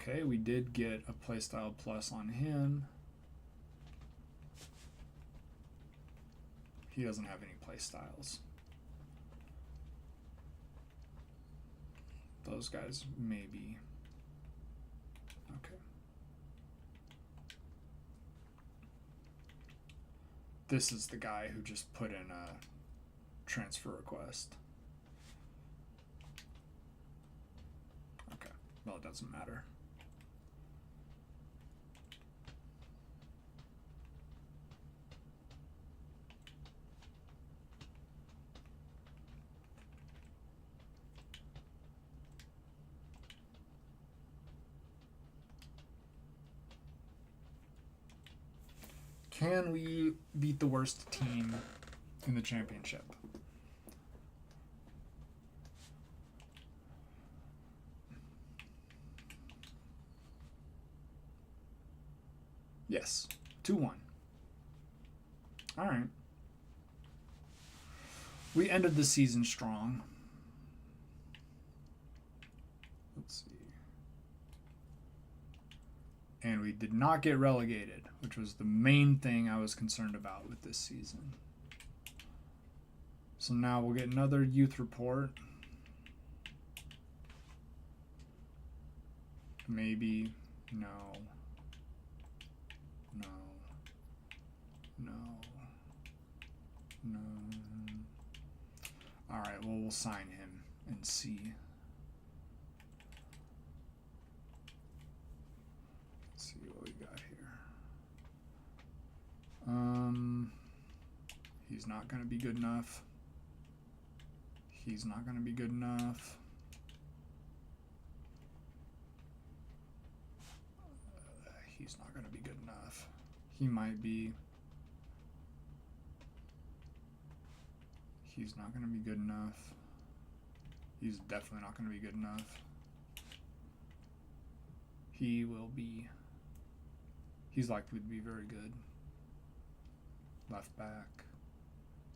Okay, we did get a Playstyle Plus on him. He doesn't have any playstyles. Those guys maybe. Okay. This is the guy who just put in transfer request. Okay, well, it doesn't matter. Can we beat the worst team in the championship? Yes. 2-1. All right. We ended the season strong. Let's see. And we did not get relegated, which was the main thing I was concerned about with this season. So now we'll get another youth report. Maybe. No. No. No. No. Alright, well, we'll sign him and see. Let's see what we got here. He's not going to be good enough. He's not going to be good enough. He's not going to be good enough. He might be. He's not going to be good enough. He's definitely not going to be good enough. He will be. He's likely to be very good. Left back.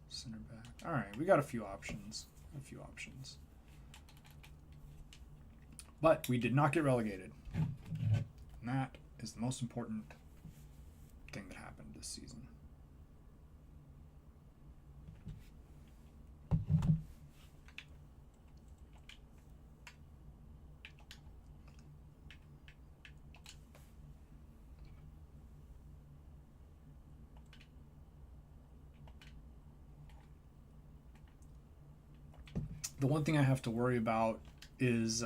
Center back. Alright, we got a few options. But we did not get relegated. And that is the most important thing that happened this season. The one thing I have to worry about is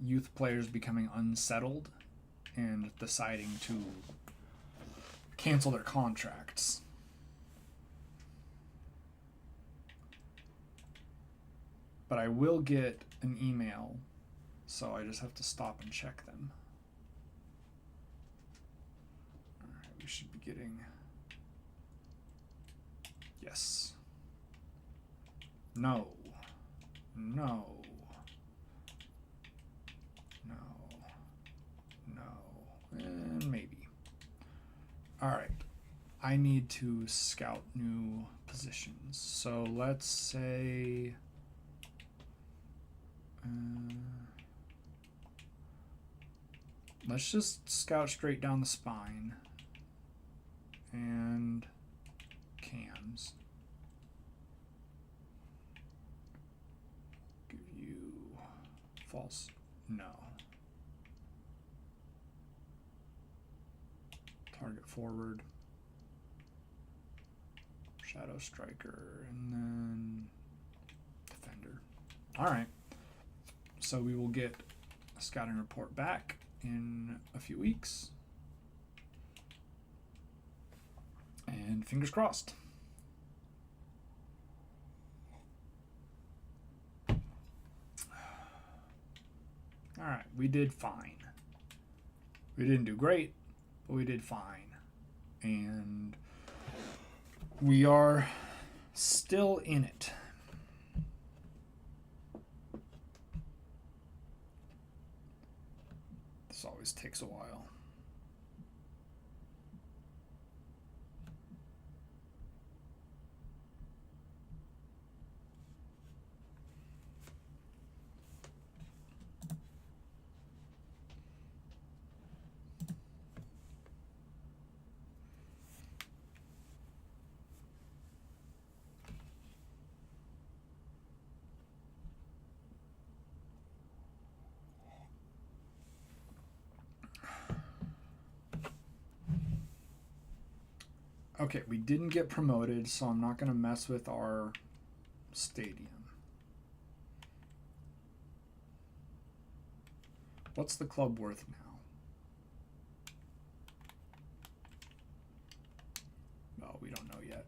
youth players becoming unsettled and deciding to cancel their contracts. But I will get an email, so I just have to stop and check them. Alright, we should be getting... Yes. No. No. No. No. And maybe. Alright. I need to scout new positions. So let's say... let's just scout straight down the spine. And cams. Give you false. No. Target forward. Shadow striker. And then defender. Alright. So we will get a scouting report back in a few weeks. And fingers crossed. Alright, we did fine. We didn't do great, but we did fine. And we are still in it. This always takes a while. Okay, we didn't get promoted, so I'm not going to mess with our Stadium. What's the club worth now? Well, we don't know yet.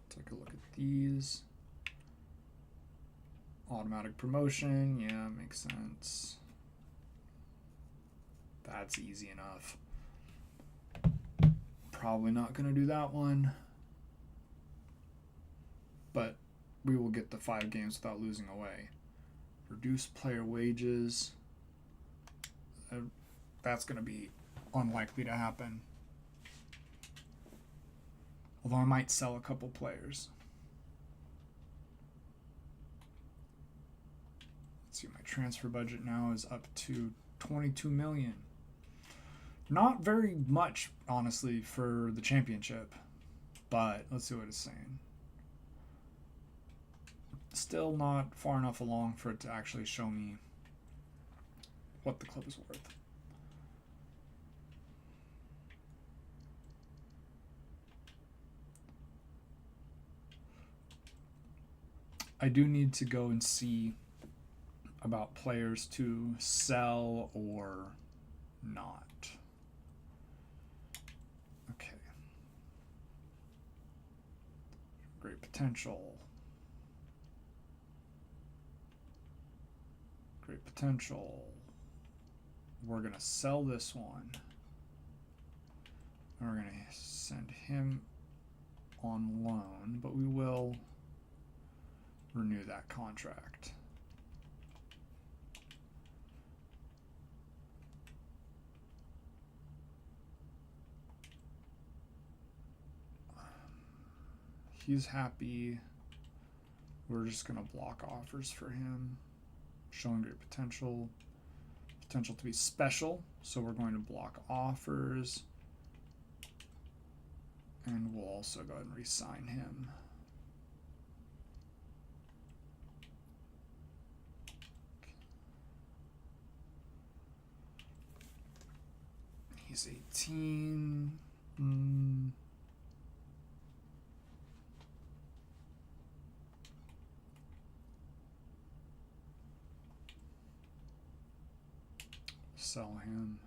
Take a look at these. Automatic promotion, yeah, makes sense. That's easy enough. Probably not going to do that one. But we will get the 5 games without losing away. Reduce player wages. That's going to be unlikely to happen. Although I might sell a couple players. Let's see, my transfer budget now is up to 22 million. Not very much, honestly, for the championship. But let's see what it's saying. Still not far enough along for it to actually show me what the club is worth. I do need to go and see about players to sell or not. Okay. Great potential. Great potential. We're going to sell this one. And we're going to send him on loan, but we will renew that contract. He's happy. We're just going to block offers for him. Showing great potential. Potential to be special. So we're going to block offers. And we'll also go ahead and re-sign him. He's 18. Sell him.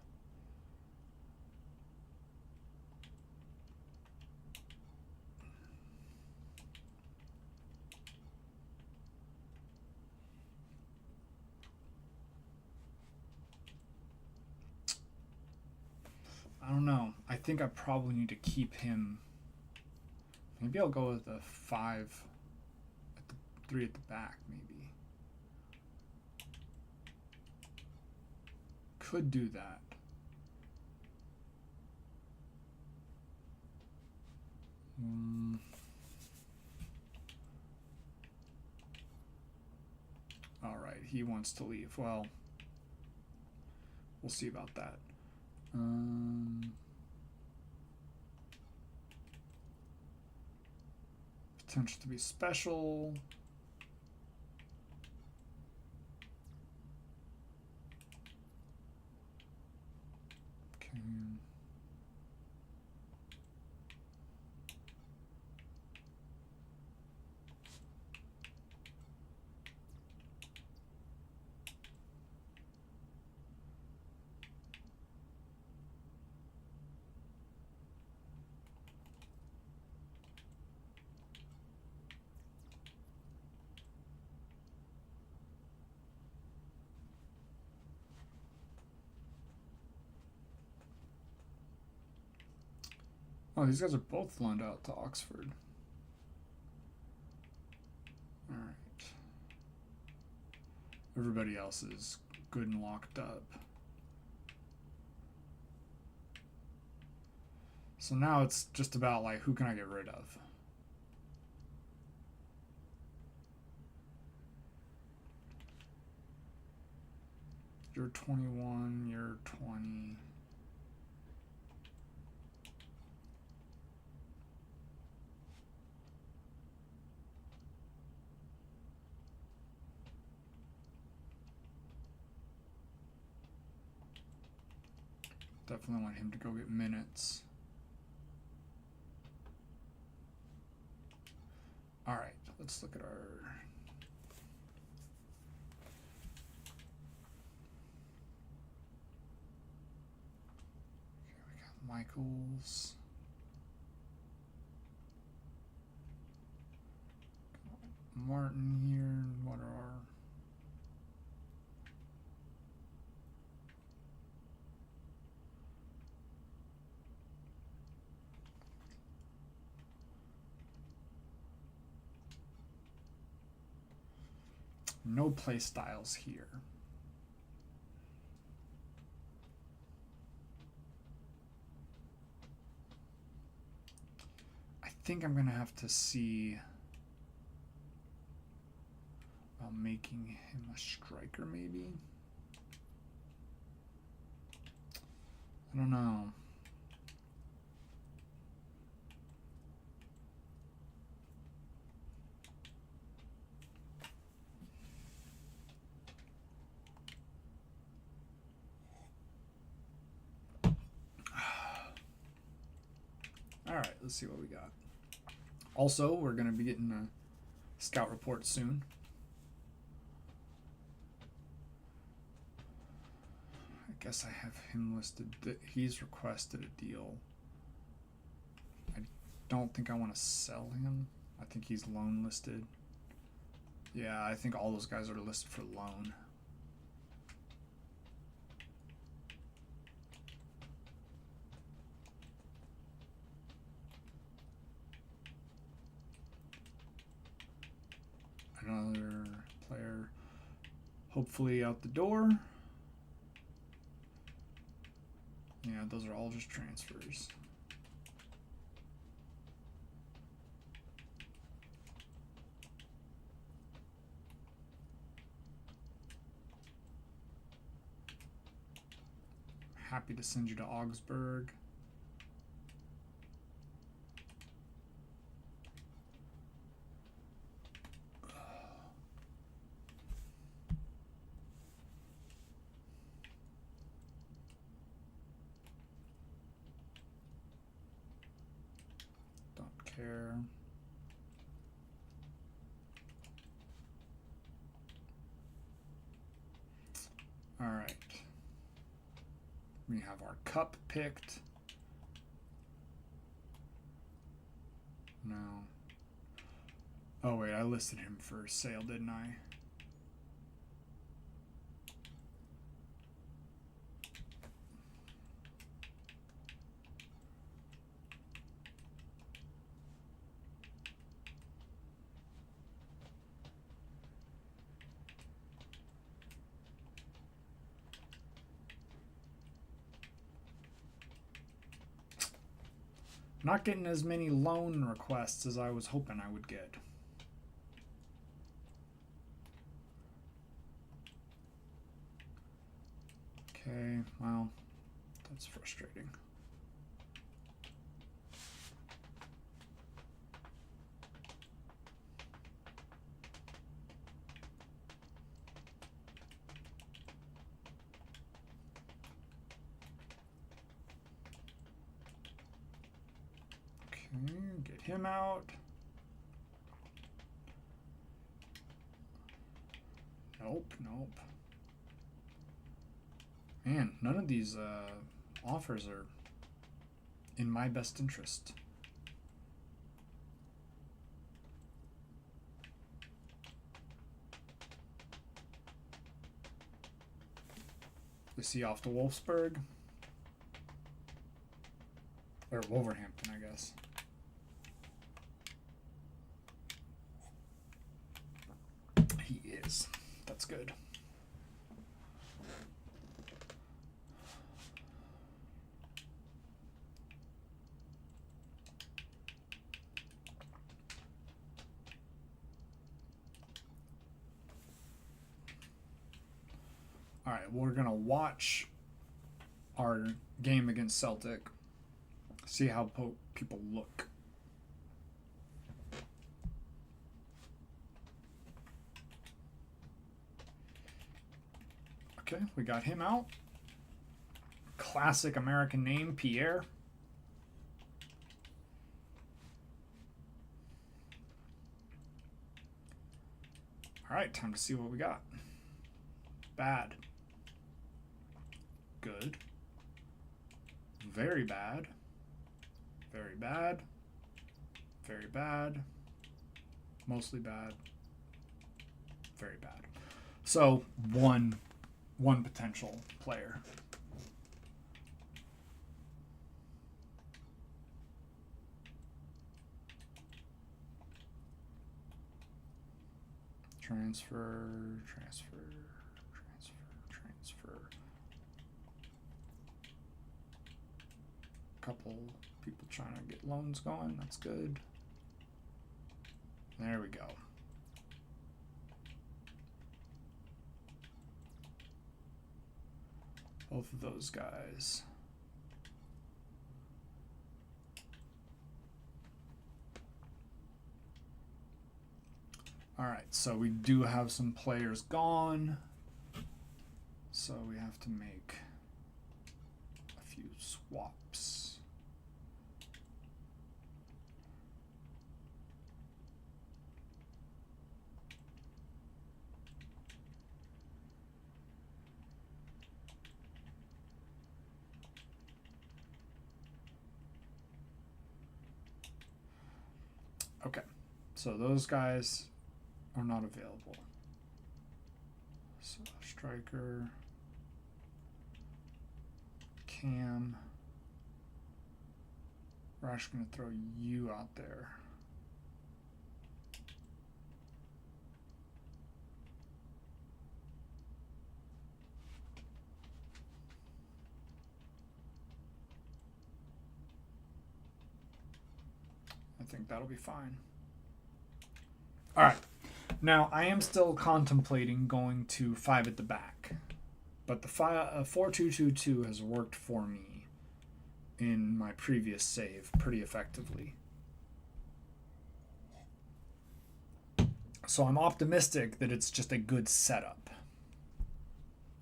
I don't know. I think I probably need to keep him. Maybe I'll go with the 5 at the 3 at the back, maybe. Could do that. All right, he wants to leave. Well, we'll see about that. Potential to be special. Okay. Oh, these guys are both loaned out to Oxford. All right. Everybody else is good and locked up. So now it's just about like, who can I get rid of? You're 21, you're 20. Definitely want him to go get minutes. All right, let's look at our. Okay, we got Michaels. Martin here. What are our. No play styles here. I think I'm gonna have to see about making him a striker, maybe. I don't know. All right, let's see what we got. Also, we're going to be getting a scout report soon. I guess I have him listed. He's requested a deal. I don't think I want to sell him. I think he's loan listed. Yeah, I think all those guys are listed for loan. Another player hopefully out the door. Yeah, those are all just transfers. Happy to send you to Augsburg. Care. All right. We have our cup picked. No. Oh wait, I listed him for sale, didn't I? Not getting as many loan requests as I was hoping I would get. Okay, well, that's frustrating. Get him out. Nope, nope. Man, none of these offers are in my best interest. Is he off to Wolfsburg? Or Wolverhampton, I guess. He is. That's good. All right, we're going to watch our game against Celtic, see how people look. Okay, we got him out. Classic American name, Pierre. All right, time to see what we got. Bad. Good. Very bad. Very bad. Very bad. Mostly bad. Very bad. So one potential player. Transfer. Couple people trying to get loans going. That's good. There we go. Both of those guys. All right, so we do have some players gone. So we have to make a few swaps. Okay, so those guys are not available. So striker, Cam. We're actually going to throw you out there. I think that'll be fine. All right. Now, I am still contemplating going to 5 at the back. But the 4-2-2-2 has worked for me in my previous save pretty effectively. So I'm optimistic that it's just a good setup.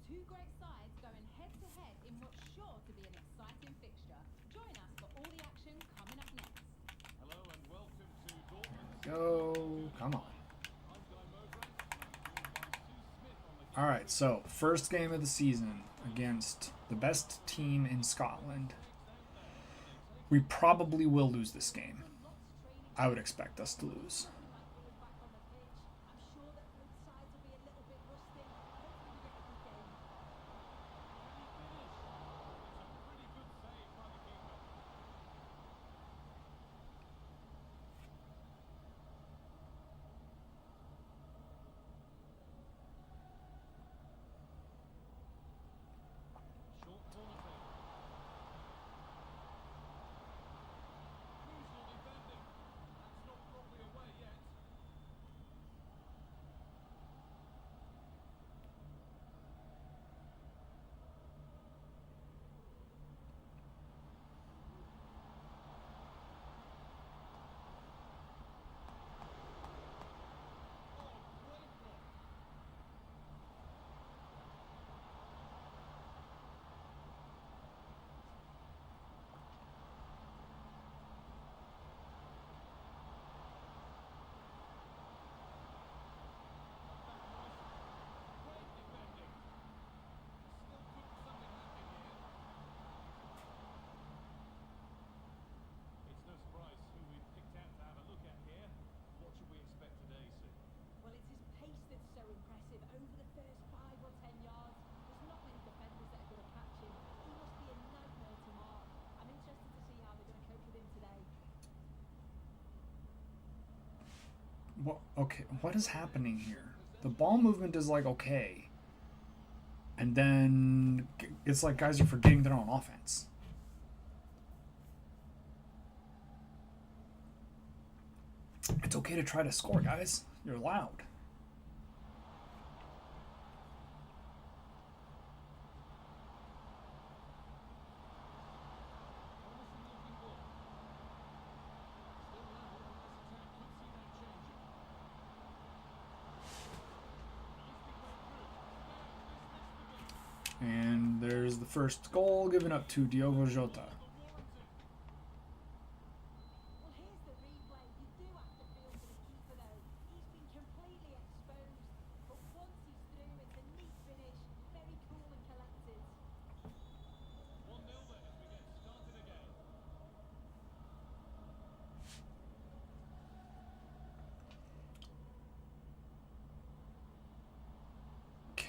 Two great sides going head-to-head in what's sure to be an exciting fixture. Join us for all the action coming up next. Hello and welcome to Dortmund. Go. Come on. All right, so first game of the season against the best team in Scotland. We probably will lose this game. I would expect us to lose. What? Okay, what is happening here? The ball movement is like okay. And then it's like guys are forgetting their own offense. It's okay to try to score, guys. You're allowed. And there's the first goal given up to Diogo Jota. Well, here's the replay. You do have to feel for the keeper, though. He's been completely exposed.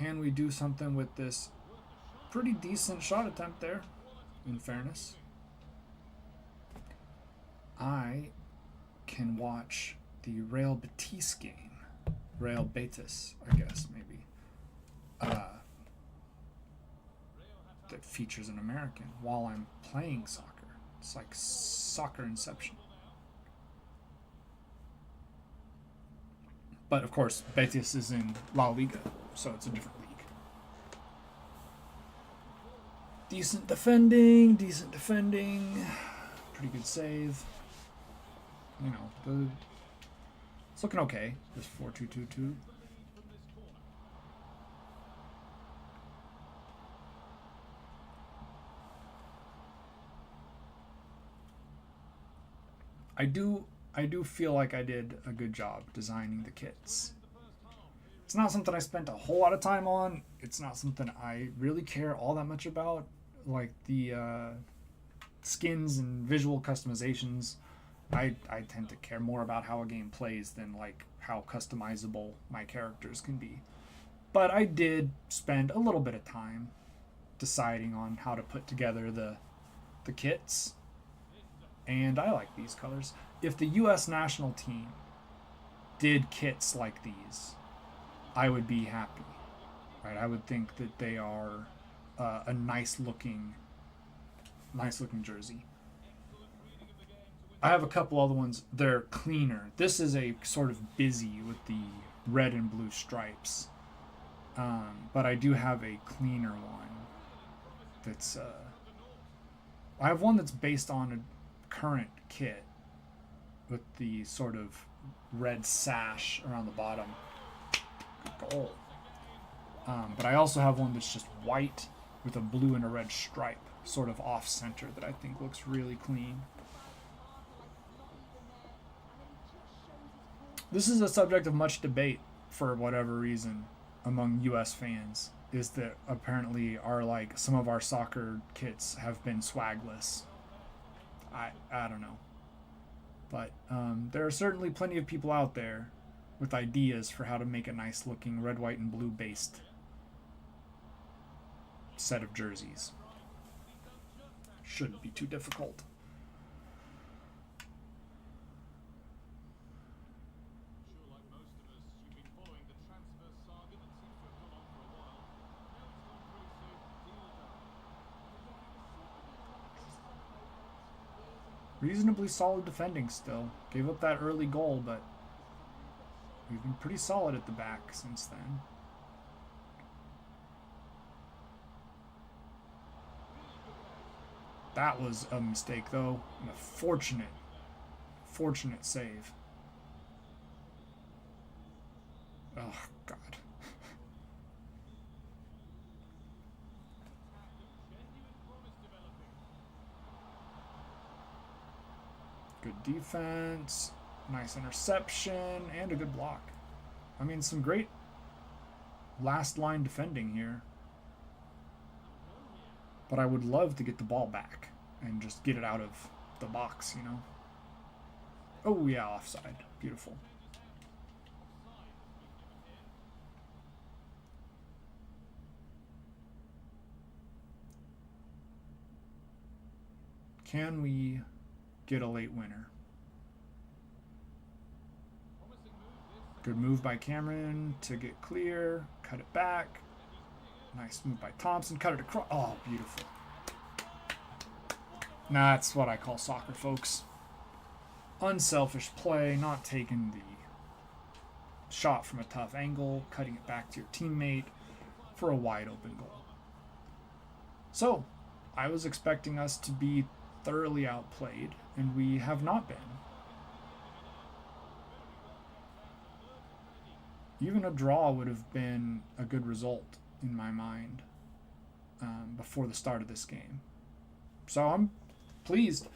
can we do something with this pretty decent shot attempt there, in fairness? I can watch the Real Betis game. Real Betis, I guess, maybe. That features an American while I'm playing soccer. It's like soccer inception. But of course, Betis is in La Liga, so it's a different league. Decent defending. Pretty good save. You know, it's looking okay. This 4-2-2-2. I do feel like I did a good job designing the kits. It's not something I spent a whole lot of time on. It's not something I really care all that much about. Like the skins and visual customizations, I tend to care more about how a game plays than like how customizable my characters can be. But I did spend a little bit of time deciding on how to put together the kits. And I like these colors. If the U.S. national team did kits like these, I would be happy, right? I would think that they are a nice looking jersey. I have a couple other ones. They're cleaner. This is a sort of busy with the red and blue stripes, but I do have a cleaner one. That's I have one that's based on a current kit with the sort of red sash around the bottom. Good goal. But I also have one that's just white with a blue and a red stripe, sort of off center, that I think looks really clean. This is a subject of much debate for whatever reason among US fans, is that apparently some of our soccer kits have been swagless. I don't know. But there are certainly plenty of people out there with ideas for how to make a nice looking red, white, and blue based set of jerseys. Shouldn't be too difficult. Reasonably solid defending still. Gave up that early goal, but we've been pretty solid at the back since then. That was a mistake, though, and a fortunate save. Oh, God. Good defense, nice interception, and a good block. I mean, some great last line defending here. But I would love to get the ball back and just get it out of the box, you know? Oh, yeah, offside. Beautiful. Can we get a late winner? Good move by Cameron to get clear, cut it back. Nice move by Thompson, cut it across. Oh, beautiful. That's what I call soccer, folks. Unselfish play, not taking the shot from a tough angle, cutting it back to your teammate for a wide open goal. So, I was expecting us to be thoroughly outplayed, and we have not been. Even a draw would have been a good result in my mind before the start of this game. So I'm pleased.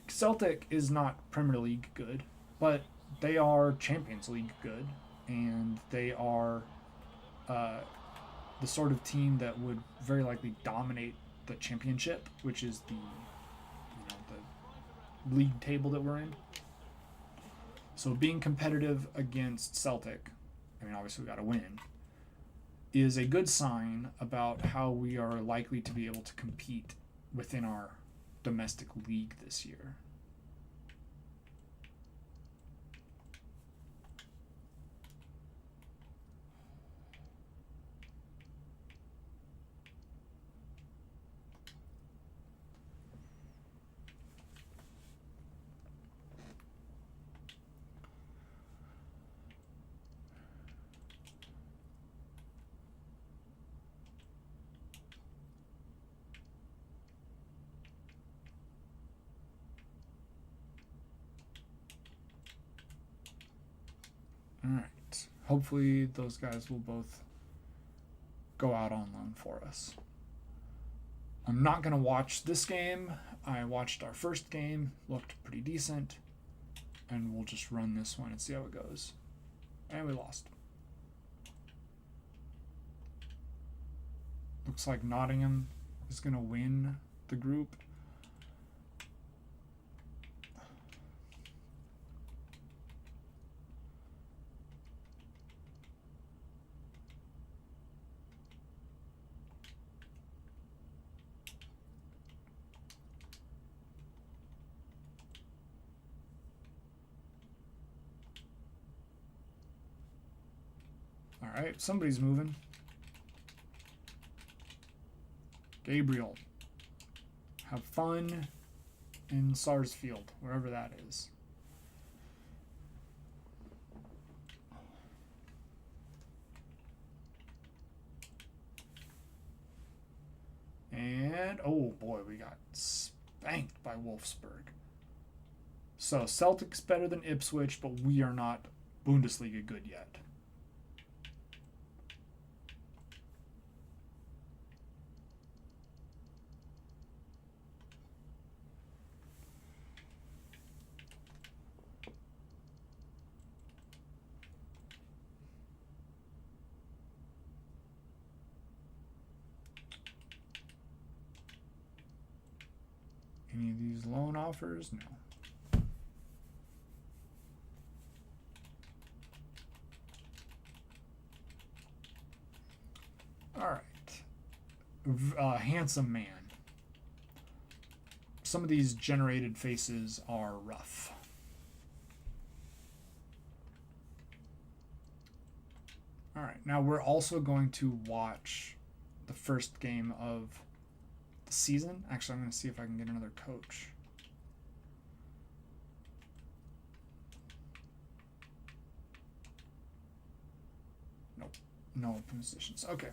Celtic is not Premier League good, but they are Champions League good, and they are the sort of team that would very likely dominate the championship, which is the league table that we're in. So being competitive against Celtic, I mean, obviously we got to win, is a good sign about how we are likely to be able to compete within our domestic league this year. Alright. Hopefully those guys will both go out on loan for us. I'm not going to watch this game. I watched our first game. Looked pretty decent. And we'll just run this one and see how it goes. And we lost. Looks like Nottingham is going to win the group. All right, somebody's moving. Gabriel. Have fun in Sarsfield, wherever that is. And, oh boy, we got spanked by Wolfsburg. So, Celtic's better than Ipswich, but we are not Bundesliga good yet. Any of these loan offers? No. All right. Handsome man. Some of these generated faces are rough. All right. Now we're also going to watch the first game of season. Actually, I'm going to see if I can get another coach. Nope. No open positions. Okay.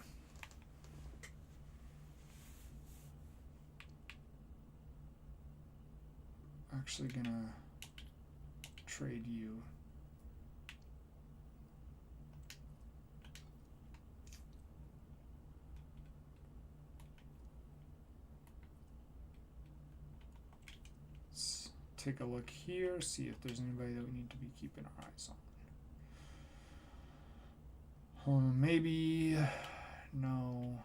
Actually gonna trade you. Take a look here, see if there's anybody that we need to be keeping our eyes on. Maybe, no,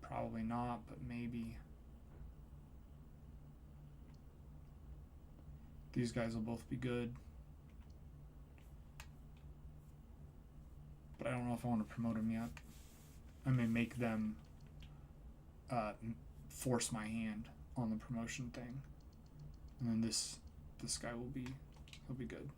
probably not, but maybe. These guys will both be good. But I don't know if I want to promote them yet. I may make them force my hand on the promotion thing, and then this guy he'll be good.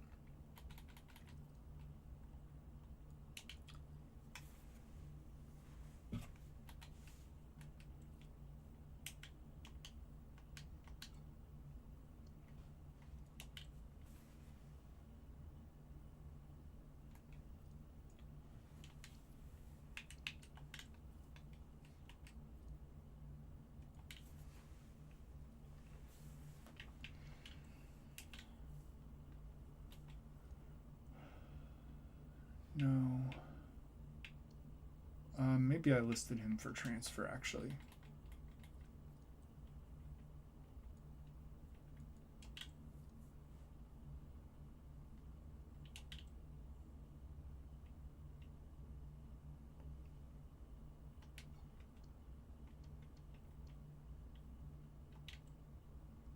No. Maybe I listed him for transfer, actually.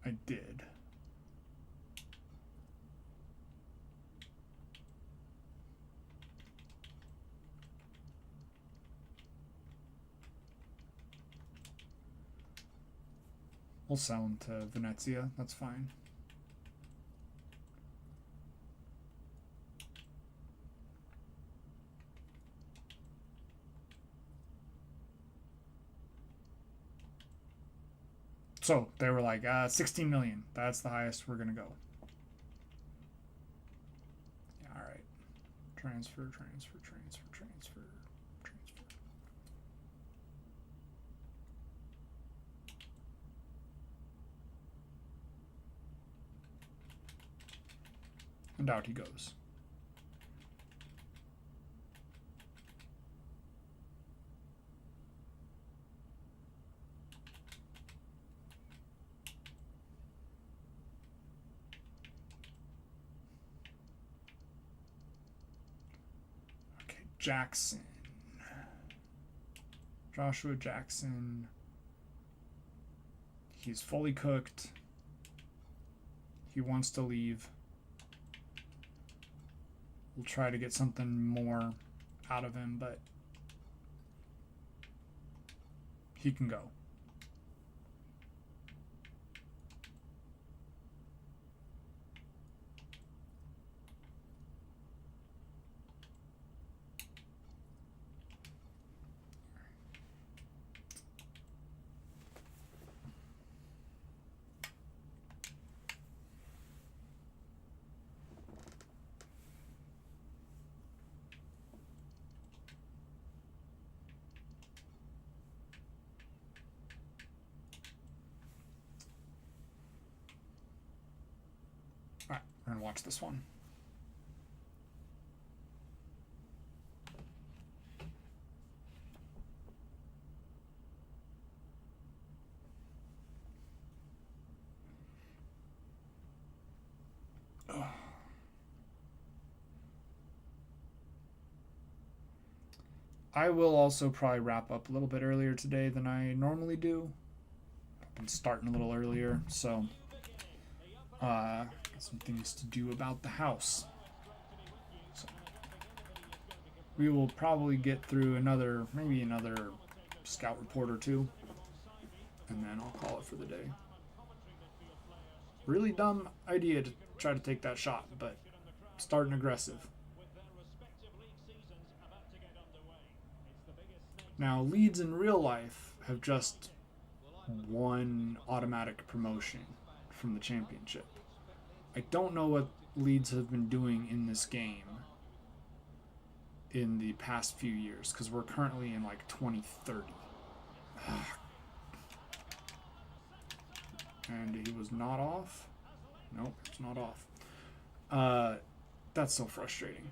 I did. We'll sell him to Venezia. That's fine. So they were like, 16 million. That's the highest we're going to go. Yeah, all right. Transfer. And out he goes. Okay, Jackson. Joshua Jackson. He's fully cooked. He wants to leave. We'll try to get something more out of him, but he can go. Alright, we're gonna watch this one. I will also probably wrap up a little bit earlier today than I normally do. I've been starting a little earlier, so got some things to do about the house. So we will probably get through maybe another scout report or two, and then I'll call it for the day. Really dumb idea to try to take that shot, but starting aggressive. Now, Leeds in real life have just won automatic promotion from the championship. I don't know what Leeds have been doing in this game in the past few years, because we're currently in like 2030. And he was not off. Nope, it's not off. That's so frustrating.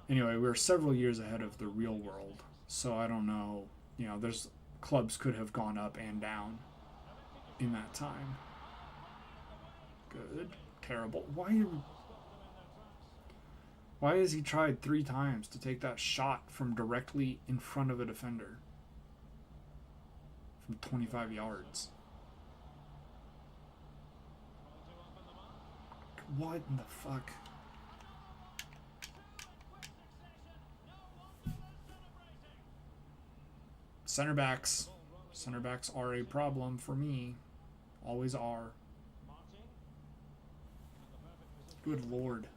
Anyway, we're several years ahead of the real world, so I don't know. You know, there's clubs could have gone up and down in that time. Good. Terrible. Why has he tried 3 times to take that shot from directly in front of a defender? From 25 yards. What in the fuck? Center backs are a problem for me. Always are. Good lord.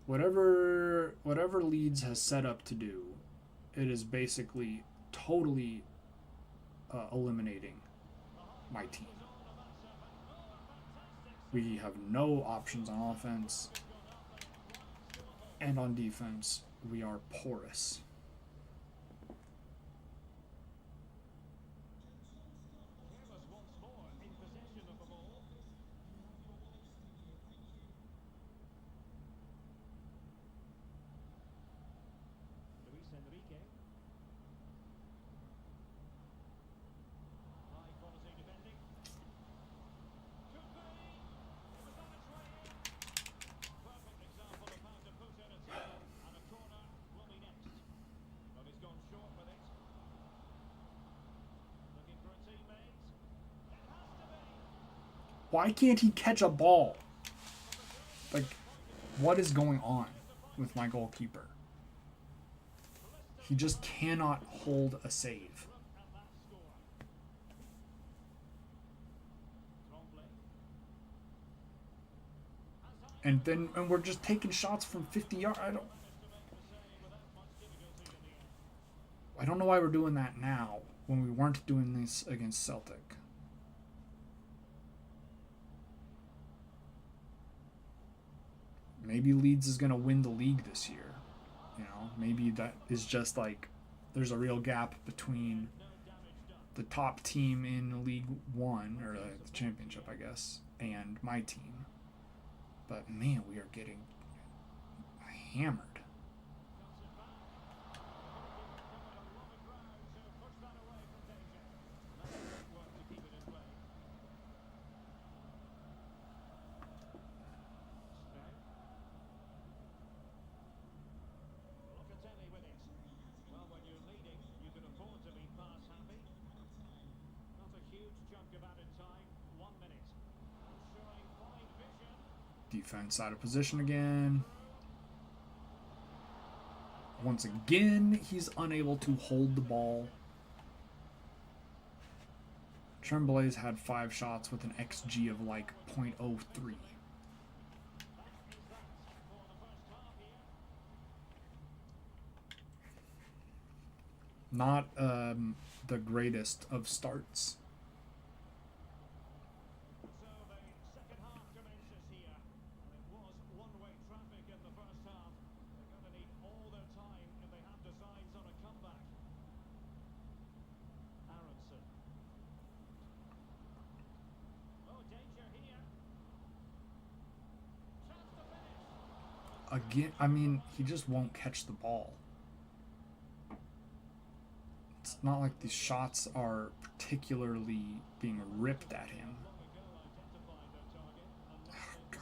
Whatever Leeds has set up to do, it is basically totally eliminating my team. We have no options on offense, and on defense, we are porous. Why can't he catch a ball? Like, what is going on with my goalkeeper? He just cannot hold a save. And we're just taking shots from 50 yards. I don't know why we're doing that now when we weren't doing this against Celtic. Maybe Leeds is going to win the league this year. You know, maybe that is just like there's a real gap between the top team in League One, or the Championship, I guess, and my team. But man, we are getting hammered. Defense out of position again. Once again, he's unable to hold the ball. Tremblay's had 5 shots with an XG of like .03. Not the greatest of starts. Again, I mean, he just won't catch the ball. It's not like these shots are particularly being ripped at him. Oh, God.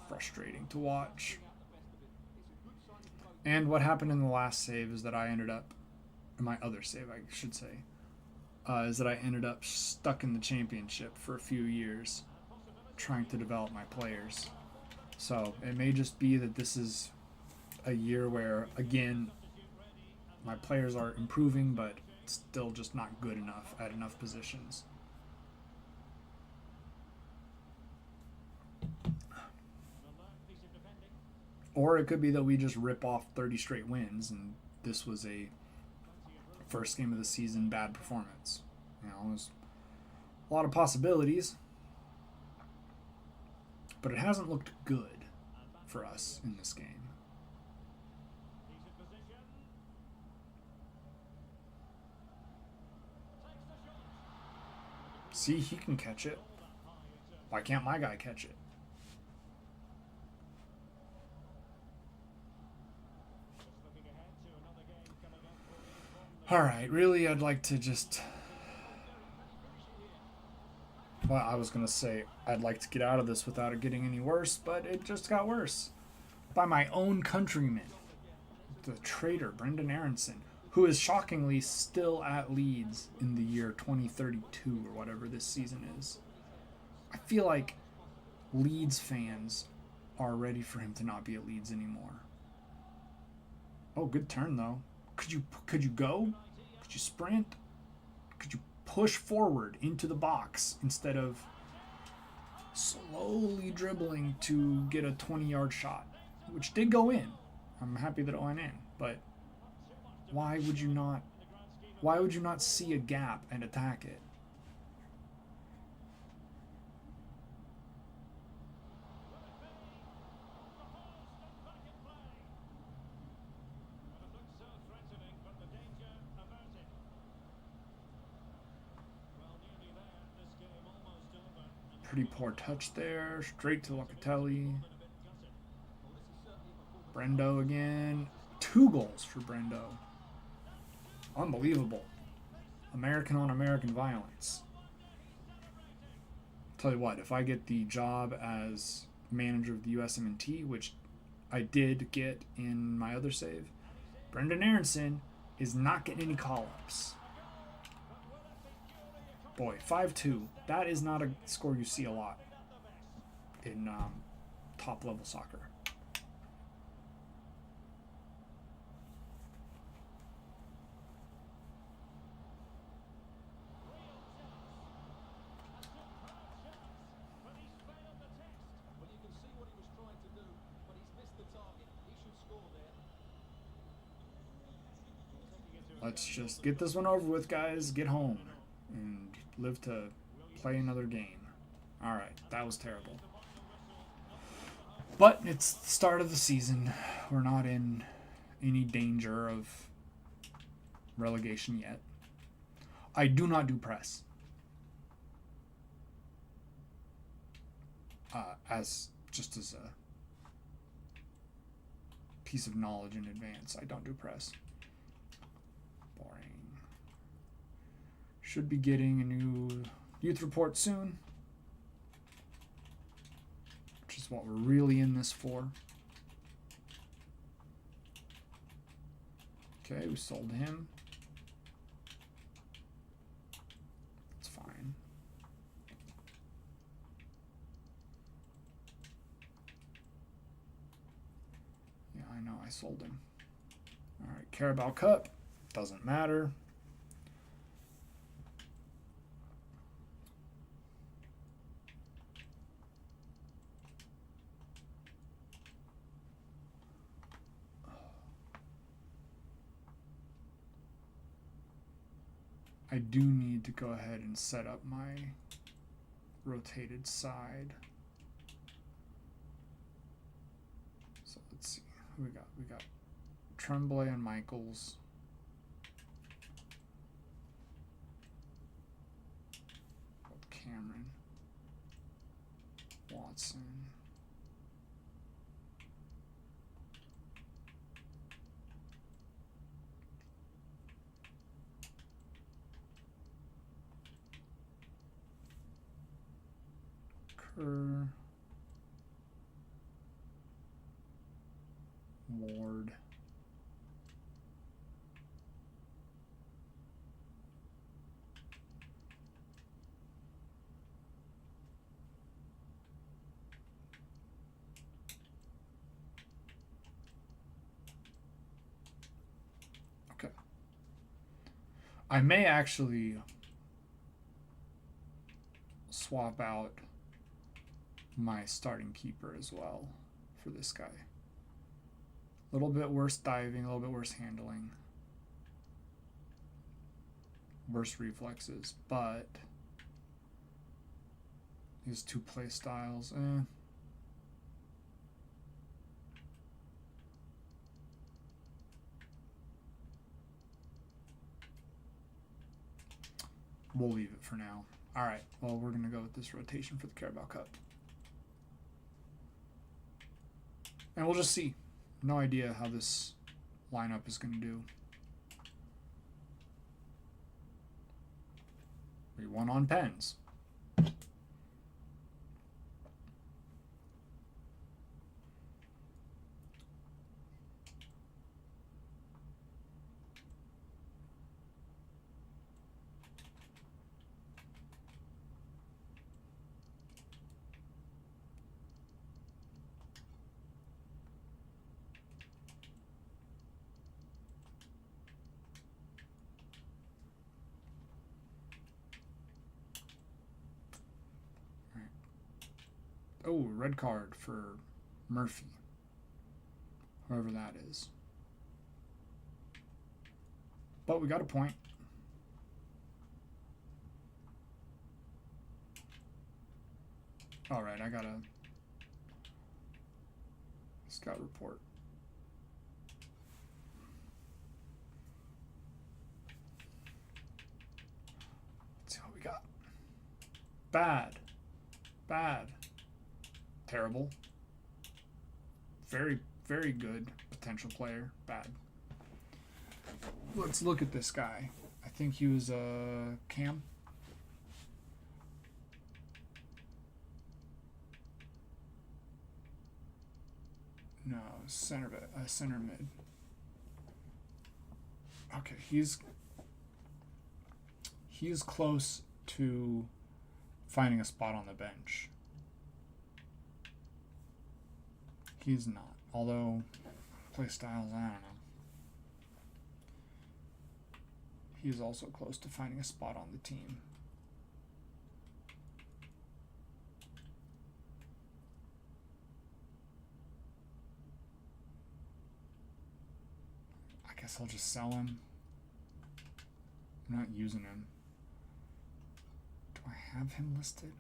Frustrating to watch. And what happened in the last save is that I ended up, my other save, I should say, is that I ended up stuck in the Championship for a few years trying to develop my players. So it may just be that this is a year where, again, my players are improving, but still just not good enough at enough positions. Or it could be that we just rip off 30 straight wins and this was a first game of the season bad performance. You know, there's a lot of possibilities, but it hasn't looked good for us in this game. See, he can catch it. Why can't my guy catch it? All right, really, I'd like to just... Well, I was going to say I'd like to get out of this without it getting any worse, but it just got worse. By my own countryman, the traitor, Brendan Aronson, who is shockingly still at Leeds in the year 2032 or whatever this season is. I feel like Leeds fans are ready for him to not be at Leeds anymore. Oh, good turn, though. Could you go? Could you sprint? Could you push forward into the box instead of slowly dribbling to get a 20-yard shot, which did go in. I'm happy that it went in, but why would you not see a gap and attack it? Pretty poor touch there. Straight to Locatelli. Brendo again. 2 goals for Brendo. Unbelievable. American on American violence. Tell you what, if I get the job as manager of the USMNT, which I did get in my other save, Brendan Aronson is not getting any call-ups. Boy, 5-2. That is not a score you see a lot in top-level soccer. Let's just get this one over with, guys. Get home and live to play another game. Alright, that was terrible. But it's the start of the season. We're not in any danger of relegation yet. I do not do press. As a piece of knowledge in advance, I don't do press. Boring. Should be getting a new youth report soon, which is what we're really in this for. Okay, we sold him. That's fine. Yeah, I know, I sold him. Alright, Carabao Cup. Doesn't matter. I do need to go ahead and set up my rotated side. So let's see who we got. We got Tremblay and Michaels. Cameron. Watson. Kerr. Ward. Okay. I may actually swap out my starting keeper as well for this guy. A little bit worse diving, a little bit worse handling, worse reflexes, but these two play styles, we'll leave it for now. Alright, well, we're going to go with this rotation for the Carabao Cup. And we'll just see. No idea how this lineup is going to do. We won on pens. Oh, red card for Murphy. Whoever that is. But we got a point. Alright, I got a scout report. Let's see what we got. Bad. Bad. Terrible. Very, very good potential player. Bad. Let's look at this guy. I think he was Cam. No, center mid. Okay, he's close to finding a spot on the bench. He's not. Although, play styles, I don't know. He's also close to finding a spot on the team. I guess I'll just sell him. I'm not using him. Do I have him listed?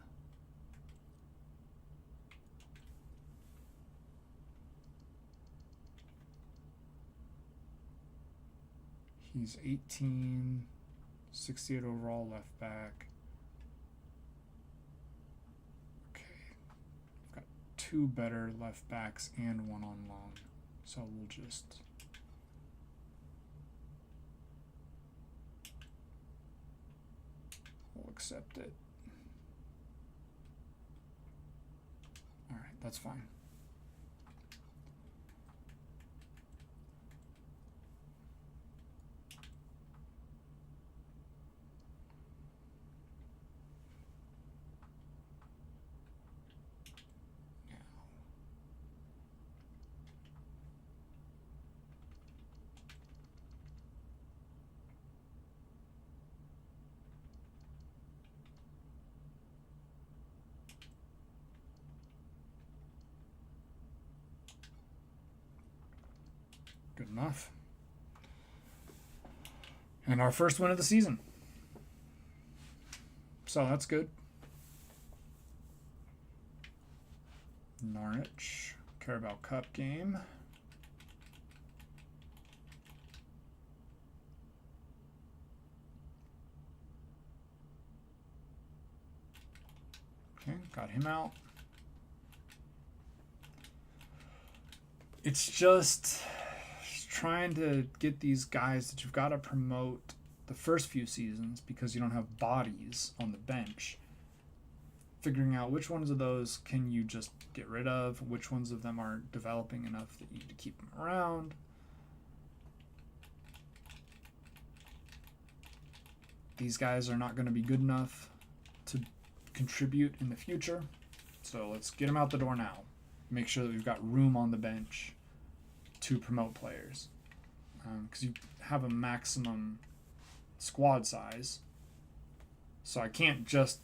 He's 18, 68 overall left back. Okay. I've got 2 better left backs and 1 on loan. So we'll just... we'll accept it. Alright, that's fine. Good enough. And our first win of the season. So that's good. Norwich, Carabao Cup game. Okay, got him out. It's just trying to get these guys that you've got to promote the first few seasons because you don't have bodies on the bench. Figuring out which ones of those can you just get rid of, which ones of them are developing enough that you need to keep them around. These guys are not going to be good enough to contribute in the future. So let's get them out the door now. Make sure that we've got room on the bench to promote players. Because you have a maximum squad size. So I can't just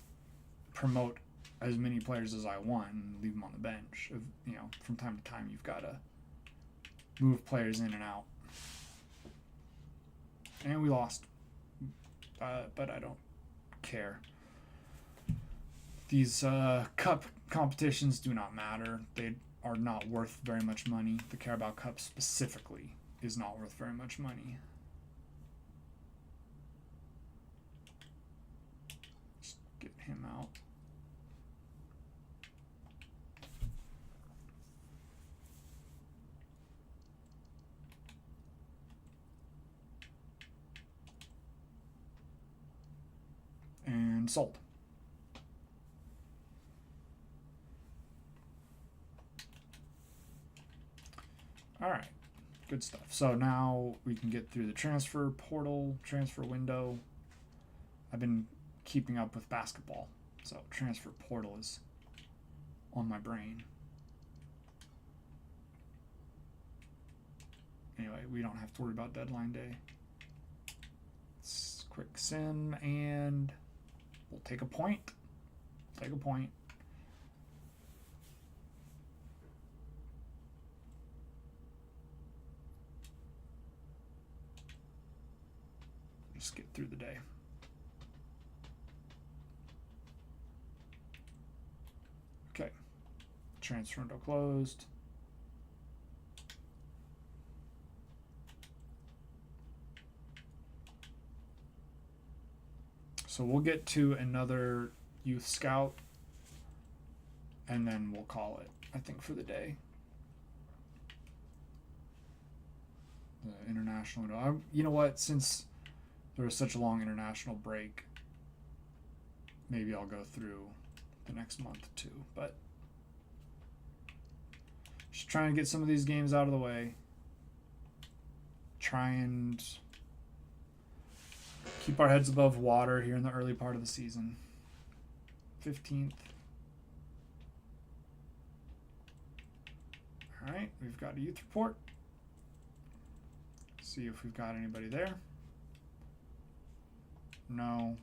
promote as many players as I want and leave them on the bench. You know, from time to time, you've got to move players in and out. And we lost. But I don't care. These cup competitions do not matter. They are not worth very much money. The Carabao Cup specifically is not worth very much money. Just get him out. And sold. All right, good stuff. So now we can get through the transfer portal, transfer window. I've been keeping up with basketball, so transfer portal is on my brain. Anyway, we don't have to worry about deadline day. Let's quick sim, and we'll take a point. Take a point. Just get through the day. Okay. Transfer window closed. So we'll get to another youth scout and then we'll call it, I think, for the day. The international window. You know what? Since there was such a long international break, maybe I'll go through the next month too. But just trying to get some of these games out of the way. Try and keep our heads above water here in the early part of the season. 15th. All right, we've got a youth report. See if we've got anybody there. No.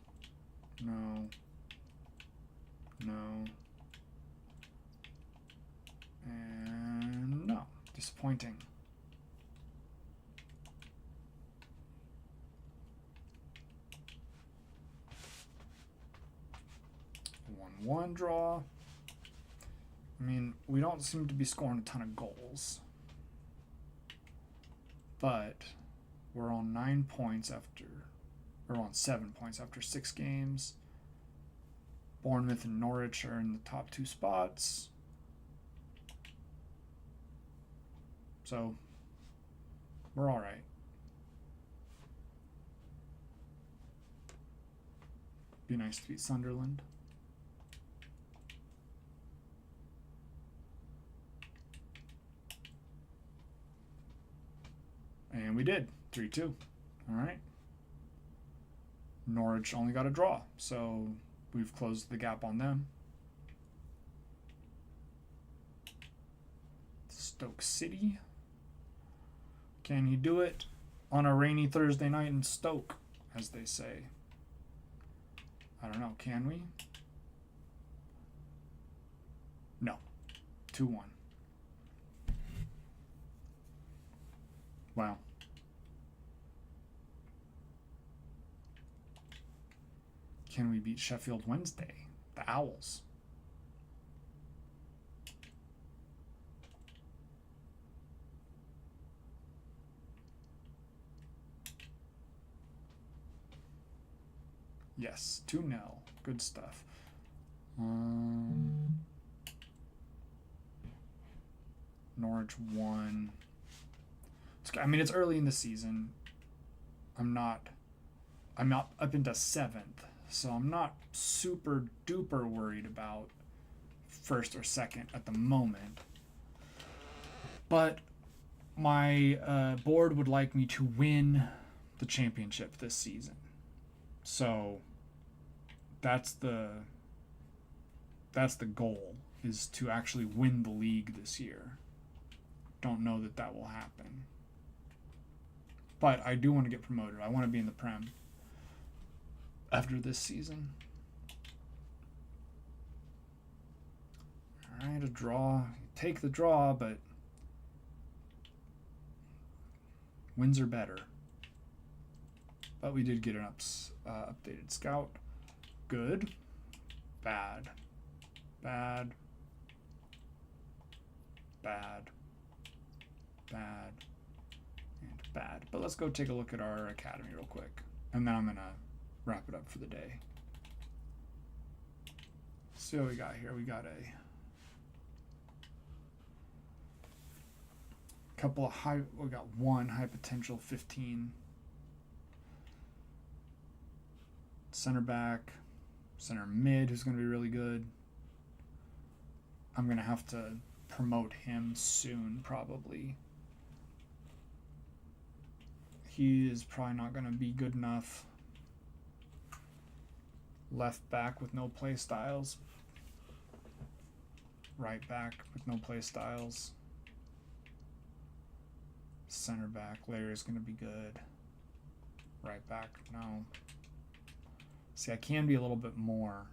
No. No. And no. Disappointing. 1-1 draw. I mean, we don't seem to be scoring a ton of goals. But we're on 9 points after, or on 7 points after 6 games. Bournemouth and Norwich are in the top 2 spots. So, we're all right. Be nice to beat Sunderland. And we did. 3-2. All right. Norwich only got a draw, so we've closed the gap on them. Stoke City. Can he do it on a rainy Thursday night in Stoke, as they say? I don't know. Can we? No. 2-1. Wow. Can we beat Sheffield Wednesday? The Owls. Yes, 2-0. Good stuff. Norwich 1. I mean, it's early in the season. I'm not up into 7th, so I'm not super duper worried about 1st or 2nd at the moment. But my board would like me to win the championship this season. So that's the goal, is to actually win the league this year. Don't know that will happen. But I do want to get promoted. I want to be in the Prem after this season. All right, a draw. Take the draw, but wins are better. But we did get an updated scout. Good. Bad. Bad. Bad. Bad. And bad. But let's go take a look at our academy real quick. And then I'm going to wrap it up for the day. See what we got here. We got a couple of we got one high potential 15. Center back, center mid, who's going to be really good. I'm going to have to promote him soon, probably. He is probably not going to be good enough. Left back with no play styles. Right back with no play styles. Center back, Larry's going to be good. Right back, no. See, I can be a little bit more,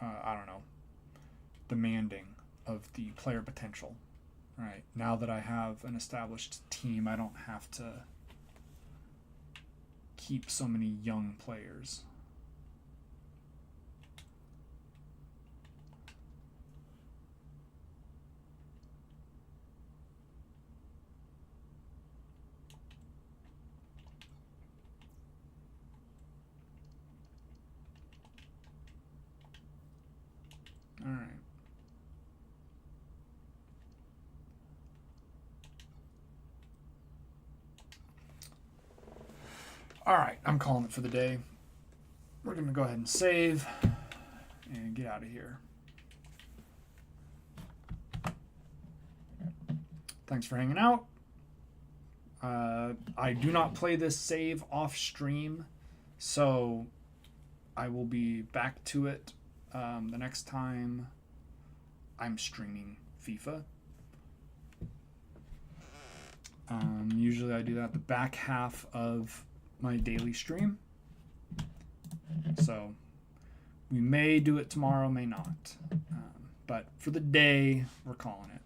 I don't know, demanding of the player potential. Right, now that I have an established team, I don't have to keep so many young players. All right. All right, I'm calling it for the day. We're going to go ahead and save and get out of here. Thanks for hanging out. I do not play this save off stream, so I will be back to it the next time I'm streaming FIFA. Usually I do that at the back half of my daily stream. So we may do it tomorrow, may not. But for the day, we're calling it.